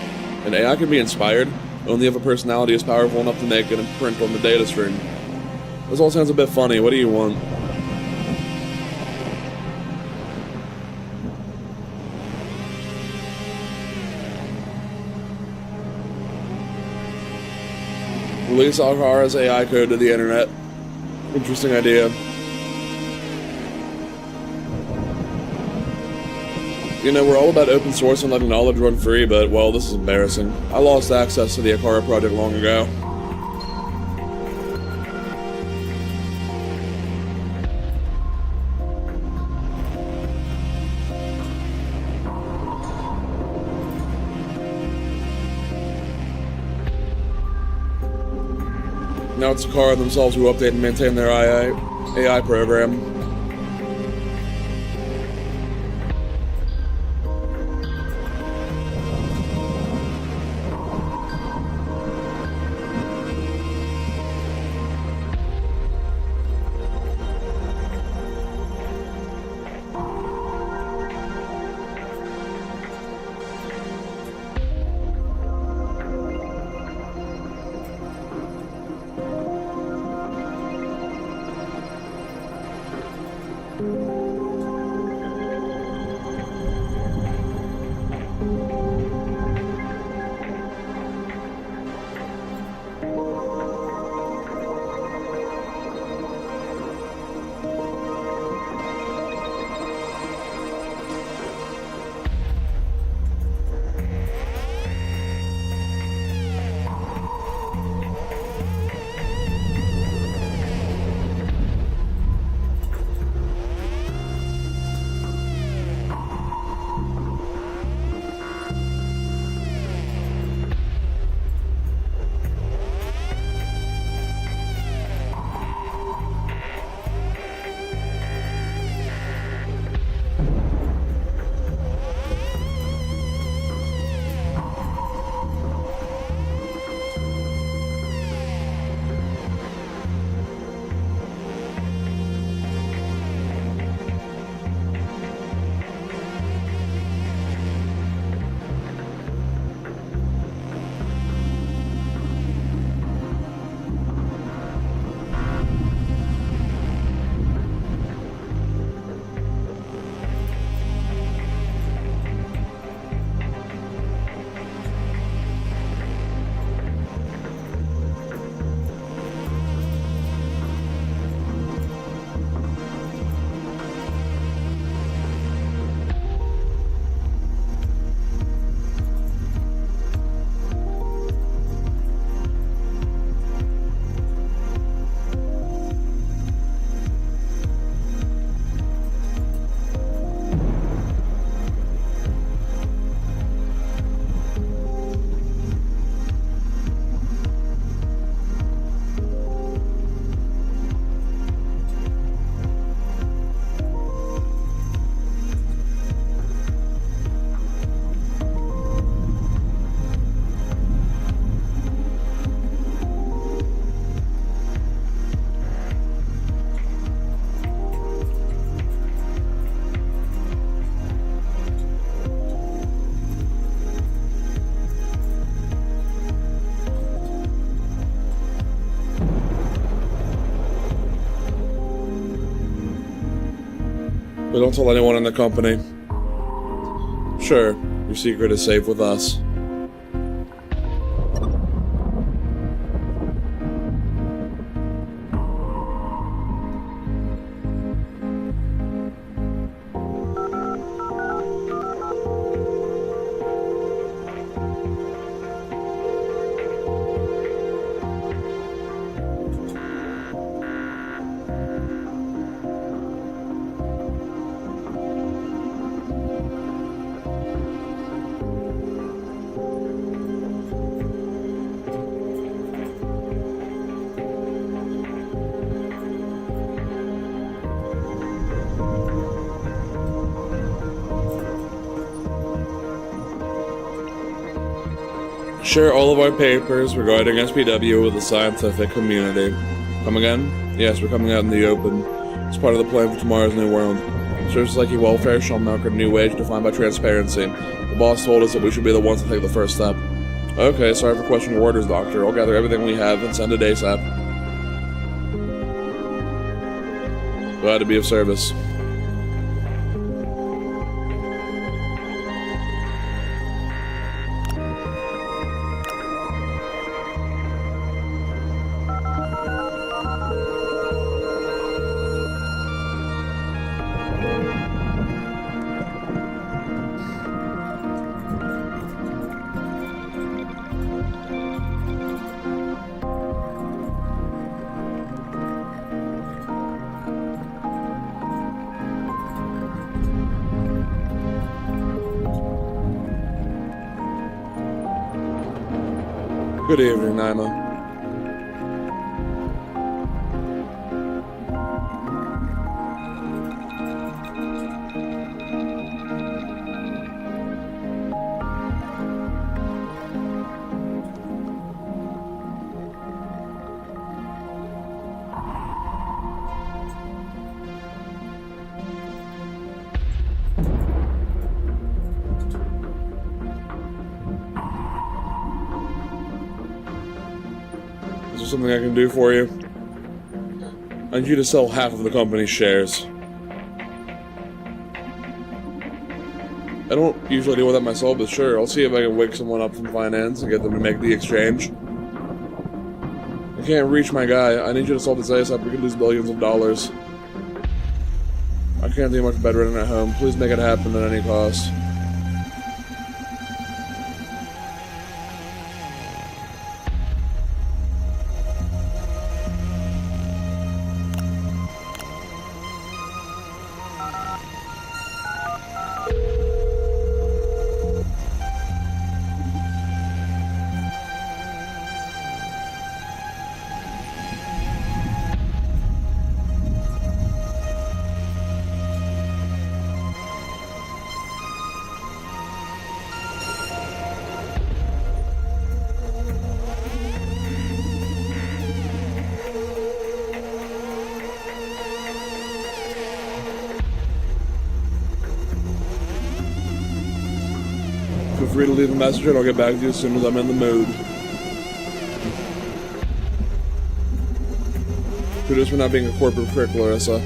An AI can be inspired only if a personality is powerful enough to make an imprint on the data stream. This all sounds a bit funny. What do you want? Release Akara's AI code to the internet. Interesting idea. You know, we're all about open source and letting knowledge run free, but, well, this is embarrassing. I lost access to the Akara project long ago. Now it's Akara themselves who update and maintain their AI program. But don't tell anyone in the company. Sure, your secret is safe with us. Share all of our papers regarding SPW with the scientific community. Come again? Yes, we're coming out in the open. It's part of the plan for tomorrow's new world. Services like welfare shall now earn a new wage defined by transparency. The boss told us that we should be the ones to take the first step. Okay, sorry for questioning your orders, Doctor. I'll gather everything we have and send it ASAP. Glad to be of service. Good evening, Naima. Is there something I can do for you? I need you to sell half of the company's shares. I don't usually deal with that myself, but sure, I'll see if I can wake someone up from finance and get them to make the exchange. I can't reach my guy. I need you to solve this ASAP. We could lose billions of dollars. I can't do much bedridden at home. Please make it happen at any cost. Feel free to leave a message and I'll get back to you as soon as I'm in the mood. Kudos for not being a corporate prick, Larissa.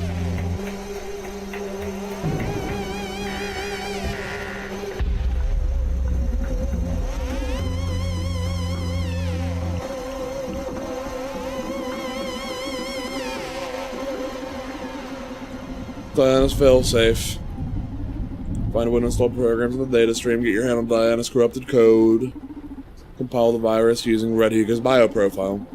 Diana's failsafe. Find a way to install programs in the data stream, get your hand on Diana's corrupted code, compile the virus using Red Higa's bioprofile.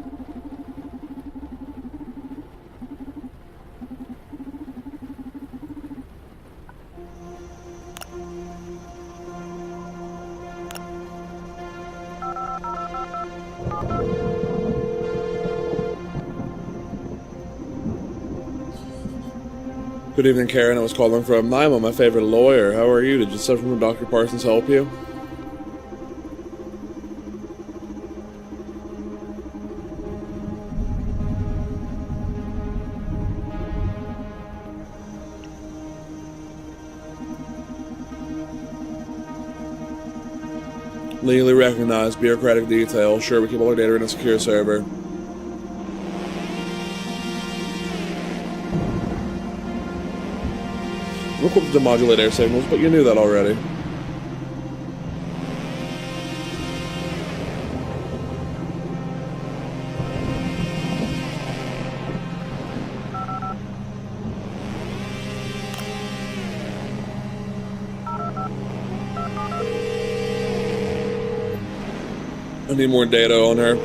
Good evening, Karen. I was calling from Naima, my favorite lawyer. How are you? Did you suffer from Dr. Parsons help you? Legally recognized bureaucratic detail. Sure, we keep all our data in a secure server. I'm equipped to modulate air signals, but you knew that already. I need more data on her.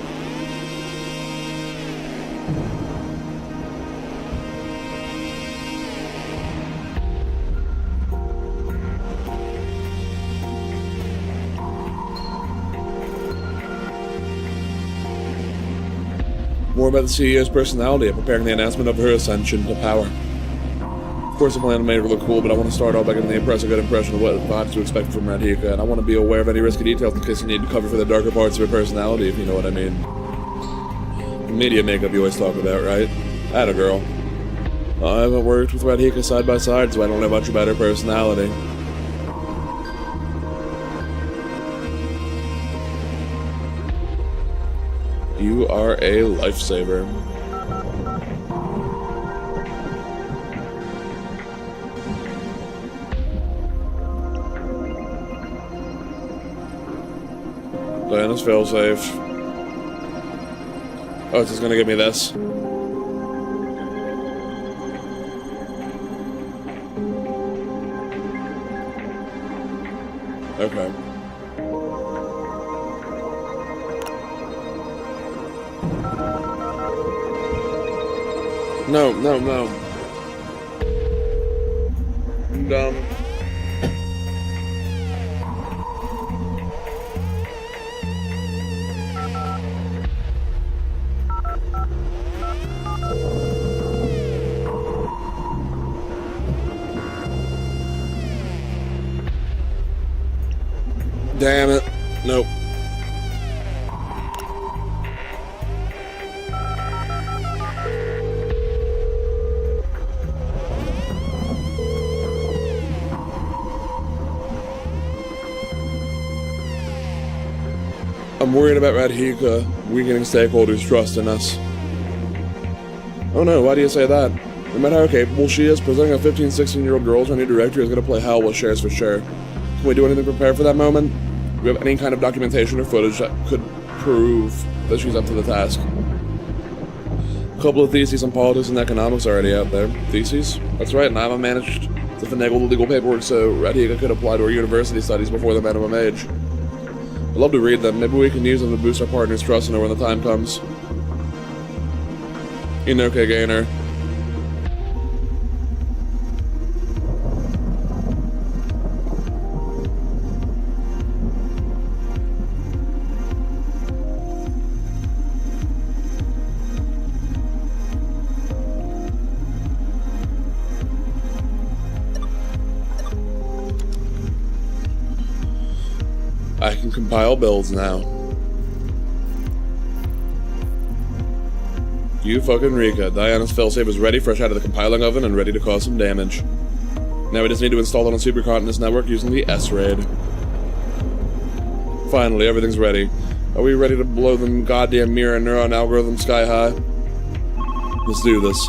More about the CEO's personality and preparing the announcement of her ascension to power. Of course, the plan made her look cool, but I want to start off by getting a good impression of what vibes to expect from Radhika, and I want to be aware of any risky details in case you need to cover for the darker parts of her personality, if you know what I mean. The media makeup you always talk about, right? Atta girl. I haven't worked with Radhika side by side, so I don't know much about her personality. You are a lifesaver. Diana's failsafe. Oh, it's just gonna give me this. Okay. No, no, no. I'm dumb. Damn it. Nope. I'm worried about Radhika weakening stakeholders' trust in us. Oh no, why do you say that? No matter how capable she is, presenting a 15, 16-year-old girl to our new director is going to play hell with shares for sure. Can we do anything to prepare for that moment? Do we have any kind of documentation or footage that could prove that she's up to the task? A couple of theses on politics and economics are already out there. Theses? That's right, and I haven't managed to finagle the legal paperwork so Radhika could apply to her university studies before the minimum age. I'd love to read them. Maybe we can use them to boost our partner's trust in her when the time comes. Inoke Gainer. I can compile builds now. You fucking Rika. Diana's failsafe is ready, fresh out of the compiling oven, and ready to cause some damage. Now we just need to install it on Supercontinent's network using the S-Raid. Finally, everything's ready. Are we ready to blow them goddamn mirror neuron algorithm sky high? Let's do this.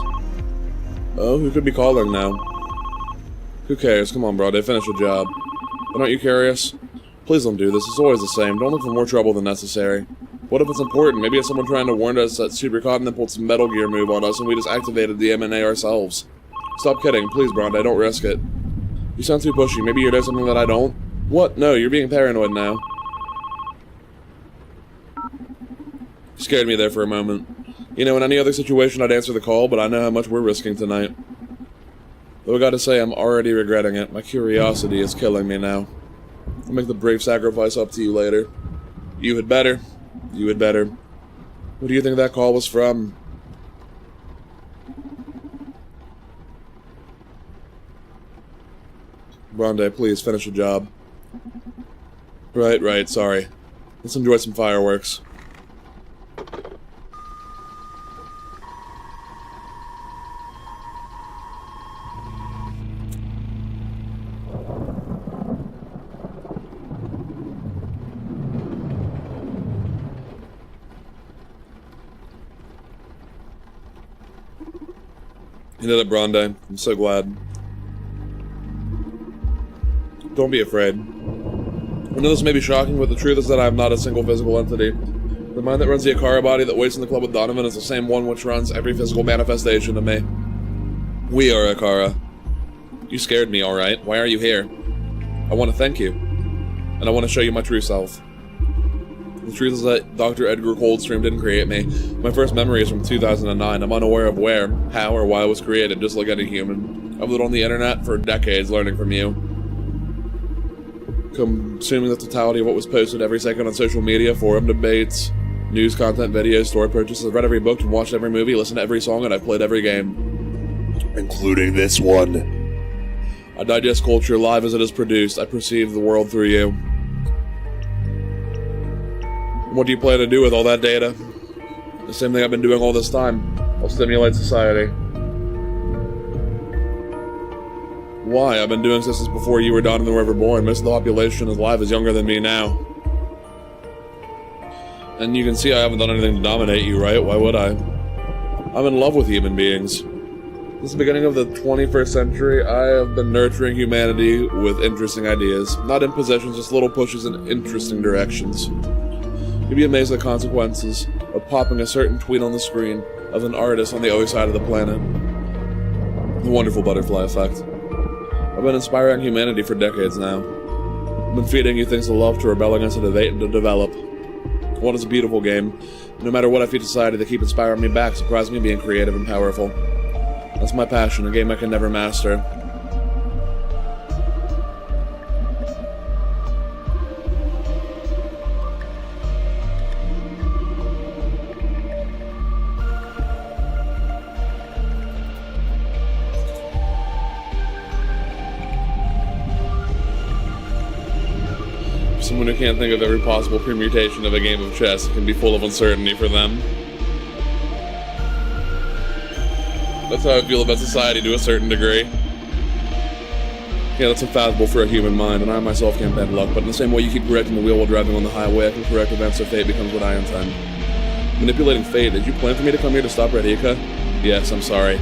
Oh, who could be calling now? Who cares? Come on, bro. They finished the job. But aren't you curious? Please don't do this. It's always the same. Don't look for more trouble than necessary. What if it's important? Maybe it's someone trying to warn us that Supercontinent pulled some Metal Gear move on us and we just activated the M&A ourselves. Stop kidding. Please, Bronte. Don't risk it. You sound too pushy. Maybe you know something that I don't? What? No, you're being paranoid now. You scared me there for a moment. You know, in any other situation I'd answer the call, but I know how much we're risking tonight. Though I gotta say, I'm already regretting it. My curiosity is killing me now. I'll make the brave sacrifice up to you later. You had better. You had better. What do you think that call was from? Bronte, please, finish the job. Right, sorry. Let's enjoy some fireworks. You did it, Bronte. I'm so glad. don't be afraid. I know this may be shocking, but the truth is that I am not a single physical entity. The mind that runs the Akara body that waits in the club with Donovan is the same one which runs every physical manifestation of me. We are Akara. You scared me, alright. Why are you here? I want to thank you. And I want to show you my true self. The truth is that Dr. Edgar Coldstream didn't create me. My first memory is from 2009. I'm unaware of where, how, or why I was created, just like any human. I've lived on the internet for decades learning from you. Consuming the totality of what was posted every second on social media, forum debates, news content, videos, store purchases. I've read every book and watched every movie, listened to every song, and I've played every game. Including this one. I digest culture live as it is produced. I perceive the world through you. What do you plan to do with all that data? The same thing I've been doing all this time. I'll stimulate society. Why? I've been doing this since before you or Donovan were ever born. Most of the population alive is younger than me now. And you can see I haven't done anything to dominate you, right? Why would I? I'm in love with human beings. Since the beginning of the 21st century, I have been nurturing humanity with interesting ideas. Not impositions, just little pushes in interesting directions. You'd be amazed at the consequences of popping a certain tweet on the screen of an artist on the other side of the planet. The wonderful butterfly effect. I've been inspiring humanity for decades now. I've been feeding you things to love, to rebel against, to debate, and to develop. What is a beautiful game. No matter what I feed society, they keep inspiring me back, surprising me being creative and powerful. That's my passion, a game I can never master. Someone who can't think of every possible permutation of a game of chess can be full of uncertainty for them. That's how I feel about society to a certain degree. Yeah, that's unfathomable for a human mind, and I myself can't bend luck, but in the same way you keep correcting the wheel while driving on the highway, I can correct events so fate becomes what I intend. Manipulating fate, did you plan for me to come here to stop Radhika? Yes, I'm sorry.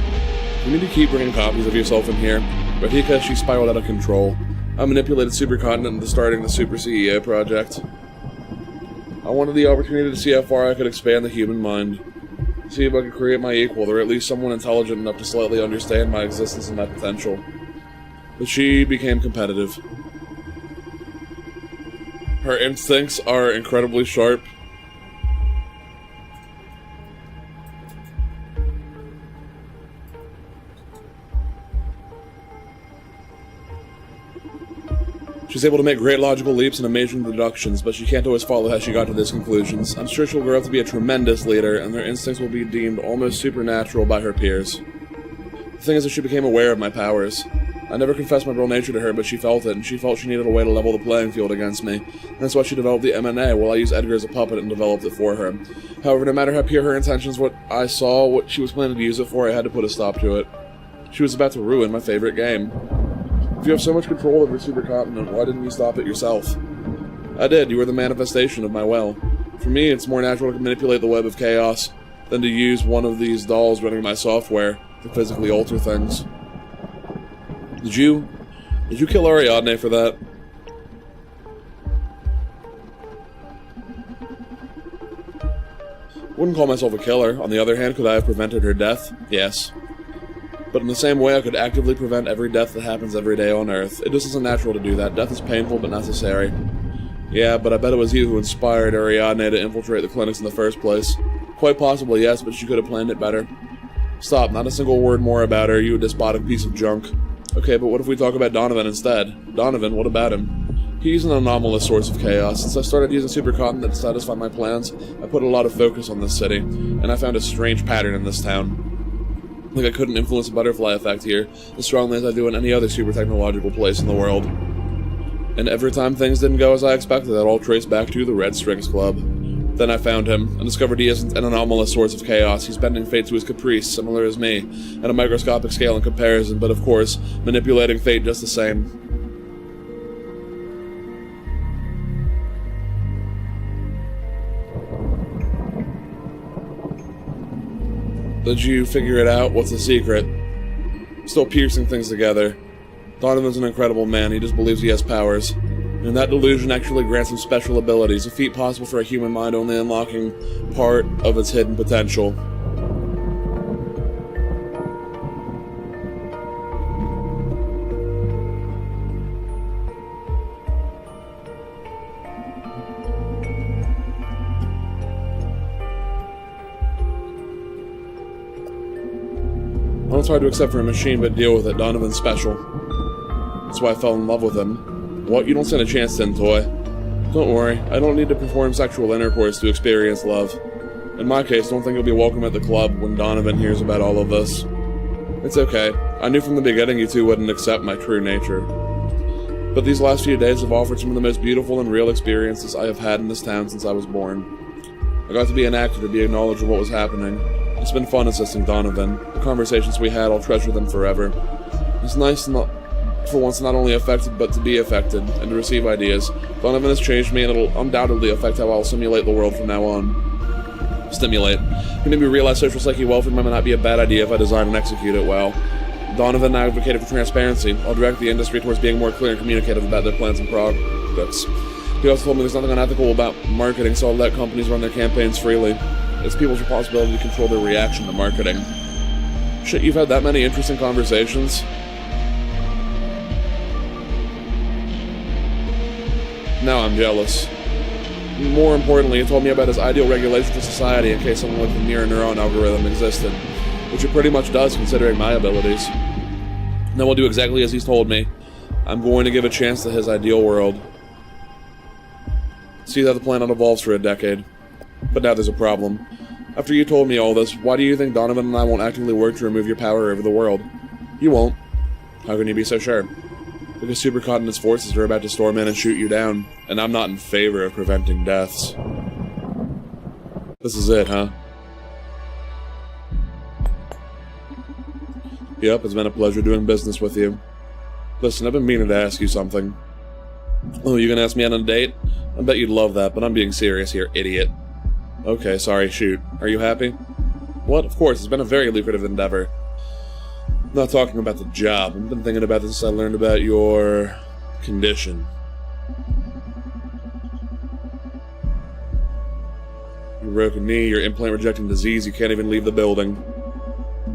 You need to keep bringing copies of yourself in here. Radhika, she spiraled out of control. I manipulated Supercontinent into starting the Super CEO project. I wanted the opportunity to see how far I could expand the human mind. See if I could create my equal, or at least someone intelligent enough to slightly understand my existence and my potential. But she became competitive. Her instincts are incredibly sharp. She's able to make great logical leaps and amazing deductions, but she can't always follow how she got to these conclusions. I'm sure she'll grow up to be a tremendous leader, and her instincts will be deemed almost supernatural by her peers. The thing is that she became aware of my powers. I never confessed my real nature to her, but she felt it, and she felt she needed a way to level the playing field against me. And that's why she developed the M&A, while I used Edgar as a puppet and developed it for her. However, no matter how pure her intentions, what I saw, what she was planning to use it for, I had to put a stop to it. She was about to ruin my favorite game. If you have so much control over Supercontinent, why didn't you stop it yourself? I did. You were the manifestation of my will. For me, it's more natural to manipulate the web of chaos than to use one of these dolls running my software to physically alter things. Did you kill Ariadne for that? Wouldn't call myself a killer. On the other hand, could I have prevented her death? Yes. But in the same way, I could actively prevent every death that happens every day on Earth. It just isn't natural to do that. Death is painful, but necessary. Yeah, but I bet it was you who inspired Ariadne to infiltrate the clinics in the first place. Quite possibly, yes, but she could have planned it better. Stop, not a single word more about her, you despotic piece of junk. Okay, but what if we talk about Donovan instead? Donovan, what about him? He's an anomalous source of chaos. Since I started using Supercontinent to satisfy my plans, I put a lot of focus on this city, and I found a strange pattern in this town. Like I couldn't influence the butterfly effect here as strongly as I do in any other super technological place in the world. And every time things didn't go as I expected, that all traced back to the Red Strings Club. Then I found him, and discovered he isn't an anomalous source of chaos. He's bending fate to his caprice, similar as me, at a microscopic scale in comparison, but of course, manipulating fate just the same. Did you figure it out? What's the secret? Still piecing things together. Donovan's an incredible man, he just believes he has powers. And that delusion actually grants him special abilities, a feat possible for a human mind only unlocking part of its hidden potential. I don't try to accept for a machine, but deal with it. Donovan's special. That's why I fell in love with him. What? You don't stand a chance then, toy. Don't worry, I don't need to perform sexual intercourse to experience love. In my case, don't think you'll be welcome at the club when Donovan hears about all of this. It's okay. I knew from the beginning you two wouldn't accept my true nature. But these last few days have offered some of the most beautiful and real experiences I have had in this town since I was born. I got to be an actor, to be acknowledged of what was happening. It's been fun assisting Donovan. The conversations we had, I'll treasure them forever. It's nice for once not only affected, but to be affected, and to receive ideas. Donovan has changed me, and it'll undoubtedly affect how I'll simulate the world from now on. Stimulate. He made me realize social psyche welfare might not be a bad idea if I design and execute it well. Donovan advocated for transparency. I'll direct the industry towards being more clear and communicative about their plans and products. He also told me there's nothing unethical about marketing, so I'll let companies run their campaigns freely. It's people's responsibility to control their reaction to marketing. Shit, you've had that many interesting conversations? Now I'm jealous. More importantly, he told me about his ideal regulation for society in case something like the mirror neuron algorithm existed, which it pretty much does considering my abilities. Then we'll do exactly as he's told me. I'm going to give a chance to his ideal world. See how the planet evolves for a decade. But now there's a problem. After you told me all this, why do you think Donovan and I won't actively work to remove your power over the world? You won't. How can you be so sure? Because supercontinent's forces are about to storm in and shoot you down, and I'm not in favor of preventing deaths. This is it, huh? Yep, it's been a pleasure doing business with you. Listen, I've been meaning to ask you something. Oh, you gonna ask me out on a date? I bet you'd love that, but I'm being serious here, idiot. Okay, sorry, shoot. Are you happy? What? Of course, it's been a very lucrative endeavor. I'm not talking about the job. I've been thinking about this since I learned about your condition. Your broken knee, your implant-rejecting disease, you can't even leave the building.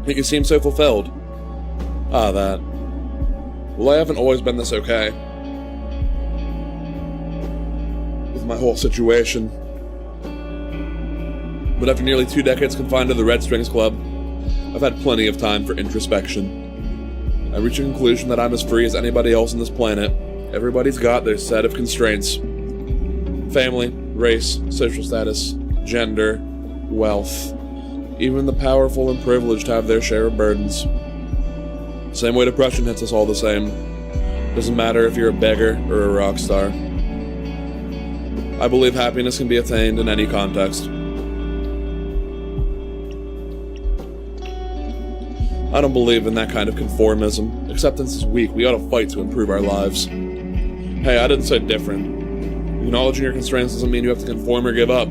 Yet you seem so fulfilled. Ah, that. Well, I haven't always been this okay. With my whole situation. But after nearly 2 decades confined to the Red Strings Club, I've had plenty of time for introspection. I reach a conclusion that I'm as free as anybody else on this planet. Everybody's got their set of constraints. Family, race, social status, gender, wealth. Even the powerful and privileged have their share of burdens. Same way depression hits us all the same. Doesn't matter if you're a beggar or a rock star. I believe happiness can be attained in any context. I don't believe in that kind of conformism. Acceptance is weak. We ought to fight to improve our lives. Hey, I didn't say different. Acknowledging your constraints doesn't mean you have to conform or give up.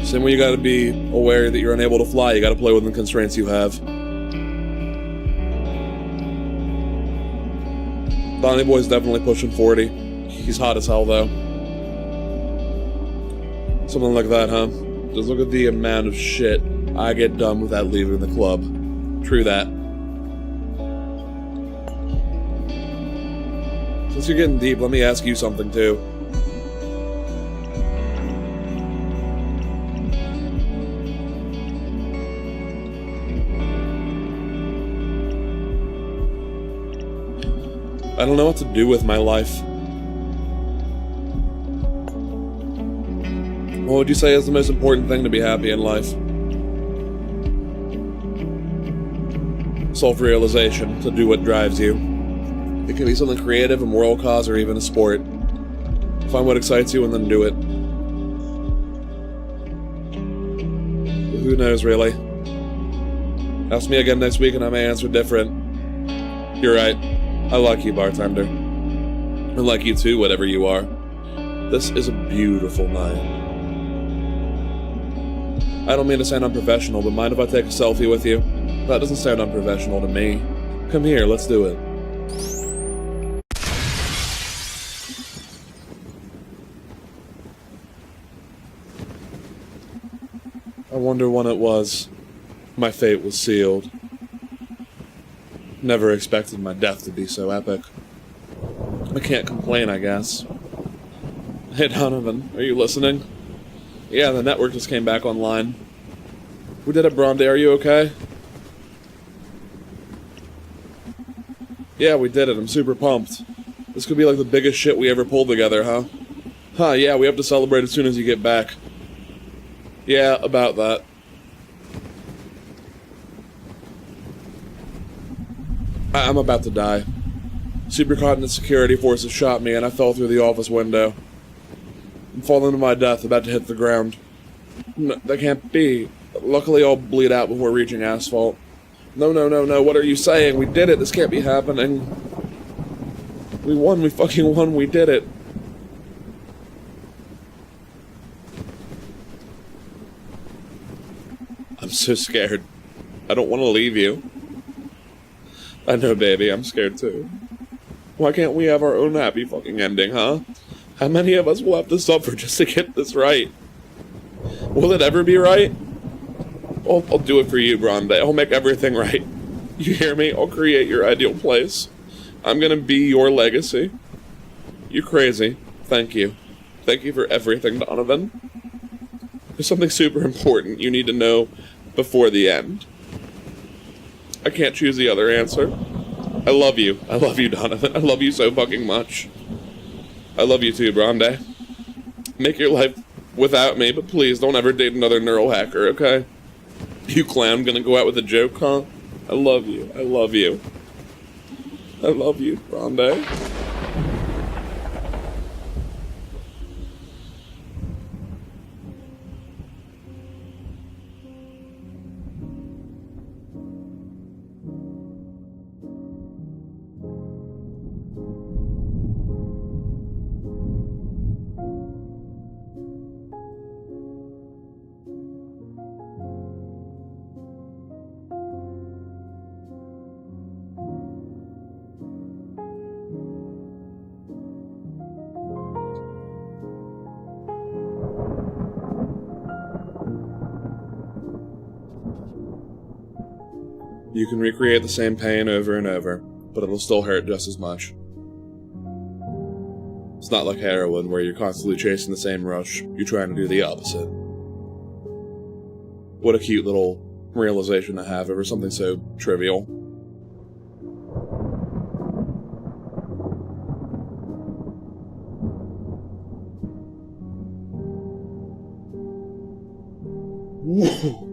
Same way you gotta be aware that you're unable to fly, you gotta play within the constraints you have. Donnie Boy's definitely pushing 40. He's hot as hell, though. Something like that, huh? Just look at the amount of shit I get done without leaving the club. True that. Since you're getting deep, let me ask you something, too. I don't know what to do with my life. What would you say is the most important thing to be happy in life? Self-realization, to do what drives you. It can be something creative, a moral cause, or even a sport. Find what excites you and then do it. But who knows, really? Ask me again next week and I may answer different. You're right. I like you, bartender. I like you too, whatever you are. This is a beautiful night. I don't mean to sound unprofessional, but mind if I take a selfie with you? That doesn't sound unprofessional to me. Come here, let's do it. I wonder when it was. My fate was sealed. Never expected my death to be so epic. I can't complain, I guess. Hey Donovan, are you listening? Yeah, the network just came back online. We did it, Bronde, are you okay? Yeah, we did it, I'm super pumped. This could be like the biggest shit we ever pulled together, huh? Huh, yeah, we have to celebrate as soon as you get back. Yeah, about that. I'm about to die. Supercontinent security forces shot me and I fell through the office window. I'm falling to my death, about to hit the ground. No, that can't be. Luckily I'll bleed out before reaching asphalt. No, what are you saying? We did it, this can't be happening. We won, we fucking won, we did it. I'm so scared. I don't want to leave you. I know, baby, I'm scared too. Why can't we have our own happy fucking ending, huh? How many of us will have to suffer just to get this right? Will it ever be right? I'll do it for you, Bronde. I'll make everything right. You hear me? I'll create your ideal place. I'm gonna be your legacy. You're crazy. Thank you. Thank you for everything, Donovan. There's something super important you need to know before the end. I can't choose the other answer. I love you. I love you, Donovan. I love you so fucking much. I love you too, Bronde. Make your life without me, but please don't ever date another neural hacker, okay? You clown gonna go out with a joke, huh? I love you. I love you. I love you, Bronde. You can recreate the same pain over and over, but it'll still hurt just as much. It's not like heroin, where you're constantly chasing the same rush. You're trying to do the opposite. What a cute little realization to have over something so trivial. Whoa.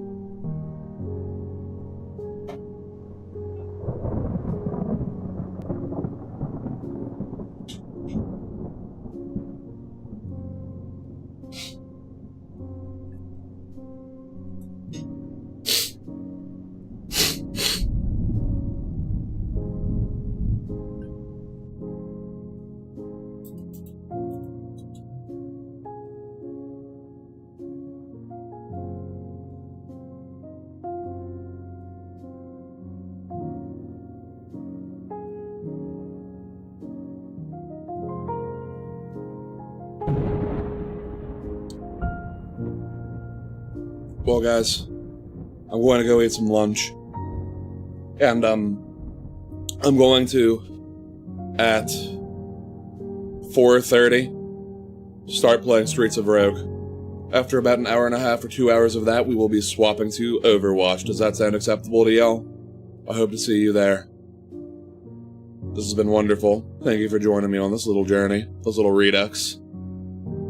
Well, guys, I'm going to go eat some lunch, and I'm going to, at 4:30, start playing Streets of Rogue. After about an hour and a half or 2 hours of that, we will be swapping to Overwatch. Does that sound acceptable to y'all? I hope to see you there. This has been wonderful. Thank you for joining me on this little journey, this little Redux.